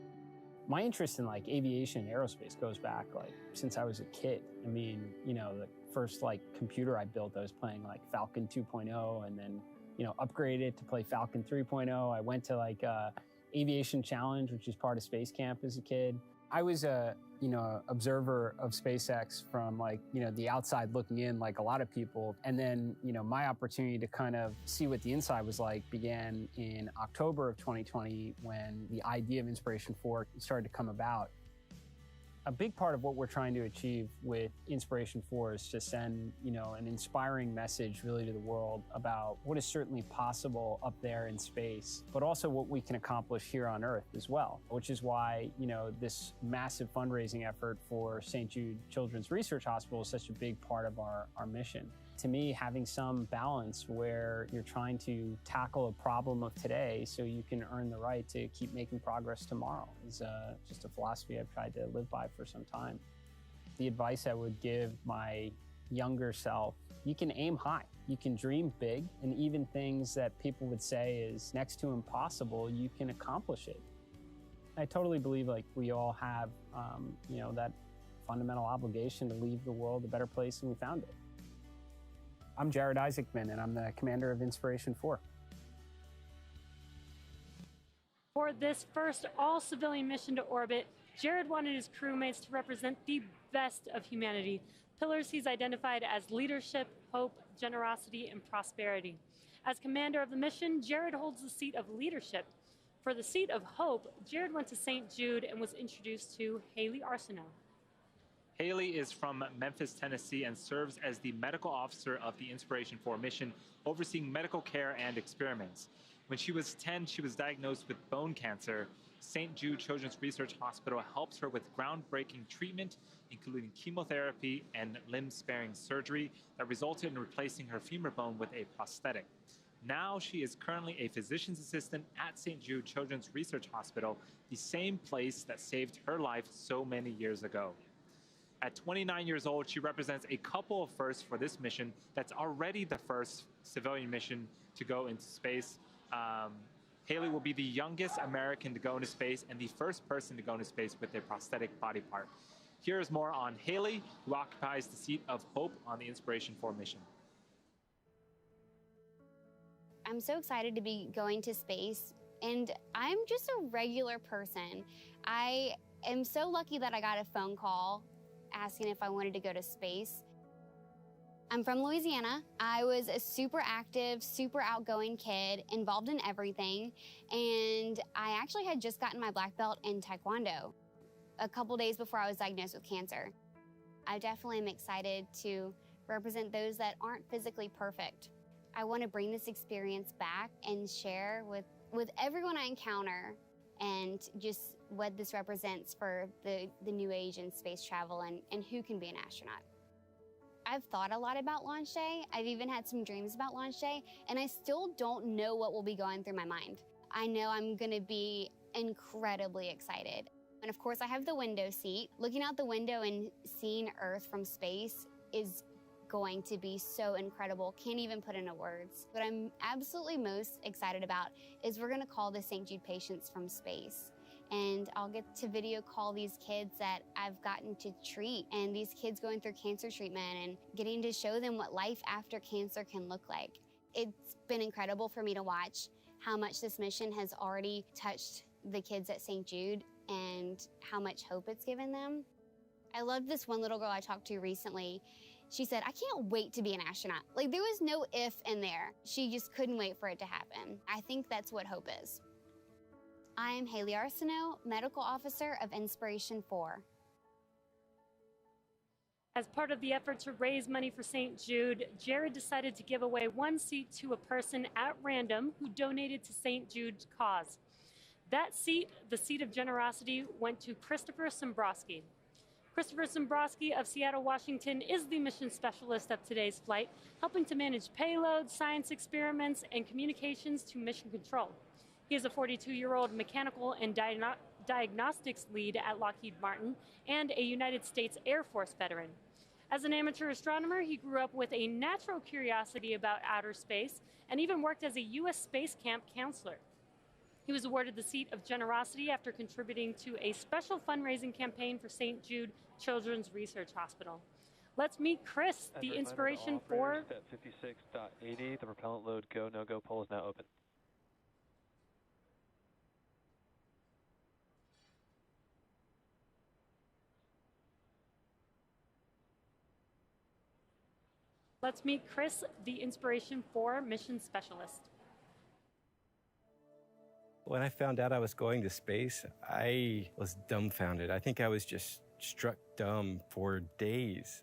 My interest in like aviation and aerospace goes back like since I was a kid. I mean, the first like computer I built, I was playing like Falcon 2.0 and then, upgraded to play Falcon 3.0. I went to like Aviation Challenge, which is part of Space Camp as a kid. I was a, observer of SpaceX from like, the outside looking in like a lot of people. And then, my opportunity to kind of see what the inside was like began in October of 2020 when the idea of Inspiration4 started to come about. A big part of what we're trying to achieve with Inspiration4 is to send, an inspiring message really to the world about what is certainly possible up there in space, but also what we can accomplish here on Earth as well, which is why, this massive fundraising effort for St. Jude Children's Research Hospital is such a big part of our mission. To me, having some balance where you're trying to tackle a problem of today so you can earn the right to keep making progress tomorrow is just a philosophy I've tried to live by for some time. The advice I would give my younger self, you can aim high, you can dream big, and even things that people would say is next to impossible, you can accomplish it. I totally believe like we all have, that fundamental obligation to leave the world a better place than we found it. I'm Jared Isaacman, and I'm the commander of Inspiration4. For this first all-civilian mission to orbit, Jared wanted his crewmates to represent the best of humanity, pillars he's identified as leadership, hope, generosity, and prosperity. As commander of the mission, Jared holds the seat of leadership. For the seat of hope, Jared went to St. Jude and was introduced to Hayley Arceneaux. Hayley is from Memphis, Tennessee, and serves as the medical officer of the Inspiration4 mission, overseeing medical care and experiments. When she was 10, she was diagnosed with bone cancer. St. Jude Children's Research Hospital helps her with groundbreaking treatment, including chemotherapy and limb-sparing surgery that resulted in replacing her femur bone with a prosthetic. Now she is currently a physician's assistant at St. Jude Children's Research Hospital, the same place that saved her life so many years ago. At 29 years old, she represents a couple of firsts for this mission that's already the first civilian mission to go into space. Hayley will be the youngest American to go into space and the first person to go into space with a prosthetic body part. Here's more on Hayley, who occupies the seat of hope on the Inspiration4 mission. I'm so excited to be going to space, and I'm just a regular person. I am so lucky that I got a phone call asking if I wanted to go to space. I'm from Louisiana. I was a super active, super outgoing kid, involved in everything, and I actually had just gotten my black belt in Taekwondo a couple days before I was diagnosed with cancer. I definitely am excited to represent those that aren't physically perfect. I want to bring this experience back and share with everyone I encounter, and just what this represents for the new age in space travel and who can be an astronaut. I've thought a lot about launch day. I've even had some dreams about launch day, and I still don't know what will be going through my mind. I know I'm gonna be incredibly excited. And of course, I have the window seat. Looking out the window and seeing Earth from space is going to be so incredible. Can't even put into words. What I'm absolutely most excited about is we're gonna call the St. Jude patients from space. And I'll get to video call these kids that I've gotten to treat, and these kids going through cancer treatment and getting to show them what life after cancer can look like. It's been incredible for me to watch how much this mission has already touched the kids at St. Jude and how much hope it's given them. I love this one little girl I talked to recently. She said, I can't wait to be an astronaut. Like, there was no if in there. She just couldn't wait for it to happen. I think that's what hope is. I am Hayley Arceneaux, Medical Officer of Inspiration4. As part of the effort to raise money for St. Jude, Jared decided to give away one seat to a person at random who donated to St. Jude's cause. That seat, the seat of generosity, went to Christopher Sembroski. Christopher Sembroski of Seattle, Washington is the mission specialist of today's flight, helping to manage payloads, science experiments, and communications to mission control. He is a 42-year-old mechanical and diagnostics lead at Lockheed Martin and a United States Air Force veteran. As an amateur astronomer, he grew up with a natural curiosity about outer space and even worked as a U.S. space camp counselor. He was awarded the seat of generosity after contributing to a special fundraising campaign for St. Jude Children's Research Hospital. Let's meet Chris, the Inspiration4. Step 56.80, the propellant load go, no-go poll is now open. Let's meet Chris, the Inspiration4 mission specialist. When I found out I was going to space, I was dumbfounded. I think I was just struck dumb for days.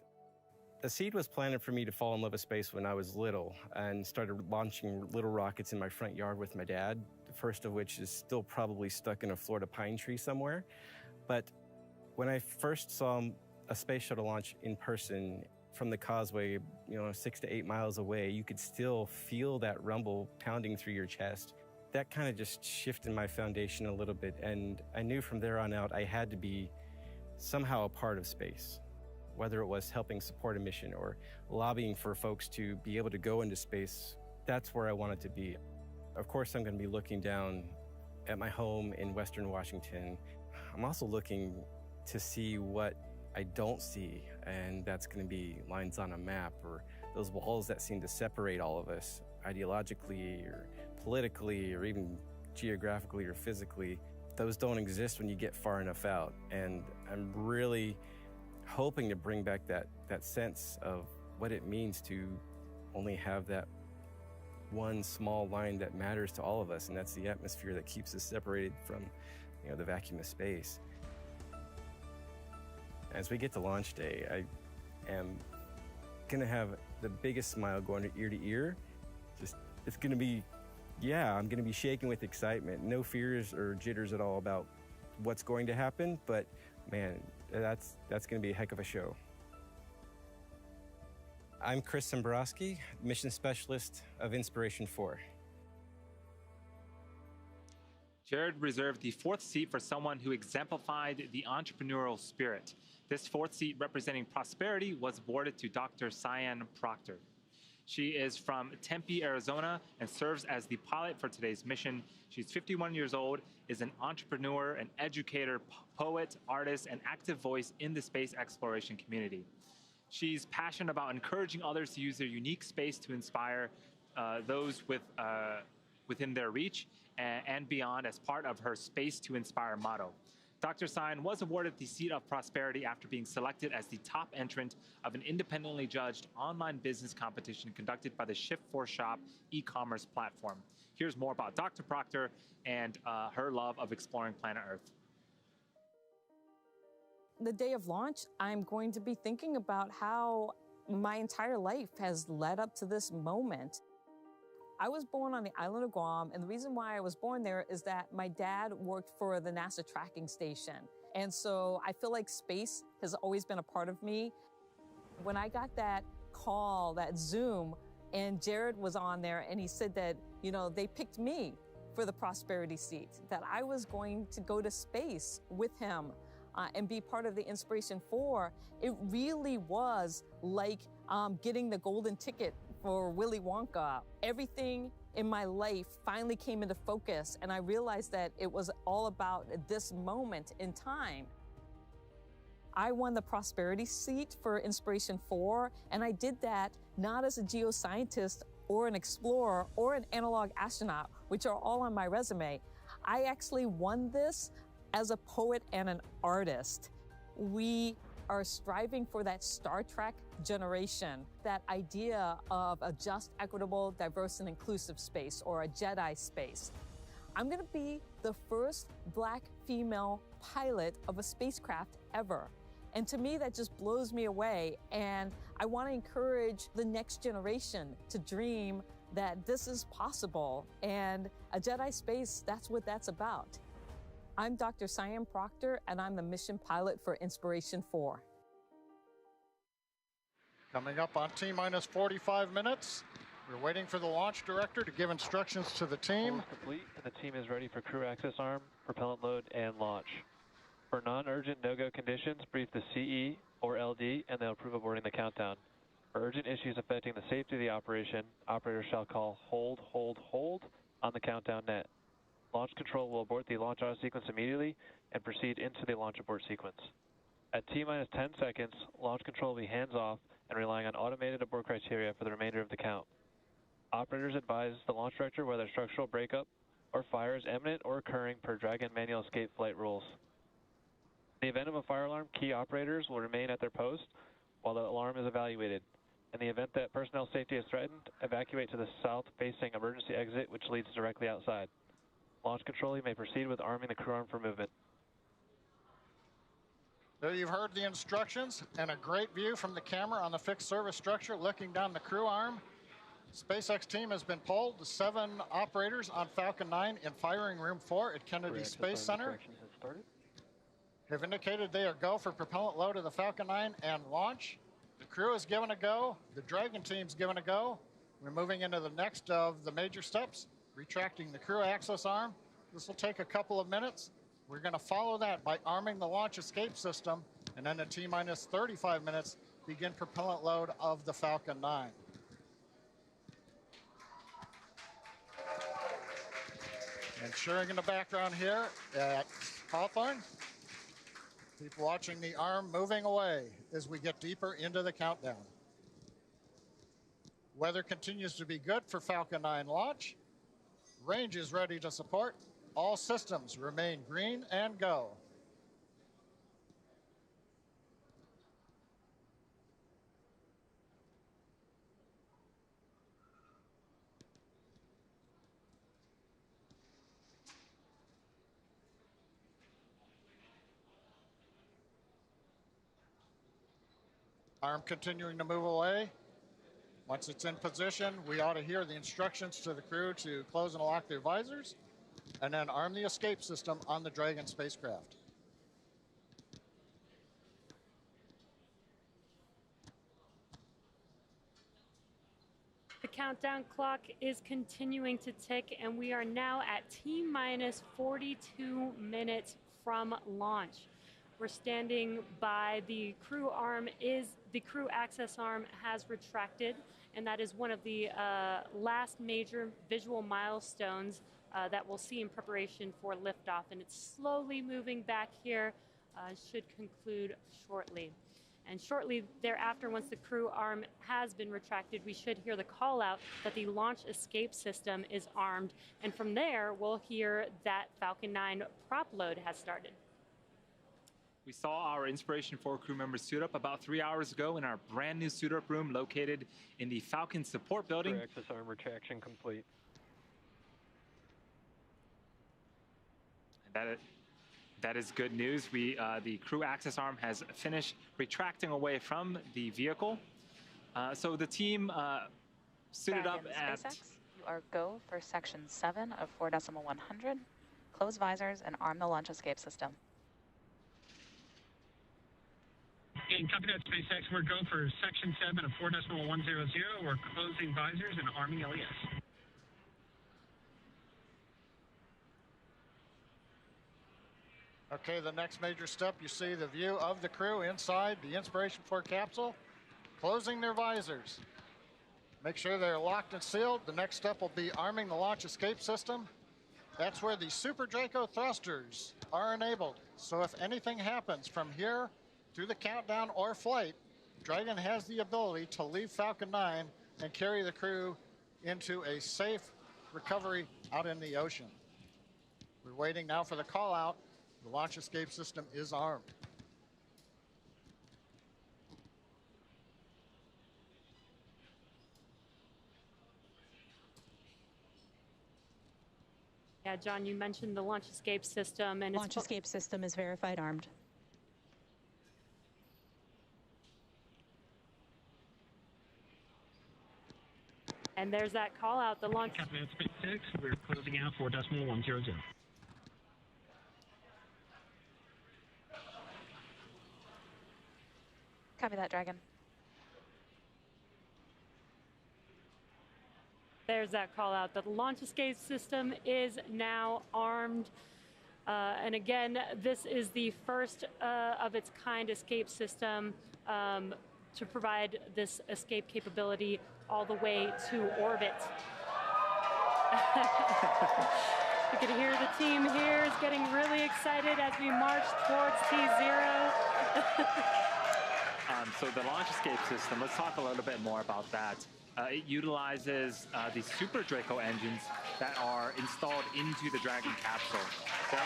The seed was planted for me to fall in love with space when I was little and started launching little rockets in my front yard with my dad, the first of which is still probably stuck in a Florida pine tree somewhere. But when I first saw a space shuttle launch in person from the causeway, 6 to 8 miles away, you could still feel that rumble pounding through your chest. That kind of just shifted my foundation a little bit, and I knew from there on out I had to be somehow a part of space, whether it was helping support a mission or lobbying for folks to be able to go into space. That's where I wanted to be. Of course, I'm going to be looking down at my home in Western Washington. I'm also looking to see what I don't see, and that's going to be lines on a map or those walls that seem to separate all of us ideologically or politically or even geographically or physically. Those don't exist when you get far enough out, and I'm really hoping to bring back that sense of what it means to only have that one small line that matters to all of us, and that's the atmosphere that keeps us separated from the vacuum of space. As we get to launch day, I am gonna have the biggest smile going ear to ear. It's gonna be, I'm gonna be shaking with excitement. No fears or jitters at all about what's going to happen, but man, that's gonna be a heck of a show. I'm Chris Sembroski, mission specialist of Inspiration4. Jared reserved the 4th seat for someone who exemplified the entrepreneurial spirit. This 4th seat, representing prosperity, was awarded to Dr. Sian Proctor. She is from Tempe, Arizona, and serves as the pilot for today's mission. She's 51 years old, is an entrepreneur, an educator, poet, artist, and active voice in the space exploration community. She's passionate about encouraging others to use their unique space to inspire those within their reach and beyond as part of her Space to Inspire motto. Dr. Sian was awarded the seat of prosperity after being selected as the top entrant of an independently judged online business competition conducted by the Shift4Shop e-commerce platform. Here's more about Dr. Proctor and her love of exploring planet Earth. The day of launch, I'm going to be thinking about how my entire life has led up to this moment. I was born on the island of Guam, and the reason why I was born there is that my dad worked for the NASA tracking station. And so I feel like space has always been a part of me. When I got that call, that Zoom, and Jared was on there, and he said that, you know, they picked me for the Prosperity seat, that I was going to go to space with him and be part of the Inspiration4. It really was like getting the golden ticket for Willy Wonka. Everything in my life finally came into focus, and I realized that it was all about this moment in time. I won the Prosperity seat for Inspiration4, and I did that not as a geoscientist or an explorer or an analog astronaut, which are all on my resume. I actually won this as a poet and an artist. We are striving for that Star Trek generation, that idea of a just, equitable, diverse, and inclusive space, or a Jedi space. I'm gonna be the first Black female pilot of a spacecraft ever. And to me, that just blows me away. And I want to encourage the next generation to dream that this is possible. And a Jedi space, that's what that's about. I'm Dr. Sian Proctor, and I'm the mission pilot for Inspiration4. Coming up on T-minus 45 minutes, we're waiting for the launch director to give instructions to the team. All complete, and the team is ready for crew access arm, propellant load, and launch. For non-urgent no-go conditions, brief the CE or LD, and they'll approve aborting the countdown. For urgent issues affecting the safety of the operation, operators shall call hold, hold, hold on the countdown net. Launch control will abort the launch auto sequence immediately and proceed into the launch abort sequence. At T-minus 10 seconds, launch control will be hands-off and relying on automated abort criteria for the remainder of the count. Operators advise the launch director whether structural breakup or fire is imminent or occurring per Dragon manual escape flight rules. In the event of a fire alarm, key operators will remain at their post while the alarm is evaluated. In the event that personnel safety is threatened, evacuate to the south-facing emergency exit, which leads directly outside. Launch control, you may proceed with arming the crew arm for movement. There you've heard the instructions and a great view from the camera on the fixed service structure looking down the crew arm. SpaceX team has been polled. The 7 operators on Falcon 9 in firing room 4 at Kennedy Space Center have indicated they are go for propellant load of the Falcon 9 and launch. The crew is given a go. The Dragon team's given a go. We're moving into the next of the major steps, retracting the crew access arm. This will take a couple of minutes. We're going to follow that by arming the launch escape system, and then at T-minus 35 minutes, begin propellant load of the Falcon 9. And sharing in the background here at Hawthorne, people watching the arm moving away as we get deeper into the countdown. Weather continues to be good for Falcon 9 launch. Range is ready to support. All systems remain green and go. Arm continuing to move away. Once it's in position, we ought to hear the instructions to the crew to close and lock their visors, and then arm the escape system on the Dragon spacecraft. The countdown clock is continuing to tick, and we are now at T-minus 42 minutes from launch. We're standing by the crew arm. The crew access arm has retracted, and that is one of the last major visual milestones that we'll see in preparation for liftoff, and it's slowly moving back here, should conclude shortly. And shortly thereafter, once the crew arm has been retracted, we should hear the call out that the launch escape system is armed, and from there, we'll hear that Falcon 9 prop load has started. We saw our Inspiration4 crew members suit up about 3 hours ago in our brand new suit up room located in the Falcon support building. Crew access arm retraction complete. That is good news. The crew access arm has finished retracting away from the vehicle. So the team suited up at... SpaceX, you are go for section 7 of 4.100. Close visors and arm the launch escape system. And copy that, SpaceX. We're go for section 7 of 4.100. We're closing visors and arming LES. Okay, the next major step, you see the view of the crew inside the Inspiration4 capsule, closing their visors. Make sure they're locked and sealed. The next step will be arming the launch escape system. That's where the Super Draco thrusters are enabled. So if anything happens from here through the countdown or flight, Dragon has the ability to leave Falcon 9 and carry the crew into a safe recovery out in the ocean. We're waiting now for the call out. The launch escape system is armed. Yeah, John, you mentioned the launch escape system, and launch escape system is verified armed. And there's that call out. The launch. Copy that, SpaceX. We're closing out 4.100. Copy that, Dragon. There's that call out. The launch escape system is now armed. And again, this is the first of its kind escape system to provide this escape capability all the way to orbit. You can hear the team here is getting really excited as we march towards T0. So the launch escape system, let's talk a little bit more about that. It utilizes the Super Draco engines that are installed into the Dragon capsule. There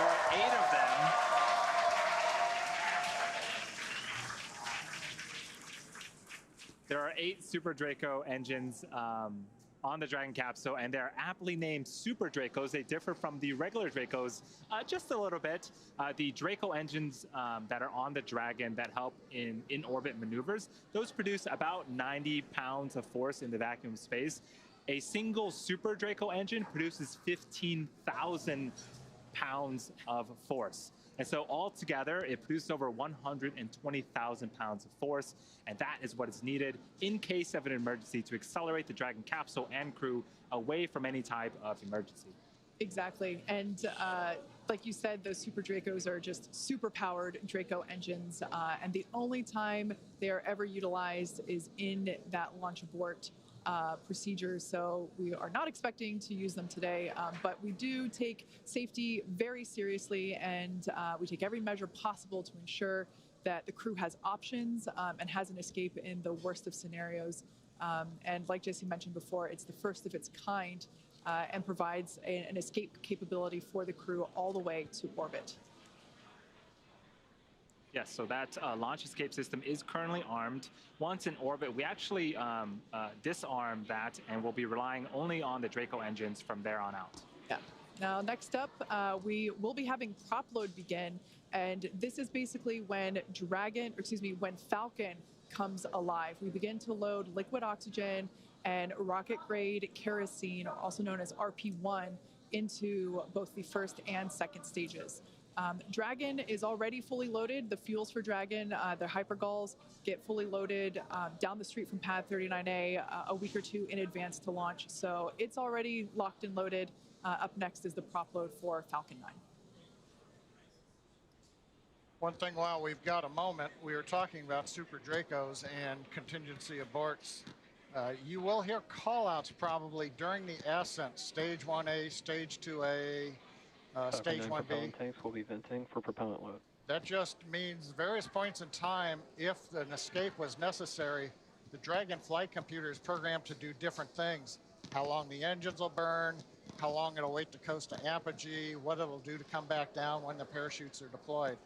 are 8 of them. There are 8 Super Draco engines on the Dragon capsule, and they're aptly named Super Dracos. They differ from the regular Dracos just a little bit. The Draco engines that are on the Dragon that help in in-orbit maneuvers, those produce about 90 pounds of force in the vacuum of space. A single Super Draco engine produces 15,000 pounds of force. And so altogether, it produces over 120,000 pounds of force, and that is what is needed in case of an emergency to accelerate the Dragon capsule and crew away from any type of emergency. Exactly. And like you said, those Super Dracos are just super-powered Draco engines, and the only time they are ever utilized is in that launch abort procedures, so we are not expecting to use them today, but we do take safety very seriously, and we take every measure possible to ensure that the crew has options and has an escape in the worst of scenarios. And like Jesse mentioned before, it's the first of its kind and provides an escape capability for the crew all the way to orbit. Yes, so that launch escape system is currently armed. Once in orbit, we actually disarm that, and we'll be relying only on the Draco engines from there on out. Yeah. Now, next up, we will be having prop load begin, and this is basically when when Falcon comes alive. We begin to load liquid oxygen and rocket-grade kerosene, also known as RP1, into both the first and second stages. Dragon is already fully loaded. The fuels for Dragon, their hypergulls, get fully loaded down the street from pad 39A a week or 2 in advance to launch. So it's already locked and loaded. Up next is the prop load for Falcon 9. One thing while we've got a moment, we were talking about Super Dracos and contingency aborts. You will hear call-outs probably during the ascent, stage 1A, stage 2A, stage 1B. Propellant tanks will be venting for propellant load. That just means various points in time, if an escape was necessary, the Dragon flight computer is programmed to do different things. How long the engines will burn, how long it'll wait to coast to apogee, what it'll do to come back down when the parachutes are deployed.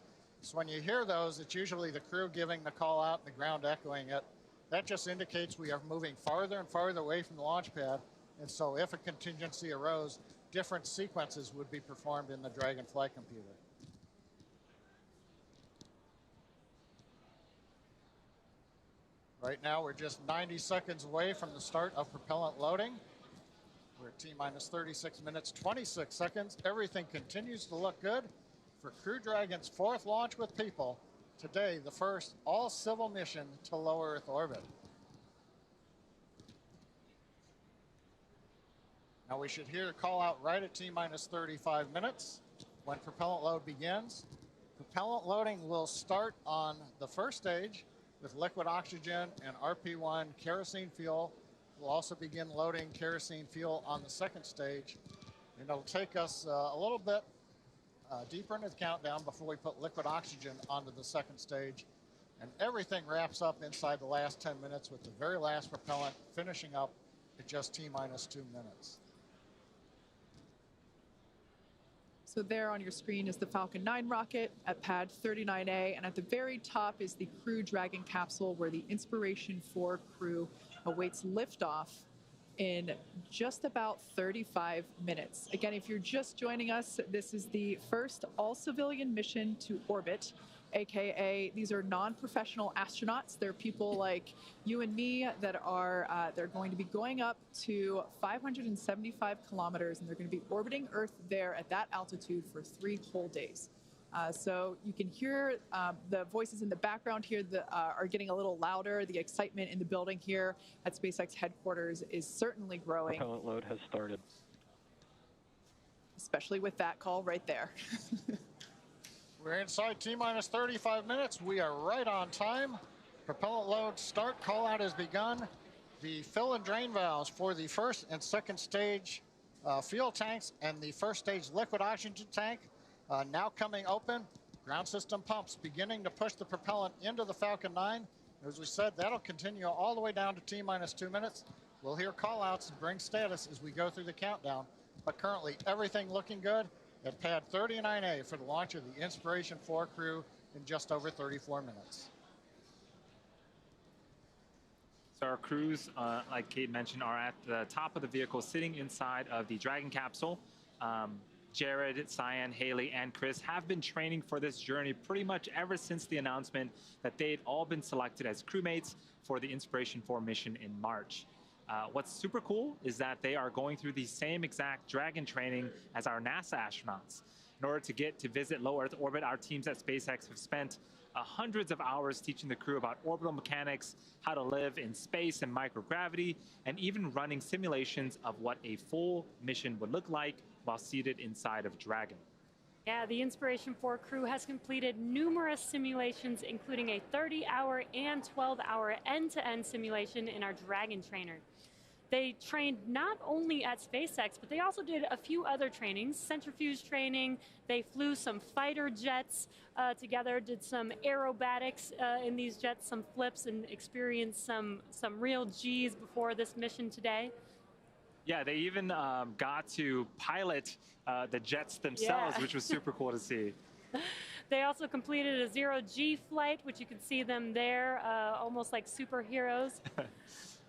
So when you hear those, it's usually the crew giving the call out and the ground echoing it. That just indicates we are moving farther and farther away from the launch pad. And so if a contingency arose, different sequences would be performed in the Dragon flight computer. Right now, we're just 90 seconds away from the start of propellant loading. We're at T-minus 36 minutes, 26 seconds. Everything continues to look good. for Crew Dragon's 4th launch with people. Today, the first all-civil mission to low Earth orbit. Now we should hear a call out right at T-minus 35 minutes when propellant load begins. Propellant loading will start on the first stage with liquid oxygen and RP1 kerosene fuel. We'll also begin loading kerosene fuel on the second stage. And it'll take us a little bit deeper into the countdown before we put liquid oxygen onto the second stage. And everything wraps up inside the last 10 minutes with the very last propellant finishing up at just T-minus 2 minutes. So there on your screen is the Falcon 9 rocket at pad 39A, and at the very top is the Crew Dragon capsule where the Inspiration4 crew awaits liftoff in just about 35 minutes. Again, if you're just joining us, this is the first all-civilian mission to orbit, aka these are non-professional astronauts. They're people like you and me that are they're going to be going up to 575 kilometers, and they're going to be orbiting Earth there at that altitude for 3 whole days. So you can hear the voices in the background here that are getting a little louder. The excitement in the building here at SpaceX headquarters is certainly growing. Propellant load has started. Especially with that call right there. We're inside T-minus 35 minutes. We are right on time. Propellant load start call out has begun. The fill and drain valves for the first and second stage fuel tanks and the first stage liquid oxygen tank now coming open. Ground system pumps beginning to push the propellant into the Falcon 9. As we said, that'll continue all the way down to T-minus 2 minutes. We'll hear call outs and bring status as we go through the countdown. But currently everything looking good at pad 39A for the launch of the Inspiration4 crew in just over 34 minutes. So our crews, like Kate mentioned, are at the top of the vehicle sitting inside of the Dragon capsule. Jared, Sian, Hayley, and Chris have been training for this journey pretty much ever since the announcement that they'd all been selected as crewmates for the Inspiration4 mission in March. What's super cool is that they are going through the same exact Dragon training as our NASA astronauts. In order to get to visit low Earth orbit, our teams at SpaceX have spent hundreds of hours teaching the crew about orbital mechanics, how to live in space and microgravity, and even running simulations of what a full mission would look like while seated inside of Dragon. Yeah, the Inspiration4 crew has completed numerous simulations, including a 30-hour and 12-hour end-to-end simulation in our Dragon trainer. They trained not only at SpaceX, but they also did a few other trainings, centrifuge training. They flew some fighter jets together, did some aerobatics in these jets, some flips, and experienced some real G's before this mission today. Yeah, they even got to pilot the jets themselves, which was super cool to see. They also completed a zero-G flight, which you can see them there, almost like superheroes.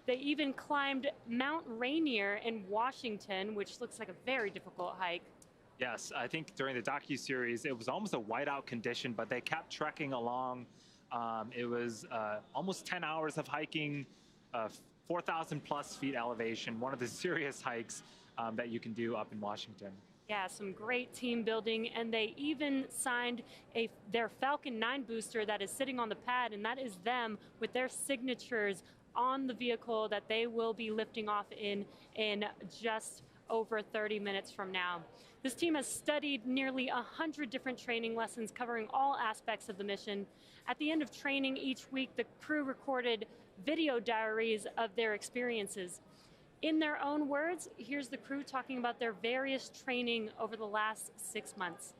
They even climbed Mount Rainier in Washington, which looks like a very difficult hike. Yes, I think during the docuseries, it was almost a whiteout condition, but they kept trekking along. It was almost 10 hours of hiking, 4,000 plus feet elevation, one of the serious hikes that you can do up in Washington. Yeah, some great team building, and they even signed their Falcon 9 booster that is sitting on the pad, and that is them with their signatures on the vehicle that they will be lifting off in just over 30 minutes from now. This team has studied nearly 100 different training lessons covering all aspects of the mission. At the end of training each week, the crew recorded video diaries of their experiences. In their own words, here's the crew talking about their various training over the last 6 months.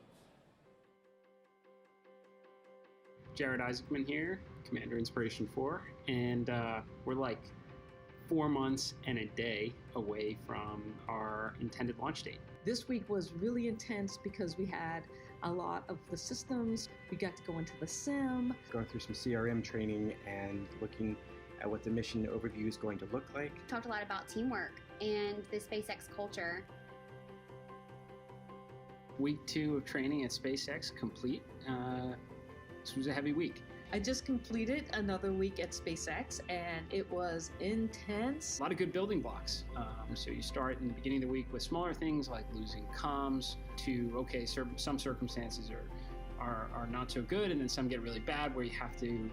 Jared Isaacman here, Commander Inspiration4, and we're like 4 months and a day away from our intended launch date. This week was really intense because we had a lot of the systems. We got to go into the sim. Going through some CRM training and looking at what the mission overview is going to look like. Talked a lot about teamwork and the SpaceX culture. Week 2 of training at SpaceX complete. This was a heavy week. I just completed another week at SpaceX, and it was intense. A lot of good building blocks. So you start in the beginning of the week with smaller things like losing comms to, okay, some circumstances are not so good, and then some get really bad where you have to,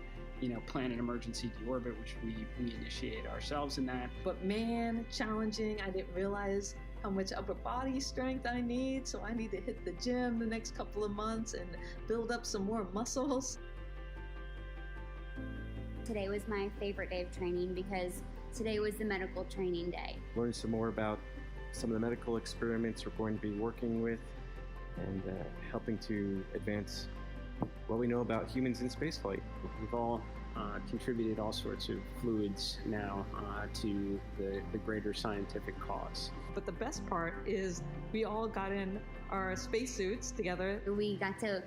plan an emergency deorbit, which we initiate ourselves in that. But man, challenging. I didn't realize how much upper body strength I need, so I need to hit the gym the next couple of months and build up some more muscles. Today was my favorite day of training because today was the medical training day. Learn some more about some of the medical experiments we're going to be working with and helping to advance what we know about humans in spaceflight. We've all contributed all sorts of fluids now to the greater scientific cause. But the best part is we all got in our spacesuits together. We got to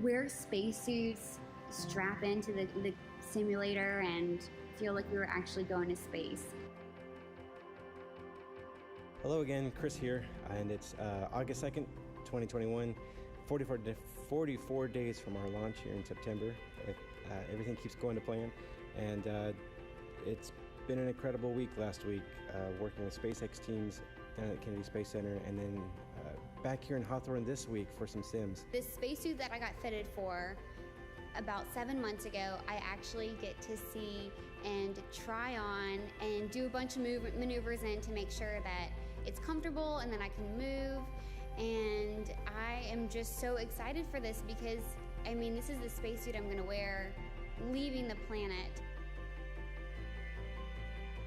wear spacesuits, strap into the simulator, and feel like we were actually going to space. Hello again, Chris here, and it's August 2nd, 2021, 44 days from our launch here in September. Everything keeps going to plan, and it's been an incredible week last week, working with SpaceX teams down at Kennedy Space Center, and then back here in Hawthorne this week for some sims. This spacesuit that I got fitted for about 7 months ago, I actually get to see and try on and do a bunch of maneuvers in to make sure that it's comfortable and that I can move. And I am just so excited for this because, I mean, this is the spacesuit I'm gonna wear leaving the planet.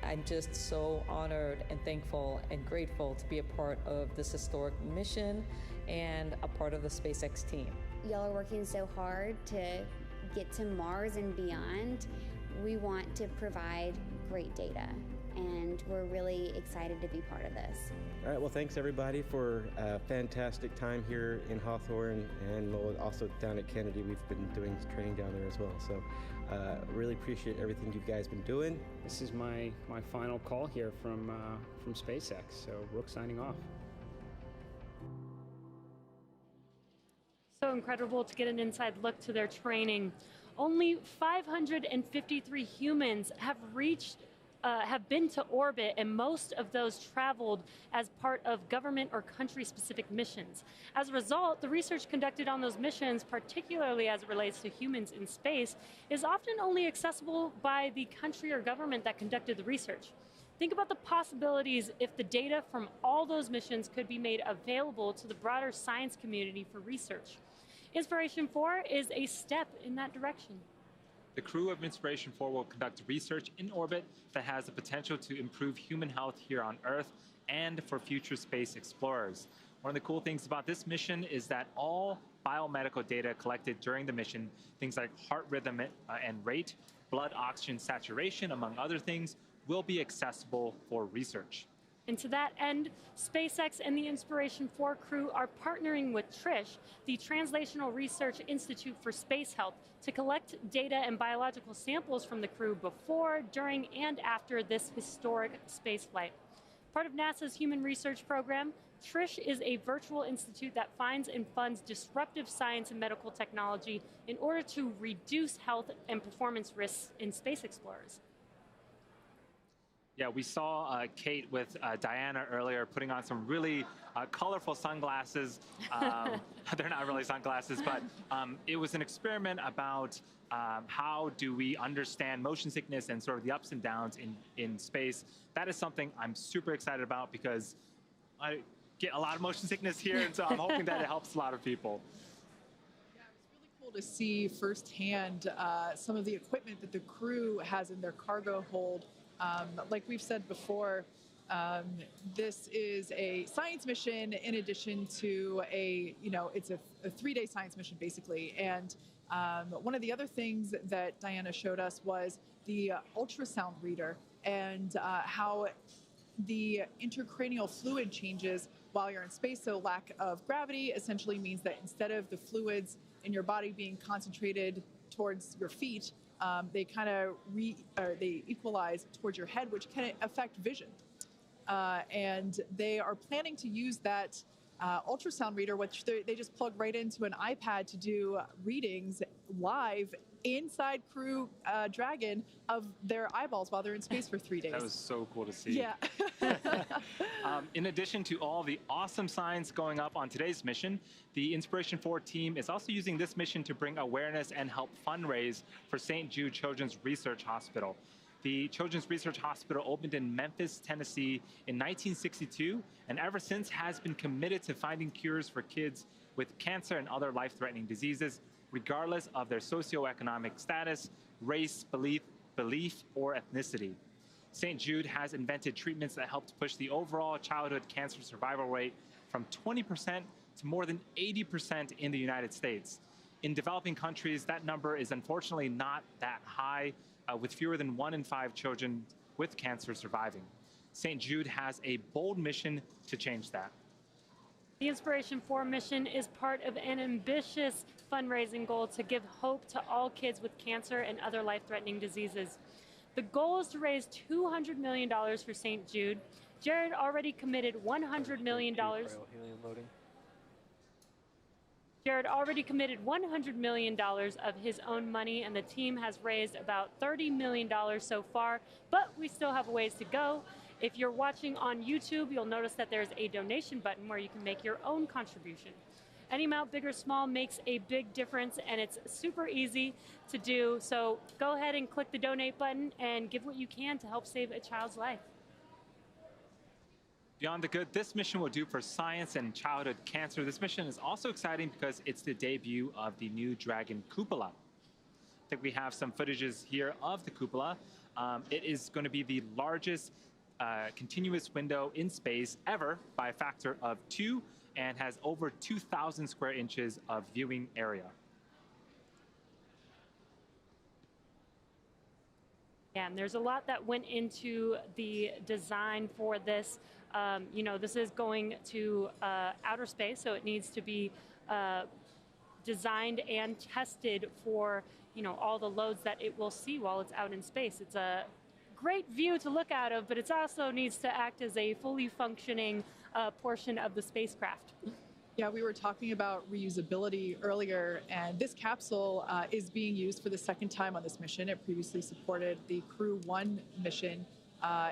I'm just so honored and thankful and grateful to be a part of this historic mission and a part of the SpaceX team. Y'all are working so hard to get to Mars and beyond. We want to provide great data, and we're really excited to be part of this. All right, well, thanks everybody for a fantastic time here in Hawthorne, and also down at Kennedy. We've been doing training down there as well, so really appreciate everything you guys been doing. This is my final call here from SpaceX, so Rook signing off. So incredible to get an inside look to their training. Only 553 humans have been to orbit, and most of those traveled as part of government or country-specific missions. As a result, the research conducted on those missions, particularly as it relates to humans in space, is often only accessible by the country or government that conducted the research. Think about the possibilities if the data from all those missions could be made available to the broader science community for research. Inspiration4 is a step in that direction. The crew of Inspiration4 will conduct research in orbit that has the potential to improve human health here on Earth and for future space explorers. One of the cool things about this mission is that all biomedical data collected during the mission, things like heart rhythm and rate, blood oxygen saturation, among other things, will be accessible for research. And to that end, SpaceX and the Inspiration4 crew are partnering with TRISH, the Translational Research Institute for Space Health, to collect data and biological samples from the crew before, during, and after this historic spaceflight. Part of NASA's Human Research Program, TRISH is a virtual institute that finds and funds disruptive science and medical technology in order to reduce health and performance risks in space explorers. Yeah, we saw Kate with Diana earlier putting on some really colorful sunglasses. They're not really sunglasses, but it was an experiment about how do we understand motion sickness and sort of the ups and downs in space. That is something I'm super excited about because I get a lot of motion sickness here, and so I'm hoping that it helps a lot of people. Yeah, it was really cool to see firsthand some of the equipment that the crew has in their cargo hold. Like we've said before, this is a science mission in addition to it's a 3-day science mission basically. And one of the other things that Diana showed us was the ultrasound reader and how the intracranial fluid changes while you're in space. So lack of gravity essentially means that instead of the fluids in your body being concentrated towards your feet, they kind of they equalize towards your head, which can affect vision. And they are planning to use that ultrasound reader, which they just plug right into an iPad to do readings live inside Crew Dragon of their eyeballs while they're in space for 3 days. That was so cool to see. Yeah. In addition to all the awesome science going up on today's mission, the Inspiration4 team is also using this mission to bring awareness and help fundraise for St. Jude Children's Research Hospital. The Children's Research Hospital opened in Memphis, Tennessee in 1962, and ever since has been committed to finding cures for kids with cancer and other life-threatening diseases, regardless of their socioeconomic status, race, belief, or ethnicity. St. Jude has invented treatments that helped push the overall childhood cancer survival rate from 20% to more than 80% in the United States. In developing countries, that number is unfortunately not that high, with fewer than 1 in 5 children with cancer surviving. St. Jude has a bold mission to change that. The Inspiration4 mission is part of an ambitious fundraising goal to give hope to all kids with cancer and other life-threatening diseases. The goal is to raise $200 million for St. Jude. Jared already committed $100 million. Jared already committed $100 million of his own money, and the team has raised about $30 million so far, but we still have a ways to go. If you're watching on YouTube, you'll notice that there's a donation button where you can make your own contribution. Any amount, big or small, makes a big difference, and it's super easy to do. So go ahead and click the donate button and give what you can to help save a child's life. Beyond the good this mission will do for science and childhood cancer, this mission is also exciting because it's the debut of the new Dragon cupola. I think we have some footages here of the cupola. It is going to be the largest continuous window in space ever by a factor of 2 and has over 2,000 square inches of viewing area. Yeah, and there's a lot that went into the design for this. You know, this is going to outer space, so it needs to be designed and tested for, you know, all the loads that it will see while it's out in space. It's a great view to look out of, but it also needs to act as a fully functioning portion of the spacecraft. Yeah, we were talking about reusability earlier, and this capsule is being used for the second time on this mission. It previously supported the Crew 1 mission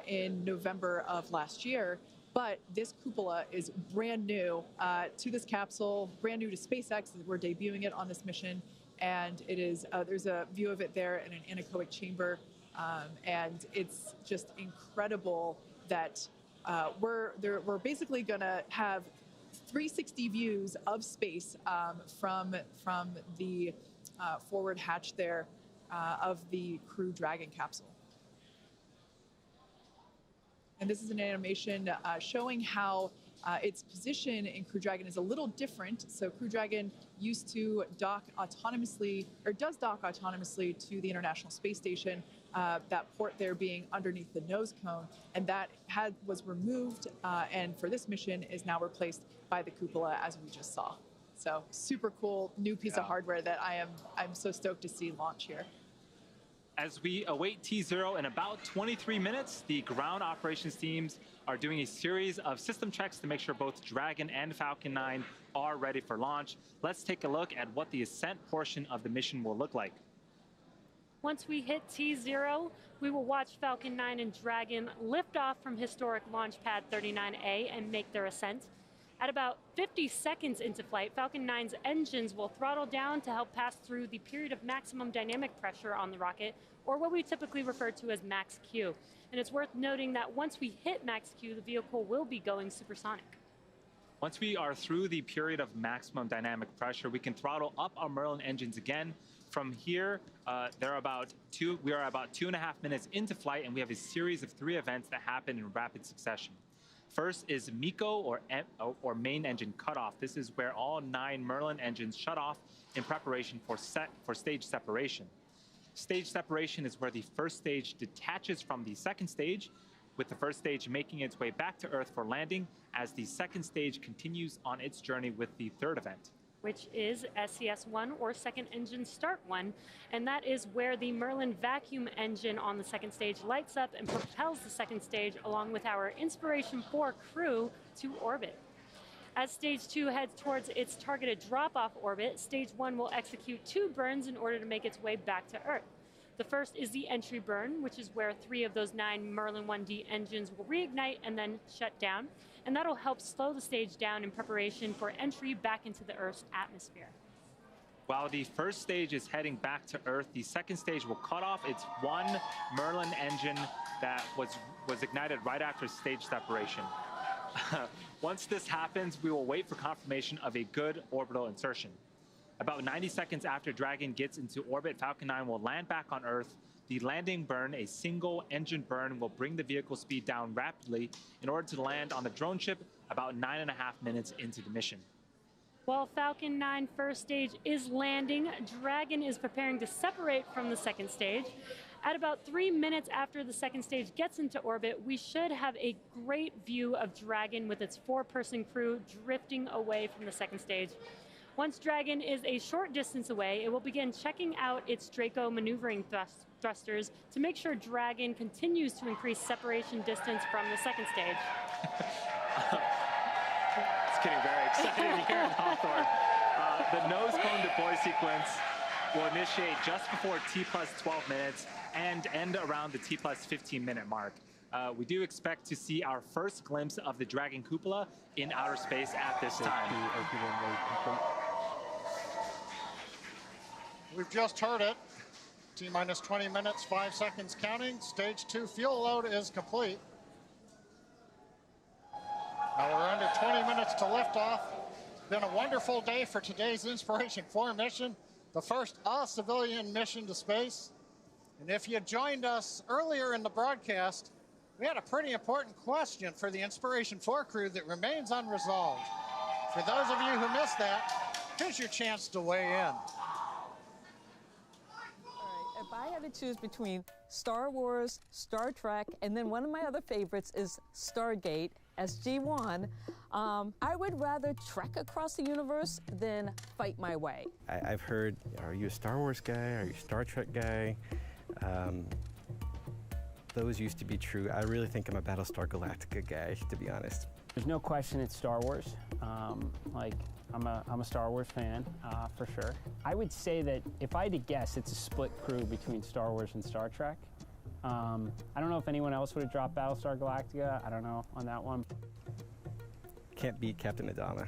in November of last year, but this cupola is brand new to this capsule, brand new to SpaceX. We're debuting it on this mission, and it is there's a view of it there in an anechoic chamber, and it's just incredible that we're basically going to have 360 views of space from the forward hatch there of the Crew Dragon capsule. And this is an animation showing how its position in Crew Dragon is a little different. So Crew Dragon used to dock autonomously, or does dock autonomously to the International Space Station, that port there being underneath the nose cone, and that was removed, and for this mission is now replaced by the cupola, as we just saw. So super cool new piece of hardware that I'm so stoked to see launch here. As we await T0 in about 23 minutes, the ground operations teams are doing a series of system checks to make sure both Dragon and Falcon 9 are ready for launch. Let's take a look at what the ascent portion of the mission will look like. Once we hit T0, we will watch Falcon 9 and Dragon lift off from historic launch pad 39A and make their ascent. At about 50 seconds into flight, Falcon 9's engines will throttle down to help pass through the period of maximum dynamic pressure on the rocket, or what we typically refer to as max Q. And it's worth noting that once we hit max Q, the vehicle will be going supersonic. Once we are through the period of maximum dynamic pressure, we can throttle up our Merlin engines again. From here, we are about 2.5 minutes into flight, and we have a series of 3 events that happen in rapid succession. First is MECO, or main engine cutoff. This is where all 9 Merlin engines shut off in preparation for stage separation. Stage separation is where the first stage detaches from the second stage, with the first stage making its way back to Earth for landing, as the second stage continues on its journey with the third event, which is SES-1, or Second Engine Start 1, and that is where the Merlin vacuum engine on the second stage lights up and propels the second stage along with our Inspiration4 crew to orbit. As Stage 2 heads towards its targeted drop-off orbit, Stage 1 will execute 2 burns in order to make its way back to Earth. The first is the entry burn, which is where 3 of those 9 Merlin 1D engines will reignite and then shut down, and that'll help slow the stage down in preparation for entry back into the Earth's atmosphere. While the first stage is heading back to Earth, the second stage will cut off its 1 Merlin engine that was ignited right after stage separation. Once this happens, we will wait for confirmation of a good orbital insertion. About 90 seconds after Dragon gets into orbit, Falcon 9 will land back on Earth. The landing burn, a single engine burn, will bring the vehicle speed down rapidly in order to land on the drone ship about 9.5 minutes into the mission. While Falcon 9 first stage is landing, Dragon is preparing to separate from the second stage. At about 3 minutes after the second stage gets into orbit, we should have a great view of Dragon with its 4-person crew drifting away from the second stage. Once Dragon is a short distance away, it will begin checking out its Draco maneuvering thrusters to make sure Dragon continues to increase separation distance from the second stage. It's getting very exciting here in Hawthorne. The nose cone deploy sequence will initiate just before T+12 minutes and end around the T+15 minute mark. We do expect to see our first glimpse of the Dragon cupola in outer space at this time. We've just heard it. T-minus 20 minutes, 5 seconds counting. Stage 2 fuel load is complete. Now we're under 20 minutes to liftoff. It's been a wonderful day for today's Inspiration4 mission, the first all-civilian mission to space. And if you joined us earlier in the broadcast, we had a pretty important question for the Inspiration4 crew that remains unresolved. For those of you who missed that, here's your chance to weigh in. If I had to choose between Star Wars, Star Trek, and then one of my other favorites is Stargate, SG-1, I would rather trek across the universe than fight my way. I've heard, are you a Star Wars guy? Are you a Star Trek guy? Those used to be true. I really think I'm a Battlestar Galactica guy, to be honest. There's no question it's Star Wars. I'm a Star Wars fan, for sure. I would say that if I had to guess, it's a split crew between Star Wars and Star Trek. I don't know if anyone else would have dropped Battlestar Galactica. I don't know on that one. Can't beat Captain Adama.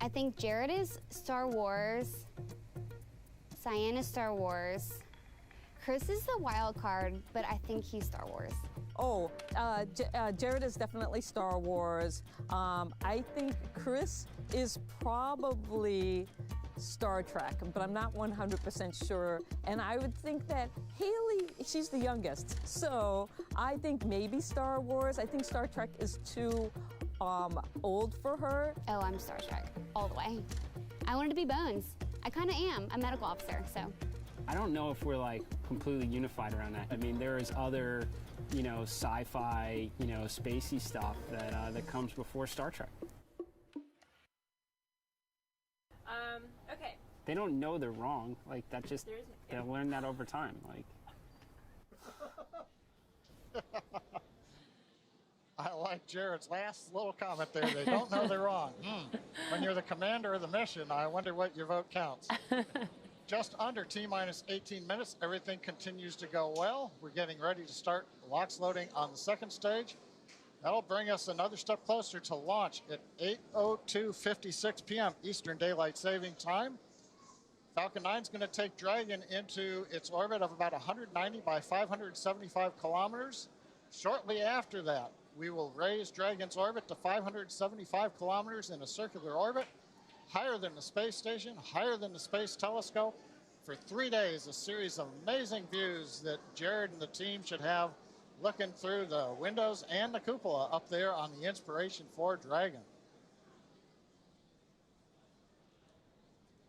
I think Jared is Star Wars, Sian is Star Wars, Chris is the wild card, but I think he's Star Wars. Oh, Jared is definitely Star Wars. I think Chris is probably Star Trek, but I'm not 100% sure. And I would think that Hayley, she's the youngest, so I think maybe Star Wars. I think Star Trek is too old for her. Oh, I'm Star Trek, all the way. I wanted to be Bones. I kind of am, a medical officer, so. I don't know if we're like completely unified around that. I mean, there is other, sci-fi, spacey stuff that comes before Star Trek. Okay. They don't know they're wrong. Like, that just, they'll learn that over time. Like. I like Jared's last little comment there. They don't know they're wrong. When you're the commander of the mission, I wonder what your vote counts. Just under T-minus 18 minutes, everything continues to go well. We're getting ready to start LOX loading on the second stage. That'll bring us another step closer to launch at 8:02:56 p.m. Eastern Daylight Saving Time. Falcon 9 is going to take Dragon into its orbit of about 190 by 575 kilometers. Shortly after that, we will raise Dragon's orbit to 575 kilometers in a circular orbit, higher than the space station, higher than the space telescope. For 3 days, a series of amazing views that Jared and the team should have looking through the windows and the cupola up there on the Inspiration4 Dragon.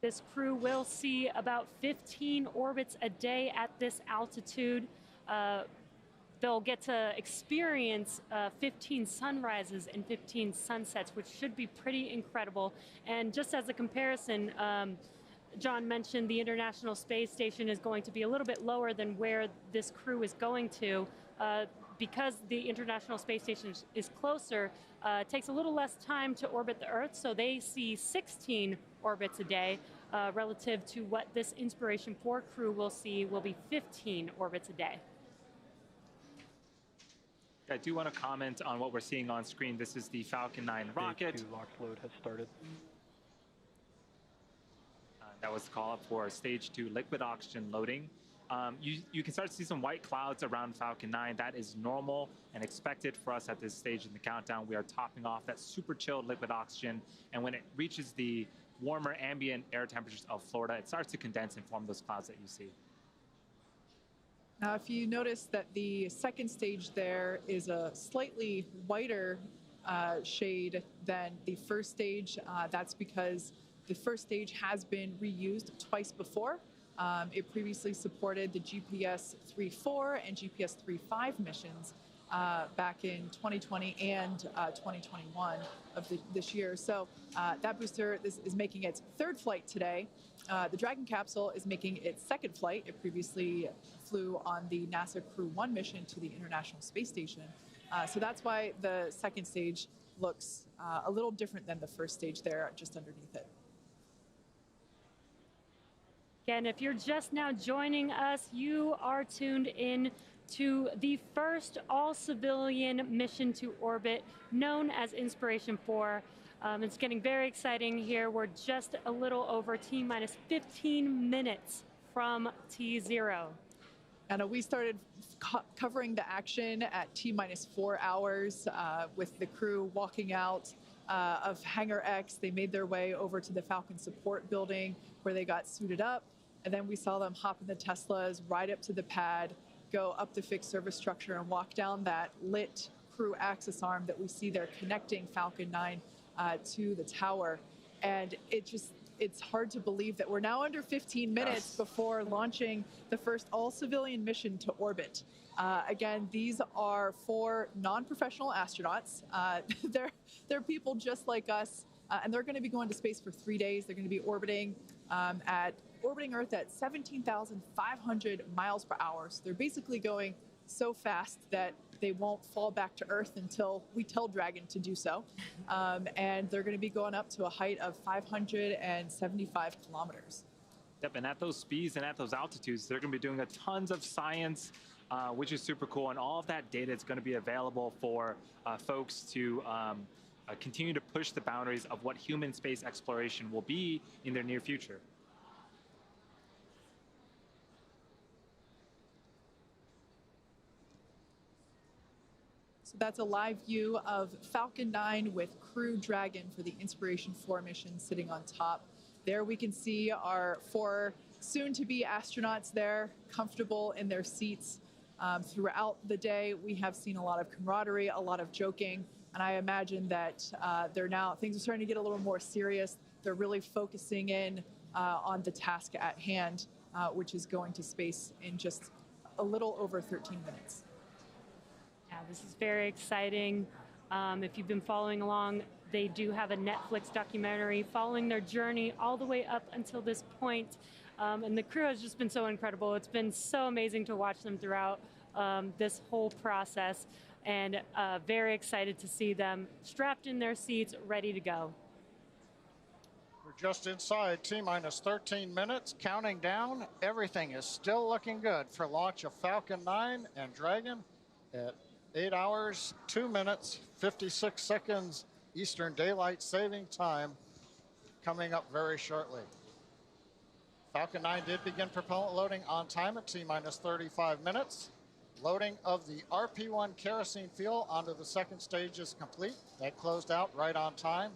This crew will see about 15 orbits a day at this altitude. They'll get to experience 15 sunrises and 15 sunsets, which should be pretty incredible. And just as a comparison, John mentioned the International Space Station is going to be a little bit lower than where this crew is going to. because the International Space Station is closer, it takes a little less time to orbit the Earth, so they see 16 orbits a day, relative to what this Inspiration4 crew will see will be 15 orbits a day. I do want to comment on what we're seeing on screen. This is the Falcon 9 rocket. Stage 2 launch load has started. That was the call up for stage 2 liquid oxygen loading. You can start to see some white clouds around Falcon 9. That is normal and expected for us at this stage in the countdown. We are topping off that super chilled liquid oxygen, and when it reaches the warmer ambient air temperatures of Florida, it starts to condense and form those clouds that you see. Now, if you notice that the second stage there is a slightly whiter shade than the first stage, that's because the first stage has been reused twice before. It previously supported the GPS 3.4 and GPS 3.5 missions back in 2020 and 2021 of this year. So that booster is making its third flight today. The Dragon capsule is making its second flight. It previously flew on the NASA Crew 1 mission to the International Space Station. So that's why the second stage looks a little different than the first stage there, just underneath it. Again, if you're just now joining us, you are tuned in to the first all-civilian mission to orbit, known as Inspiration4. It's getting very exciting here. We're just a little over T-minus 15 minutes from T0. And we started covering the action at T-minus 4 hours with the crew walking out of Hangar X. They made their way over to the Falcon support building where they got suited up. And then we saw them hop in the Teslas, ride up to the pad, go up the fixed service structure and walk down that lit crew access arm that we see there connecting Falcon 9 to the tower. And it's hard to believe that we're now under 15 minutes before launching the first all-civilian mission to orbit. Again, these are 4 non-professional astronauts. They're people just like us, and they're going to be going to space for 3 days. They're going to be orbiting Earth at 17,500 miles per hour. So they're basically going so fast that they won't fall back to Earth until we tell Dragon to do so. And they're going to be going up to a height of 575 kilometers. Yep, and at those speeds and at those altitudes, they're going to be doing tons of science, which is super cool. And all of that data is going to be available for folks to continue to push the boundaries of what human space exploration will be in their near future. So that's a live view of Falcon 9 with Crew Dragon for the Inspiration4 mission sitting on top. There we can see our 4 soon-to-be astronauts there, comfortable in their seats. Throughout the day, we have seen a lot of camaraderie, a lot of joking, and I imagine that things are starting to get a little more serious. They're really focusing in on the task at hand, which is going to space in just a little over 13 minutes. Yeah, this is very exciting. If you've been following along, they do have a Netflix documentary following their journey all the way up until this point. And the crew has just been so incredible. It's been so amazing to watch them throughout this whole process, and very excited to see them strapped in their seats, ready to go. We're just inside T-minus 13 minutes, counting down. Everything is still looking good for launch of Falcon 9 and Dragon at 8 hours, 2 minutes, 56 seconds Eastern Daylight Saving Time, coming up very shortly. Falcon 9 did begin propellant loading on time at T-minus 35 minutes. Loading of the RP1 kerosene fuel onto the second stage is complete. That closed out right on time.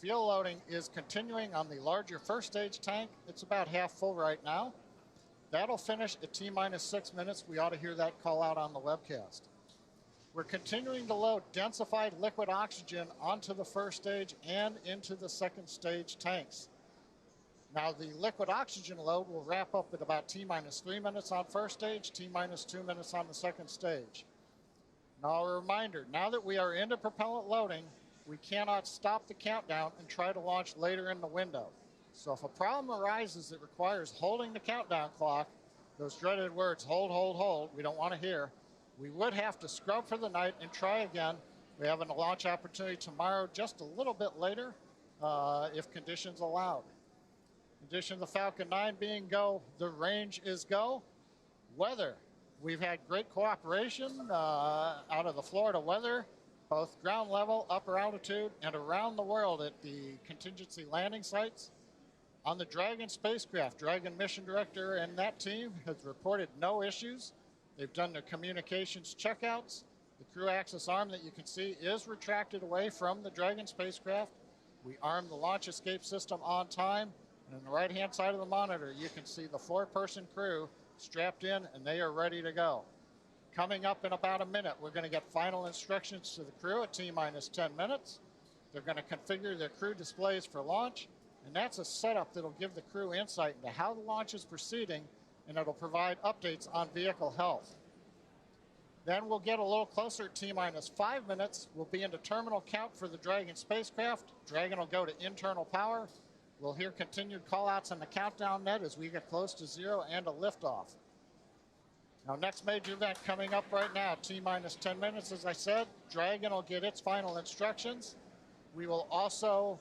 Fuel loading is continuing on the larger first stage tank. It's about half full right now. That'll finish at T-minus 6 minutes. We ought to hear that call out on the webcast. We're continuing to load densified liquid oxygen onto the first stage and into the second stage tanks. Now the liquid oxygen load will wrap up at about T-minus 3 minutes on first stage, T-minus 2 minutes on the second stage. Now a reminder, now that we are into propellant loading, we cannot stop the countdown and try to launch later in the window. So if a problem arises that requires holding the countdown clock, those dreaded words, hold, hold, hold, we don't want to hear, We would have to scrub for the night and try again. We have a launch opportunity tomorrow, just a little bit later, if conditions allow. Condition of the Falcon 9 being go, the range is go. Weather, we've had great cooperation out of the Florida weather, both ground level, upper altitude, and around the world at the contingency landing sites. On the Dragon spacecraft, Dragon mission director and that team has reported no issues. They've done their communications checkouts. The crew access arm that you can see is retracted away from the Dragon spacecraft. We armed the launch escape system on time. And on the right-hand side of the monitor, you can see the 4-person crew strapped in, and they are ready to go. Coming up in about a minute, we're going to get final instructions to the crew at T-minus 10 minutes. They're going to configure their crew displays for launch, and that's a setup that'll give the crew insight into how the launch is proceeding, and it'll provide updates on vehicle health. Then we'll get a little closer at T-minus 5 minutes. We'll be into terminal count for the Dragon spacecraft. Dragon will go to internal power. We'll hear continued callouts on the countdown net as we get close to 0 and a liftoff. Now, next major event coming up right now, T-minus 10 minutes, as I said. Dragon will get its final instructions. We will also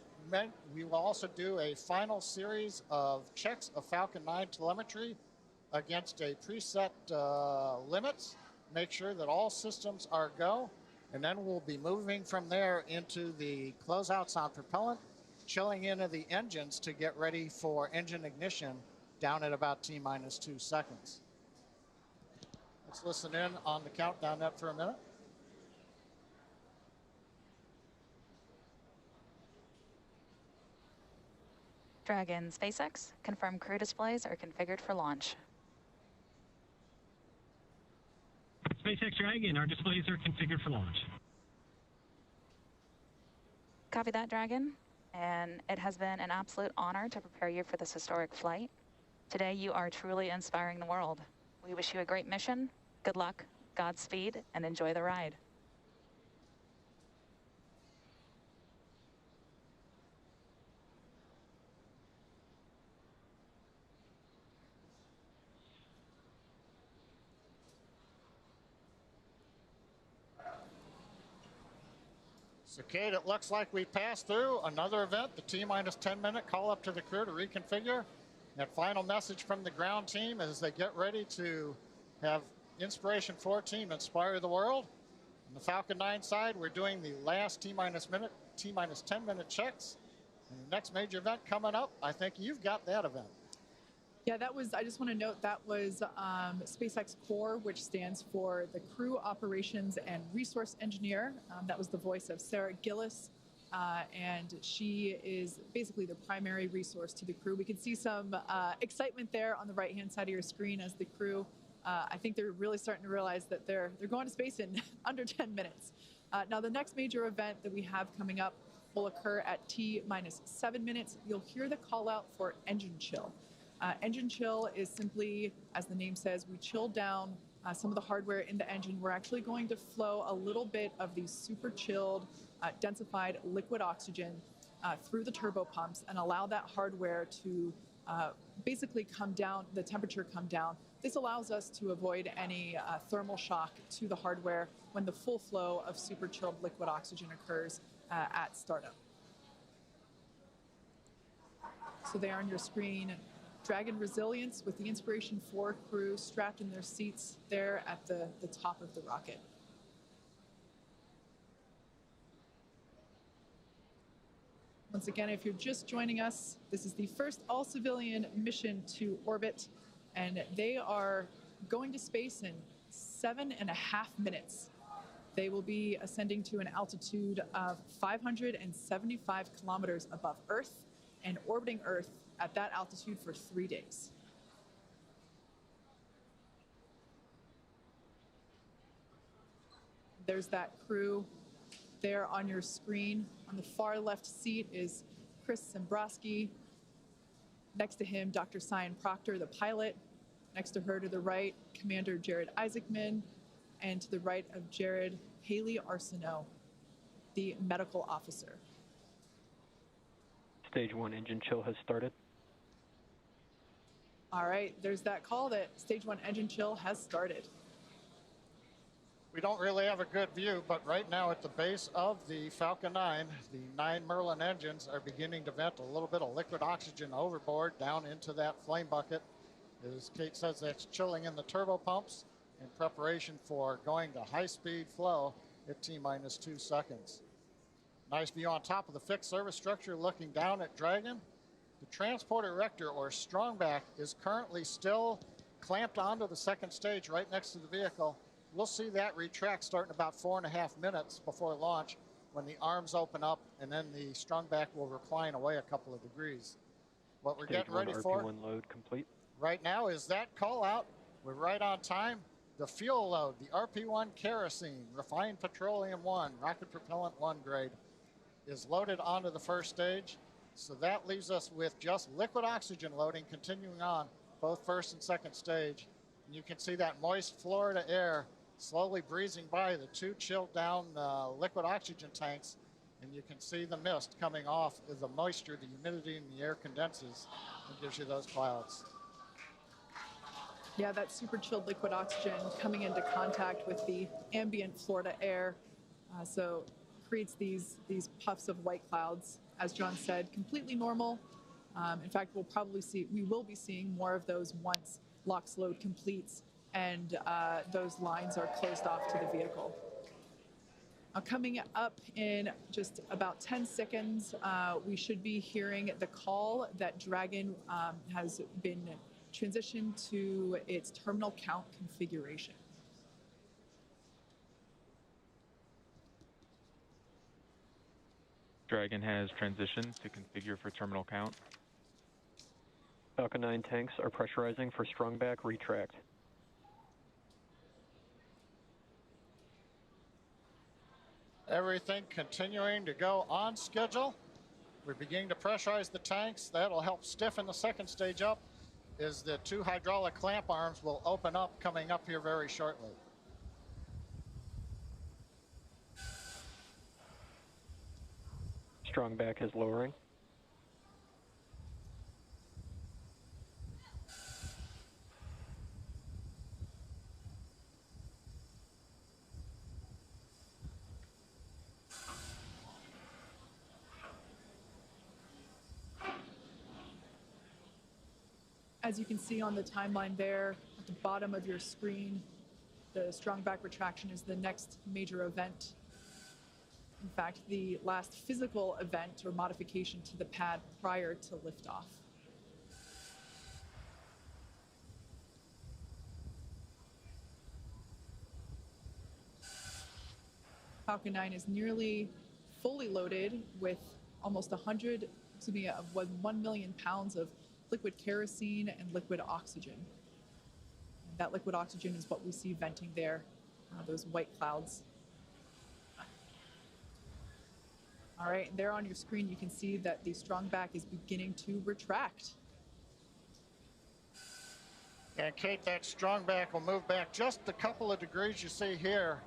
do a final series of checks of Falcon 9 telemetry against a preset limits. Make sure that all systems are go, and then we'll be moving from there into the closeouts on propellant, chilling into the engines to get ready for engine ignition down at about T-minus 2 seconds. Let's listen in on the countdown net for a minute. Dragon SpaceX, confirm crew displays are configured for launch. SpaceX Dragon, our displays are configured for launch. Copy that, Dragon. And it has been an absolute honor to prepare you for this historic flight. Today, you are truly inspiring the world. We wish you a great mission, good luck, Godspeed, and enjoy the ride. So, Kate, it looks like we passed through another event, the T-minus 10-minute call up to the crew to reconfigure. That final message from the ground team as they get ready to have Inspiration4 team inspire the world. On the Falcon 9 side, we're doing the last T-minus 10-minute checks. And the next major event coming up, I think you've got that event. Yeah, that was, I just want to note, that was SpaceX Core, which stands for the Crew Operations and Resource Engineer. That was the voice of Sarah Gillis, and she is basically the primary resource to the crew. We can see some excitement there on the right-hand side of your screen as the crew, I think they're really starting to realize that they're going to space in under 10 minutes. Now, the next major event that we have coming up will occur at T-minus 7 minutes. You'll hear the call out for engine chill. Engine chill is simply, as the name says, we chill down some of the hardware in the engine. We're actually going to flow a little bit of the super chilled, densified liquid oxygen through the turbo pumps and allow that hardware to basically come down, the temperature come down. This allows us to avoid any thermal shock to the hardware when the full flow of super chilled liquid oxygen occurs at startup. So there on your screen, Dragon Resilience with the Inspiration4 crew strapped in their seats there at the top of the rocket. Once again, if you're just joining us, this is the first all-civilian mission to orbit, and they are going to space in 7.5 minutes. They will be ascending to an altitude of 575 kilometers above Earth and orbiting Earth at that altitude for 3 days. There's that crew there on your screen. On the far left seat is Chris Sembroski. Next to him, Dr. Sian Proctor, the pilot. Next to her to the right, Commander Jared Isaacman. And to the right of Jared, Hayley Arceneaux, the medical officer. Stage 1 engine chill has started. All right, there's that call that Stage 1 engine chill has started. We don't really have a good view, but right now at the base of the Falcon 9, the 9 Merlin engines are beginning to vent a little bit of liquid oxygen overboard down into that flame bucket. As Kate says, that's chilling in the turbo pumps in preparation for going to high-speed flow at T-minus 2 seconds. Nice view on top of the fixed service structure looking down at Dragon. The transport erector or strongback is currently still clamped onto the second stage right next to the vehicle. We'll see that retract starting about 4.5 minutes before launch when the arms open up and then the strongback will recline away a couple of degrees. What we're getting ready for RP1 load complete. right now is that call out. We're right on time. The fuel load, the RP1 kerosene, refined petroleum 1, rocket propellant 1 grade, is loaded onto the first stage. So that leaves us with just liquid oxygen loading continuing on both first and second stage. And you can see that moist Florida air slowly breezing by the 2 chilled down liquid oxygen tanks. And you can see the mist coming off as the moisture, the humidity in the air condenses and gives you those clouds. Yeah, that super chilled liquid oxygen coming into contact with the ambient Florida air. So creates these puffs of white clouds. As John said, completely normal. In fact, we will be seeing more of those once LOX load completes and those lines are closed off to the vehicle. Now, coming up in just about 10 seconds, we should be hearing the call that Dragon has been transitioned to its terminal count configuration. Dragon has transitioned to configure for terminal count. Falcon 9 tanks are pressurizing for strongback retract. Everything continuing to go on schedule. We're beginning to pressurize the tanks. That'll help stiffen the second stage up as the 2 hydraulic clamp arms will open up coming up here very shortly. Strongback is lowering. As you can see on the timeline there at the bottom of your screen, the strongback retraction is the next major event. In fact, the last physical event or modification to the pad prior to liftoff. Falcon 9 is nearly fully loaded with almost 1 million pounds of liquid kerosene and liquid oxygen. And that liquid oxygen is what we see venting there, those white clouds. All right, and there on your screen, you can see that the strongback is beginning to retract. And Kate, that strongback will move back just a couple of degrees you see here.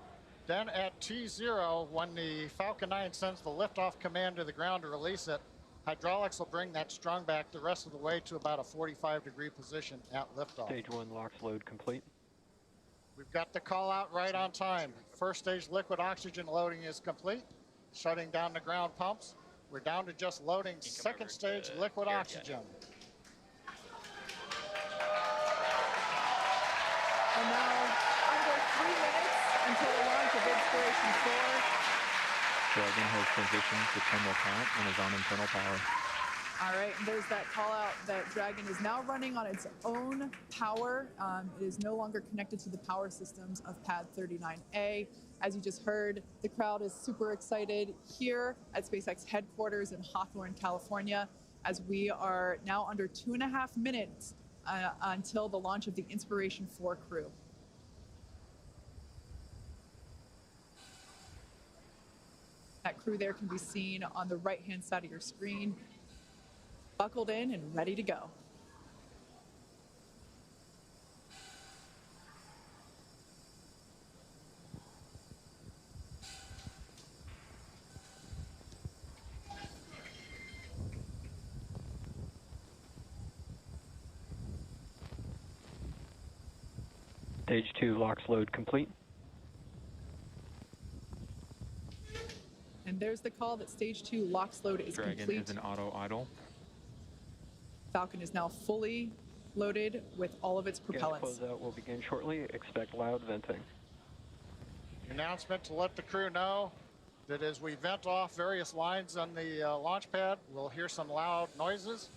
Then at T0, when the Falcon 9 sends the liftoff command to the ground to release it, hydraulics will bring that strongback the rest of the way to about a 45-degree position at liftoff. Stage 1 LOX load complete. We've got the call out right on time. First stage liquid oxygen loading is complete, shutting down the ground pumps. We're down to just loading second stage liquid oxygen. And now under 3 minutes until the launch of Inspiration4. Dragon has transitioned to terminal count and is on internal power. All right, and there's that call out that Dragon is now running on its own power. It is no longer connected to the power systems of Pad 39A. As you just heard, the crowd is super excited here at SpaceX headquarters in Hawthorne, California, as we are now under 2.5 minutes until the launch of the Inspiration4 crew. That crew there can be seen on the right-hand side of your screen, buckled in and ready to go. Stage 2 LOX load complete. And there's the call that stage 2 LOX load is Dragon complete. is an auto idle. Falcon is now fully loaded with all of its propellants. Closeout will begin shortly. Expect loud venting. Announcement to let the crew know that as we vent off various lines on the launch pad, we'll hear some loud noises.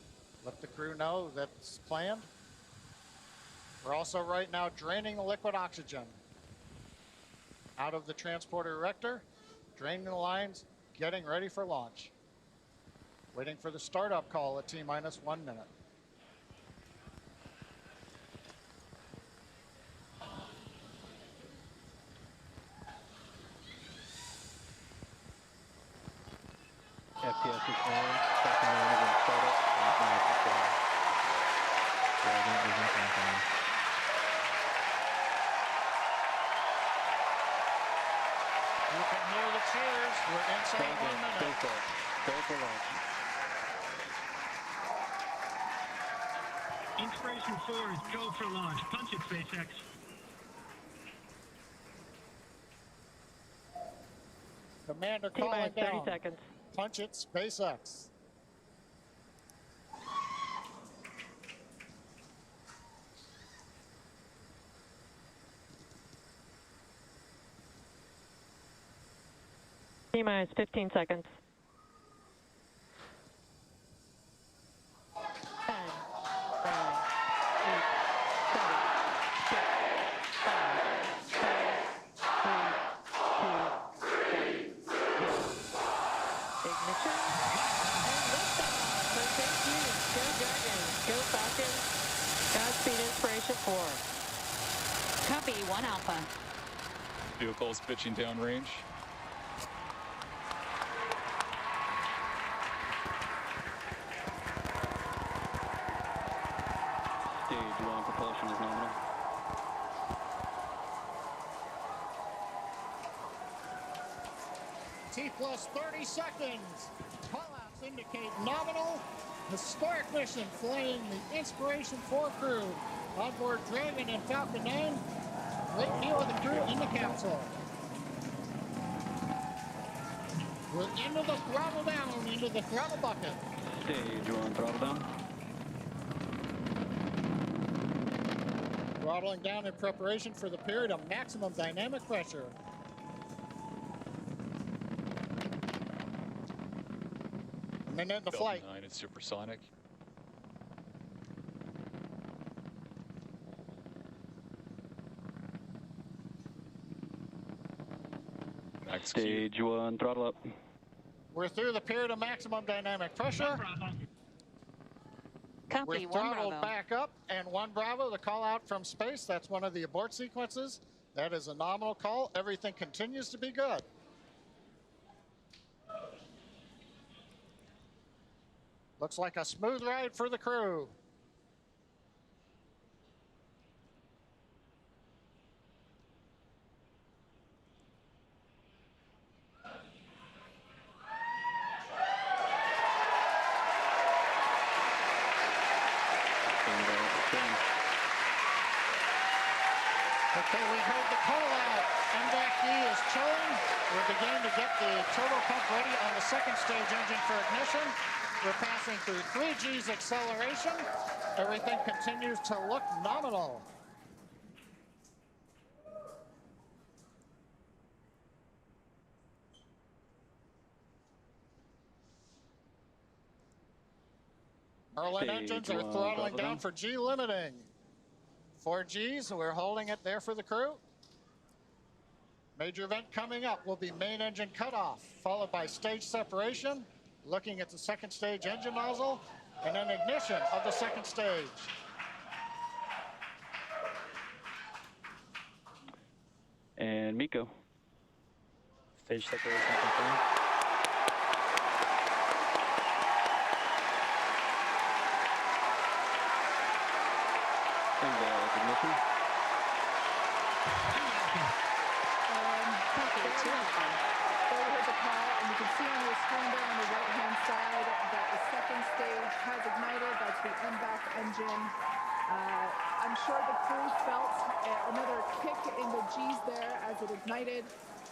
Let the crew know that's planned. We're also right now draining the liquid oxygen out of the transporter erector, draining the lines, getting ready for launch. Waiting for the startup call at T-minus 1 minute. FPS is on. Falcon 9 is in startup. And it's now control. Dragon is in countdown. You can hear the cheers. We're inside 1 minute. Go for launch. Inspiration4 is go for launch. Punch it, SpaceX. Commander calling down. 30 seconds. Punch it, SpaceX. T-minus 15 seconds. 10, 9, 8, 7, 6, 5, 4, 3, 2, 1. Ignition. And liftoff for St. Jude. Go Dragon. Go Falcon. Godspeed Inspiration4. Copy, 1 Alpha. Vehicle is pitching downrange. Stage 1 propulsion is nominal. T plus 30 seconds. Callouts indicate nominal. Historic mission flying the Inspiration4 crew. Onboard Dragon and Falcon 9. Great view of the crew in the capsule. We're into the throttle down, into the throttle bucket. Stage 1 throttle down. Throttling down in preparation for the period of maximum dynamic pressure. And then into flight. 9 is supersonic. Stage 1 throttle up. We're through the period of maximum dynamic pressure. Copy, We're 1 throttled Bravo. back up, and 1 Bravo, the call out from space. That's one of the abort sequences. That is a nominal call. Everything continues to be good. Looks like a smooth ride for the crew. Okay, we heard the call out. MVAC-E is chilling. We're beginning to get the turbo pump ready on the second stage engine for ignition. We're passing through 3 G's acceleration. Everything continues to look nominal. Merlin engines are throttling down for G limiting. 4 G's, we're holding it there for the crew. Major event coming up will be main engine cutoff, followed by stage separation, looking at the second stage engine nozzle, and then ignition of the second stage. And Miko. Stage separation confirmed. Ignition. There we heard the call, and you can see on your screen there on the right-hand side that the second stage has ignited. That's the MVAC engine. I'm sure the crew felt another kick in the G's there as it ignited.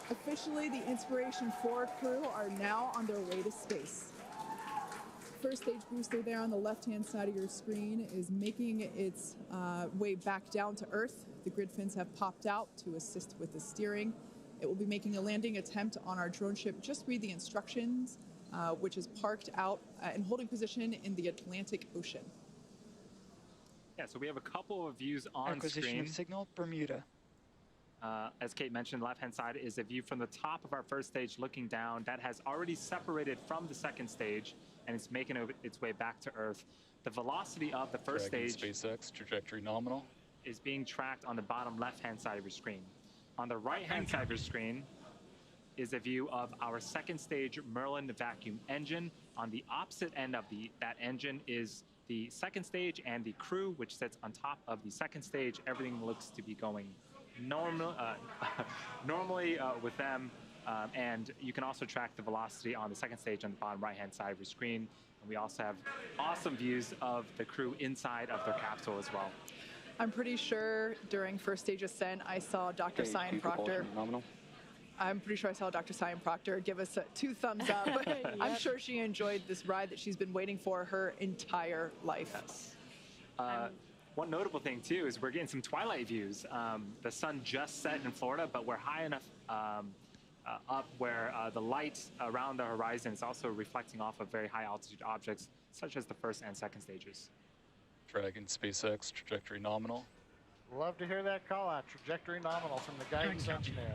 Officially, the Inspiration4 crew are now on their way to space. First stage booster there on the left-hand side of your screen is making its way back down to Earth. The grid fins have popped out to assist with the steering. It will be making a landing attempt on our drone ship. Just read the instructions, which is parked out and holding position in the Atlantic Ocean. Yeah, so we have a couple of views on Acquisition screen. of signal, Bermuda. As Kate mentioned, the left-hand side is a view from the top of our first stage looking down. That has already separated from the second stage, and it's making its way back to Earth. The velocity of the first Dragon stage SpaceX, trajectory nominal. is being tracked on the bottom left-hand side of your screen. On the right-hand side of your screen is a view of our second stage Merlin vacuum engine. On the opposite end of that engine is the second stage and the crew, which sits on top of the second stage. Everything looks to be going normally with them, and you can also track the velocity on the second stage on the bottom right-hand side of your screen. And we also have awesome views of the crew inside of their capsule as well. I'm pretty sure during first stage ascent, I saw Dr. Sian Proctor. I'm pretty sure I saw Dr. Sian Proctor give us 2 thumbs up. Yep. I'm sure she enjoyed this ride that she's been waiting for her entire life. Yes. One notable thing too is we're getting some twilight views. The sun just set in Florida, but we're high enough up where the light around the horizon is also reflecting off of very high altitude objects, such as the first and second stages. Dragon SpaceX, trajectory nominal. Love to hear that call out, trajectory nominal from the guidance engineer.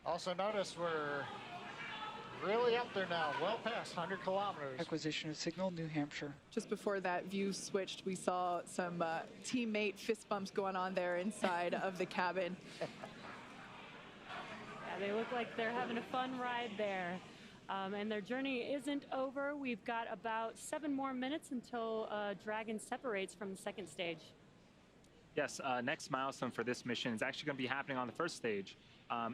Also notice we're really up there now, well past 100 kilometers. Acquisition of signal, New Hampshire. Just before that view switched, we saw some teammate fist bumps going on there inside of the cabin. Yeah, they look like they're having a fun ride there. And their journey isn't over. We've got about 7 more minutes until Dragon separates from the second stage. Yes, next milestone for this mission is actually going to be happening on the first stage.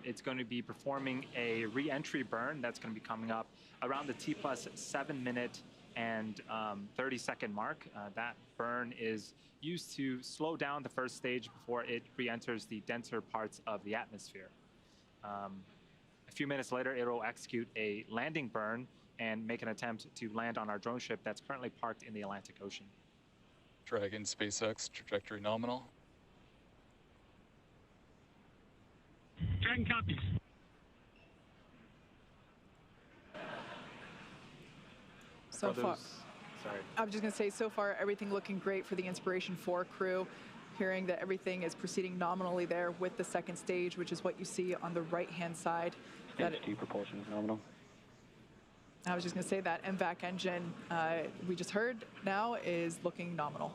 It's going to be performing a re-entry burn that's going to be coming up around the T+7 minute and 30-second mark. That burn is used to slow down the first stage before it re-enters the denser parts of the atmosphere. A few minutes later, it will execute a landing burn and make an attempt to land on our drone ship that's currently parked in the Atlantic Ocean. Dragon SpaceX, trajectory nominal. Dragon copies. So far, sorry. I was just going to say, so far, everything looking great for the Inspiration4 crew. Hearing that everything is proceeding nominally there with the second stage, which is what you see on the right-hand side. HG propulsion is nominal. I was just going to say that MVAC engine we just heard now is looking nominal.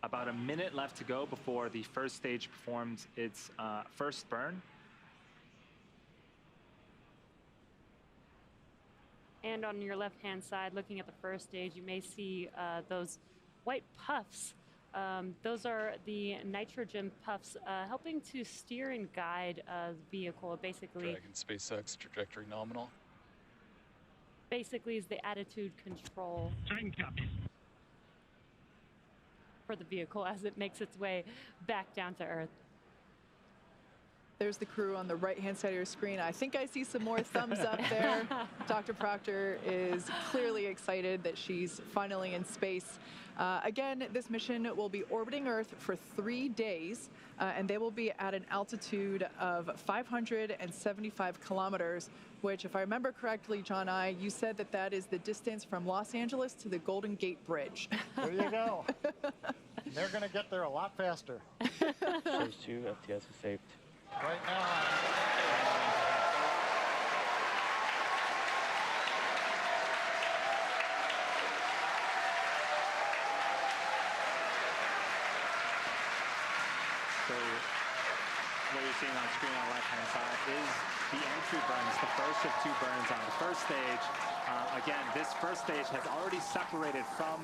About a minute left to go before the first stage performs its first burn. And on your left-hand side, looking at the first stage, you may see those white puffs. Those are the nitrogen puffs helping to steer and guide the vehicle. Basically, Dragon SpaceX, trajectory nominal. Basically is the attitude control for the vehicle as it makes its way back down to Earth. There's the crew on the right-hand side of your screen. I think I see some more thumbs up there. Dr. Proctor is clearly excited that she's finally in space. Again, this mission will be orbiting Earth for 3 days, and they will be at an altitude of 575 kilometers, which, if I remember correctly, John you said that that is the distance from Los Angeles to the Golden Gate Bridge. There you go. They're going to get there a lot faster. First 2, FTS is saved. Right now, So what you're seeing on screen on the left-hand side is the entry burns, the first of 2 burns on the first stage. Again, this first stage has already separated from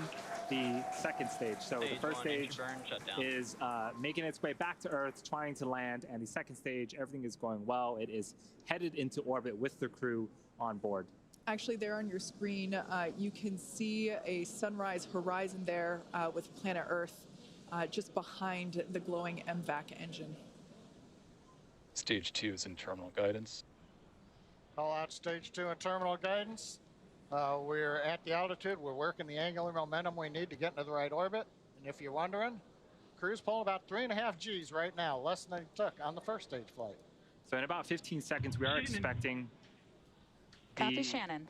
the second stage. So the first stage is making its way back to Earth, trying to land, and the second stage, everything is going well. It is headed into orbit with the crew on board. Actually, there on your screen, you can see a sunrise horizon there with planet Earth just behind the glowing MVAC engine. Stage 2 is in terminal guidance. Call out stage 2 in terminal guidance. We're at the altitude. We're working the angular momentum we need to get into the right orbit. And if you're wondering, crew's pulling about 3.5 Gs right now, less than they took on the first stage flight. So in about 15 seconds, we are expecting Copy, Shannon.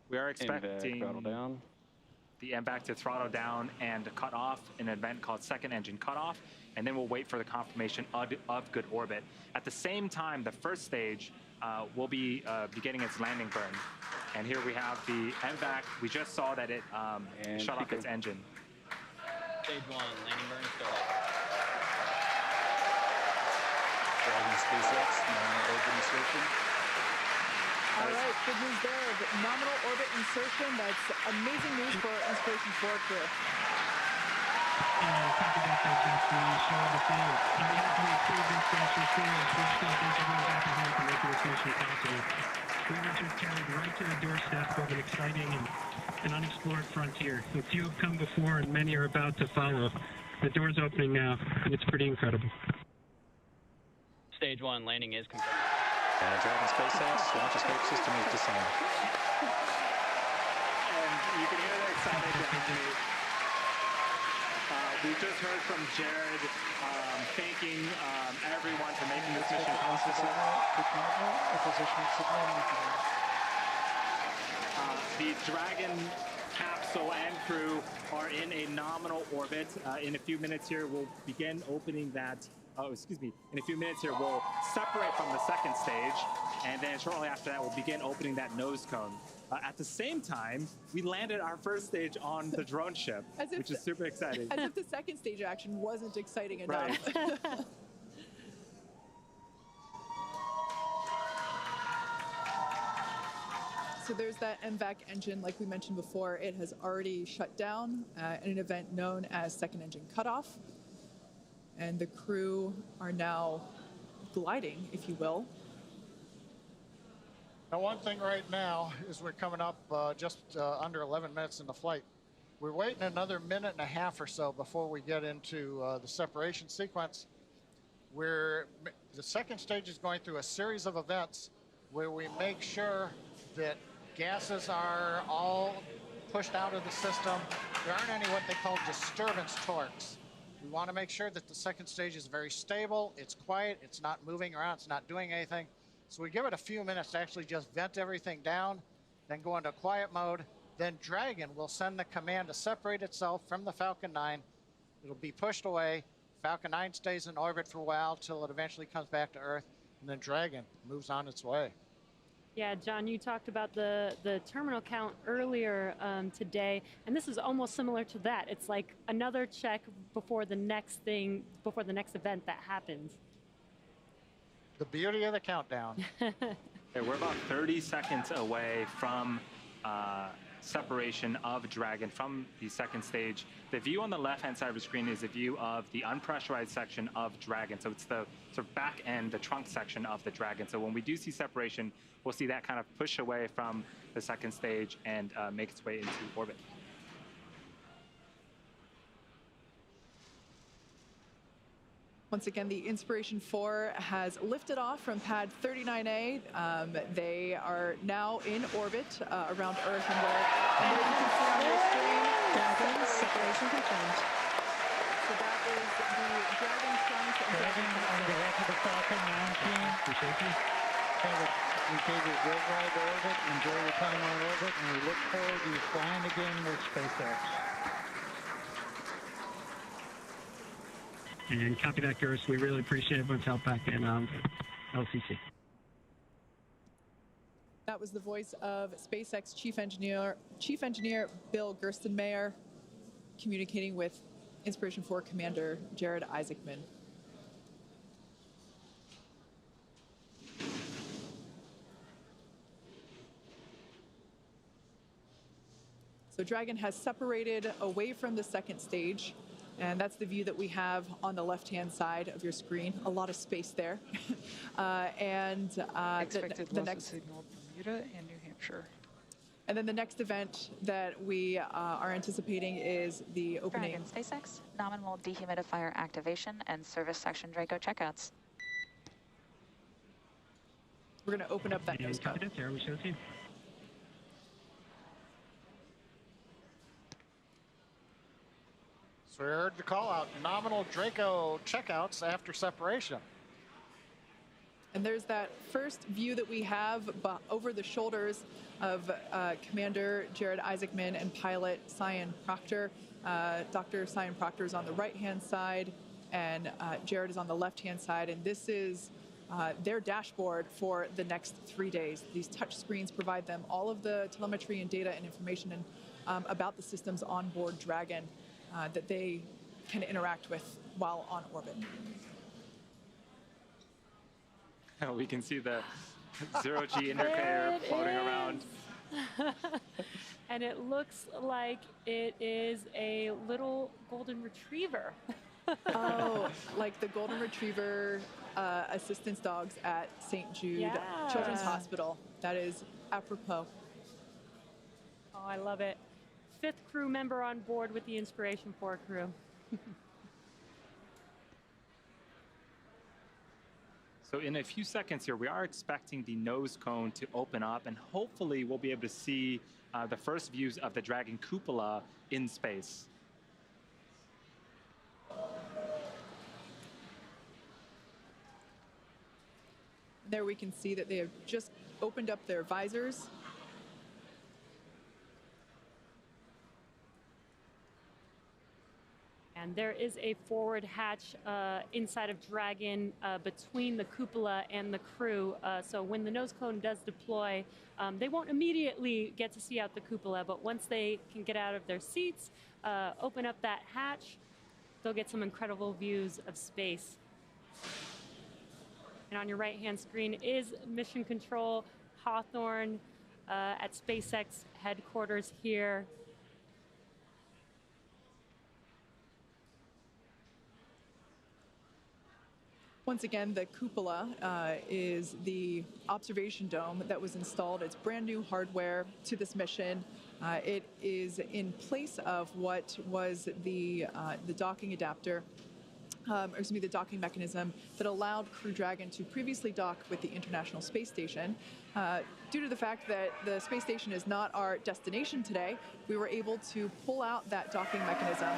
We are expecting throttle down. The MVAC to throttle down and cut off an event called second engine cutoff, and then we'll wait for the confirmation of good orbit. At the same time, the first stage will be beginning its landing burn. And here we have the MVAC. We just saw that it shut off its engine. Stage 1, landing burn started. Dragon SpaceX, nominal orbit insertion. All right, good news there. Nominal orbit insertion. That's amazing news for Inspiration4 crew. Copy that, Just we showed the field. On behalf of the crew of Inspiration4, we just want to thank everyone back at home for making this mission possible. We were just carried right to the doorstep of an exciting and unexplored frontier. A few have come before and many are about to follow. The door's opening now, and it's pretty incredible. Stage 1, landing is confirmed. Dragon SpaceX, launch escape system is disarmed. And you can hear the excitement behind me. We just heard from Jared thanking everyone for making this mission possible. The Dragon capsule and crew are in a nominal orbit. In a few minutes here, we'll begin opening that. In a few minutes here, we'll separate from the second stage, and then shortly after that, we'll begin opening that nose cone. At the same time, we landed our first stage on the drone ship, which is super exciting. As if the second stage action wasn't exciting enough. Right. So there's that MVAC engine, like we mentioned before. It has already shut down in an event known as second engine cutoff. And the crew are now gliding, if you will. Now, one thing right now is we're coming up just under 11 minutes in the flight. We're waiting another minute and a half or so before we get into the separation sequence. The second stage is going through a series of events where we make sure that gases are all pushed out of the system. There aren't any what they call disturbance torques. We want to make sure that the second stage is very stable, it's quiet, it's not moving around, it's not doing anything. So we give it a few minutes to actually just vent everything down, then go into quiet mode. Then Dragon will send the command to separate itself from the Falcon 9. It'll be pushed away. Falcon 9 stays in orbit for a while till it eventually comes back to Earth, and then Dragon moves on its way. Yeah, John, you talked about the terminal count earlier today, and this is almost similar to that. It's like another check before the next event that happens. The beauty of the countdown. Okay, we're about 30 seconds away from separation of Dragon from the second stage. The view on the left-hand side of the screen is a view of the unpressurized section of Dragon. So it's the sort of back end, the trunk section of the Dragon. So when we do see separation, we'll see that kind of push away from the second stage and make its way into orbit. Once again, the Inspiration4 has lifted off from pad 39A. They are now in orbit around Earth, and there you can see on your screen. Separation confirmed. So that is the Dragon trunk. Dragon, on behalf of the Falcon 9 team, we gave you a great ride to orbit. Enjoy your time on orbit, and we look forward to you flying again with SpaceX. And copy that, Gerst. We really appreciate everyone's help back in LCC. That was the voice of SpaceX Chief Engineer Bill Gerstenmaier communicating with Inspiration4 Commander Jared Isaacman. So Dragon has separated away from the second stage. And that's the view that we have on the left-hand side of your screen. A lot of space there. Expected the loss next of signal Bermuda and New Hampshire. And then the next event that we are anticipating is the opening. Dragon SpaceX, nominal dehumidifier activation and service section Draco checkouts. We're going to open up that nose cone. So we heard the call out, nominal Draco checkouts after separation. And there's that first view that we have over the shoulders of Commander Jared Isaacman and pilot Sian Proctor. Dr. Sian Proctor is on the right-hand side, and Jared is on the left-hand side. And this is their dashboard for the next 3 days. These touch screens provide them all of the telemetry and data and information about the systems on board Dragon that they can interact with while on orbit. We can see the zero-G indicator floating around. And it looks like it is a little golden retriever. Oh, like the golden retriever assistance dogs at St. Jude Children's Hospital. That is apropos. Oh, I love it. 5th crew member on board with the Inspiration4 crew. So in a few seconds here, we are expecting the nose cone to open up, and hopefully we'll be able to see the first views of the Dragon cupola in space. There we can see that they have just opened up their visors. And there is a forward hatch inside of Dragon between the cupola and the crew. So when the nose cone does deploy, they won't immediately get to see out the cupola, but once they can get out of their seats, open up that hatch, they'll get some incredible views of space. And on your right-hand screen is Mission Control Hawthorne at SpaceX headquarters here. Once again, the cupola is the observation dome that was installed. It's brand new hardware to this mission. It is in place of what was the docking adapter, the docking mechanism that allowed Crew Dragon to previously dock with the International Space Station. Due to the fact that the space station is not our destination today, we were able to pull out that docking mechanism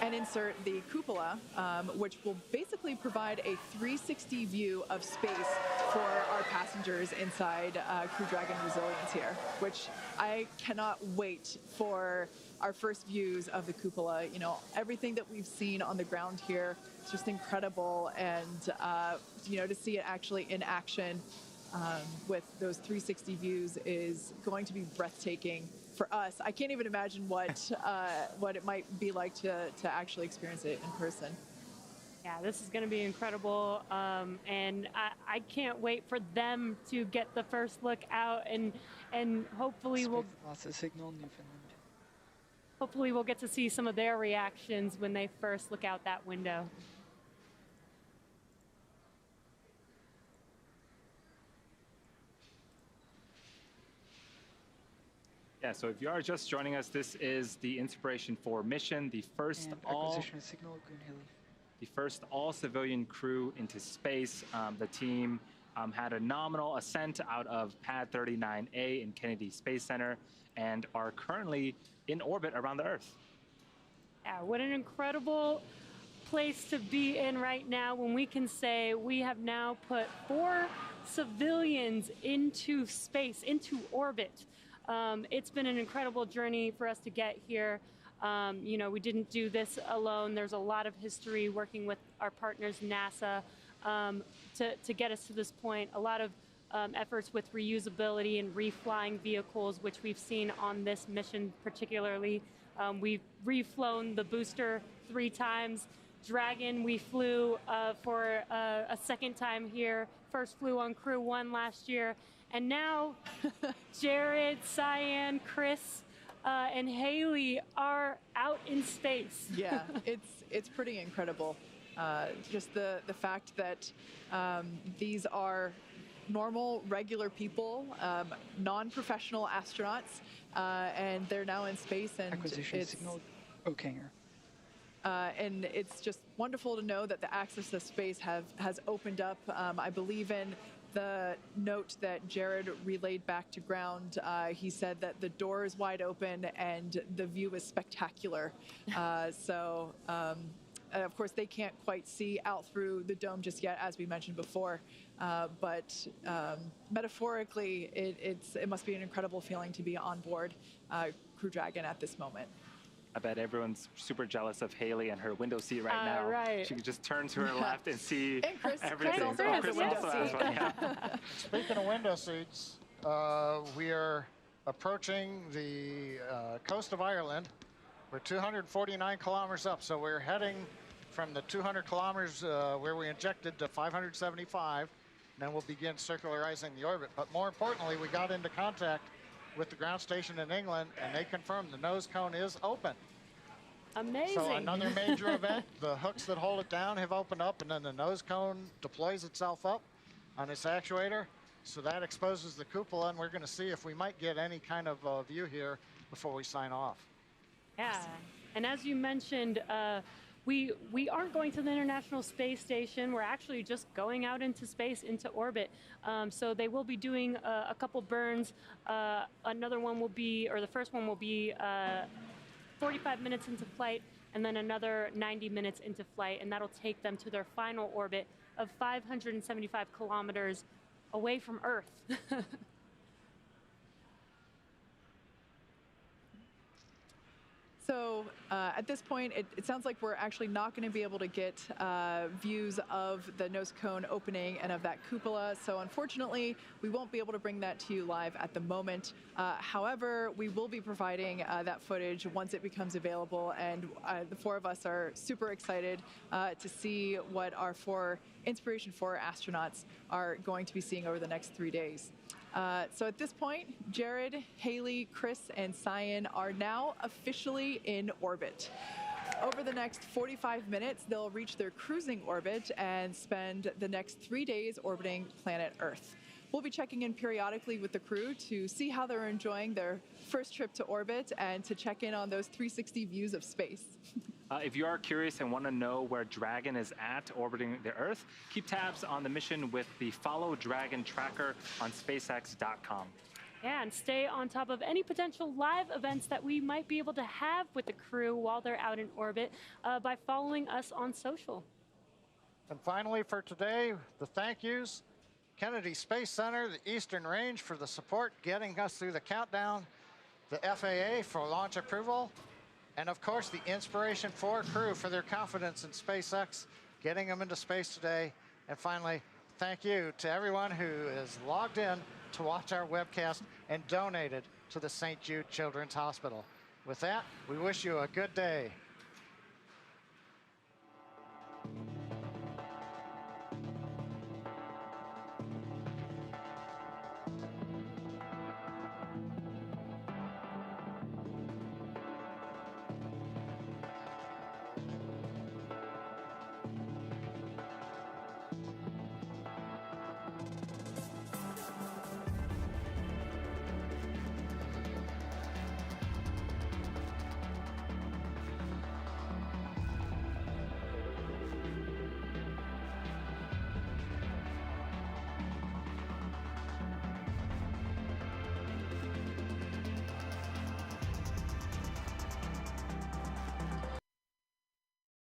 and insert the cupola, which will basically provide a 360 view of space for our passengers inside Crew Dragon Resilience here, which I cannot wait for our first views of the cupola. You know, everything that we've seen on the ground here is just incredible, and to see it actually in action with those 360 views is going to be breathtaking for us. I can't even imagine what it might be like to actually experience it in person. Yeah, this is going to be incredible, and I can't wait for them to get the first look out, and hopefully Loss of signal, Newfoundland. Hopefully we'll get to see some of their reactions when they first look out that window. Yeah, so if you are just joining us, this is the Inspiration4 mission, the first all civilian crew into space. The team had a nominal ascent out of Pad 39A in Kennedy Space Center and are currently in orbit around the Earth. Yeah, what an incredible place to be in right now when we can say we have now put 4 civilians into space, into orbit. It's been an incredible journey for us to get here. We didn't do this alone. There's a lot of history working with our partners, NASA, to get us to this point. A lot of efforts with reusability and reflying vehicles, which we've seen on this mission particularly. We've reflown the booster 3 times. Dragon, we flew for a second time here. First flew on Crew 1 last year. And now Jared, Sian, Chris, and Hayley are out in space. Yeah, it's pretty incredible. Just the fact that these are normal, regular people, non-professional astronauts, and they're now in space. And Acquisition signal, Okanger. And it's just wonderful to know that the access to space has opened up. I believe in the note that Jared relayed back to ground. He said that the door is wide open and the view is spectacular. Of course, they can't quite see out through the dome just yet, as we mentioned before. But metaphorically, it must be an incredible feeling to be on board Crew Dragon at this moment. I bet everyone's super jealous of Hayley and her window seat right now. Right. She can just turn to her left and see Chris everything. Chris also has one, yeah. Speaking of window seats, we are approaching the coast of Ireland. We're 249 kilometers up, so we're heading from the 200 kilometers where we injected to 575, and then we'll begin circularizing the orbit. But more importantly, we got into contact with the ground station in England, and they confirmed the nose cone is open. Amazing. So another major event, the hooks that hold it down have opened up, and then the nose cone deploys itself up on its actuator. So that exposes the cupola, and we're going to see if we might get any kind of view here before we sign off. Yeah, and as you mentioned, we aren't going to the International Space Station. We're actually just going out into space, into orbit. So they will be doing a couple burns. Another one will be, or the first one will be 45 minutes into flight, and then another 90 minutes into flight, and that'll take them to their final orbit of 575 kilometers away from Earth. So at this point, it sounds like we're actually not going to be able to get views of the nose cone opening and of that cupola. So unfortunately, we won't be able to bring that to you live at the moment. However, we will be providing that footage once it becomes available. And the four of us are super excited to see what our four Inspiration4 astronauts are going to be seeing over the next 3 days. So at this point, Jared, Hayley, Chris, and Sian are now officially in orbit. Over the next 45 minutes, they'll reach their cruising orbit and spend the next 3 days orbiting planet Earth. We'll be checking in periodically with the crew to see how they're enjoying their first trip to orbit and to check in on those 360 views of space. If you are curious and want to know where Dragon is at orbiting the Earth, keep tabs on the mission with the Follow Dragon tracker on SpaceX.com. Yeah, and stay on top of any potential live events that we might be able to have with the crew while they're out in orbit by following us on social. And finally for today, the thank yous. Kennedy Space Center, the Eastern Range for the support getting us through the countdown, the FAA for launch approval, and of course the Inspiration4 crew for their confidence in SpaceX, getting them into space today. And finally, thank you to everyone who is logged in to watch our webcast and donated to the St. Jude Children's Hospital. With that, we wish you a good day.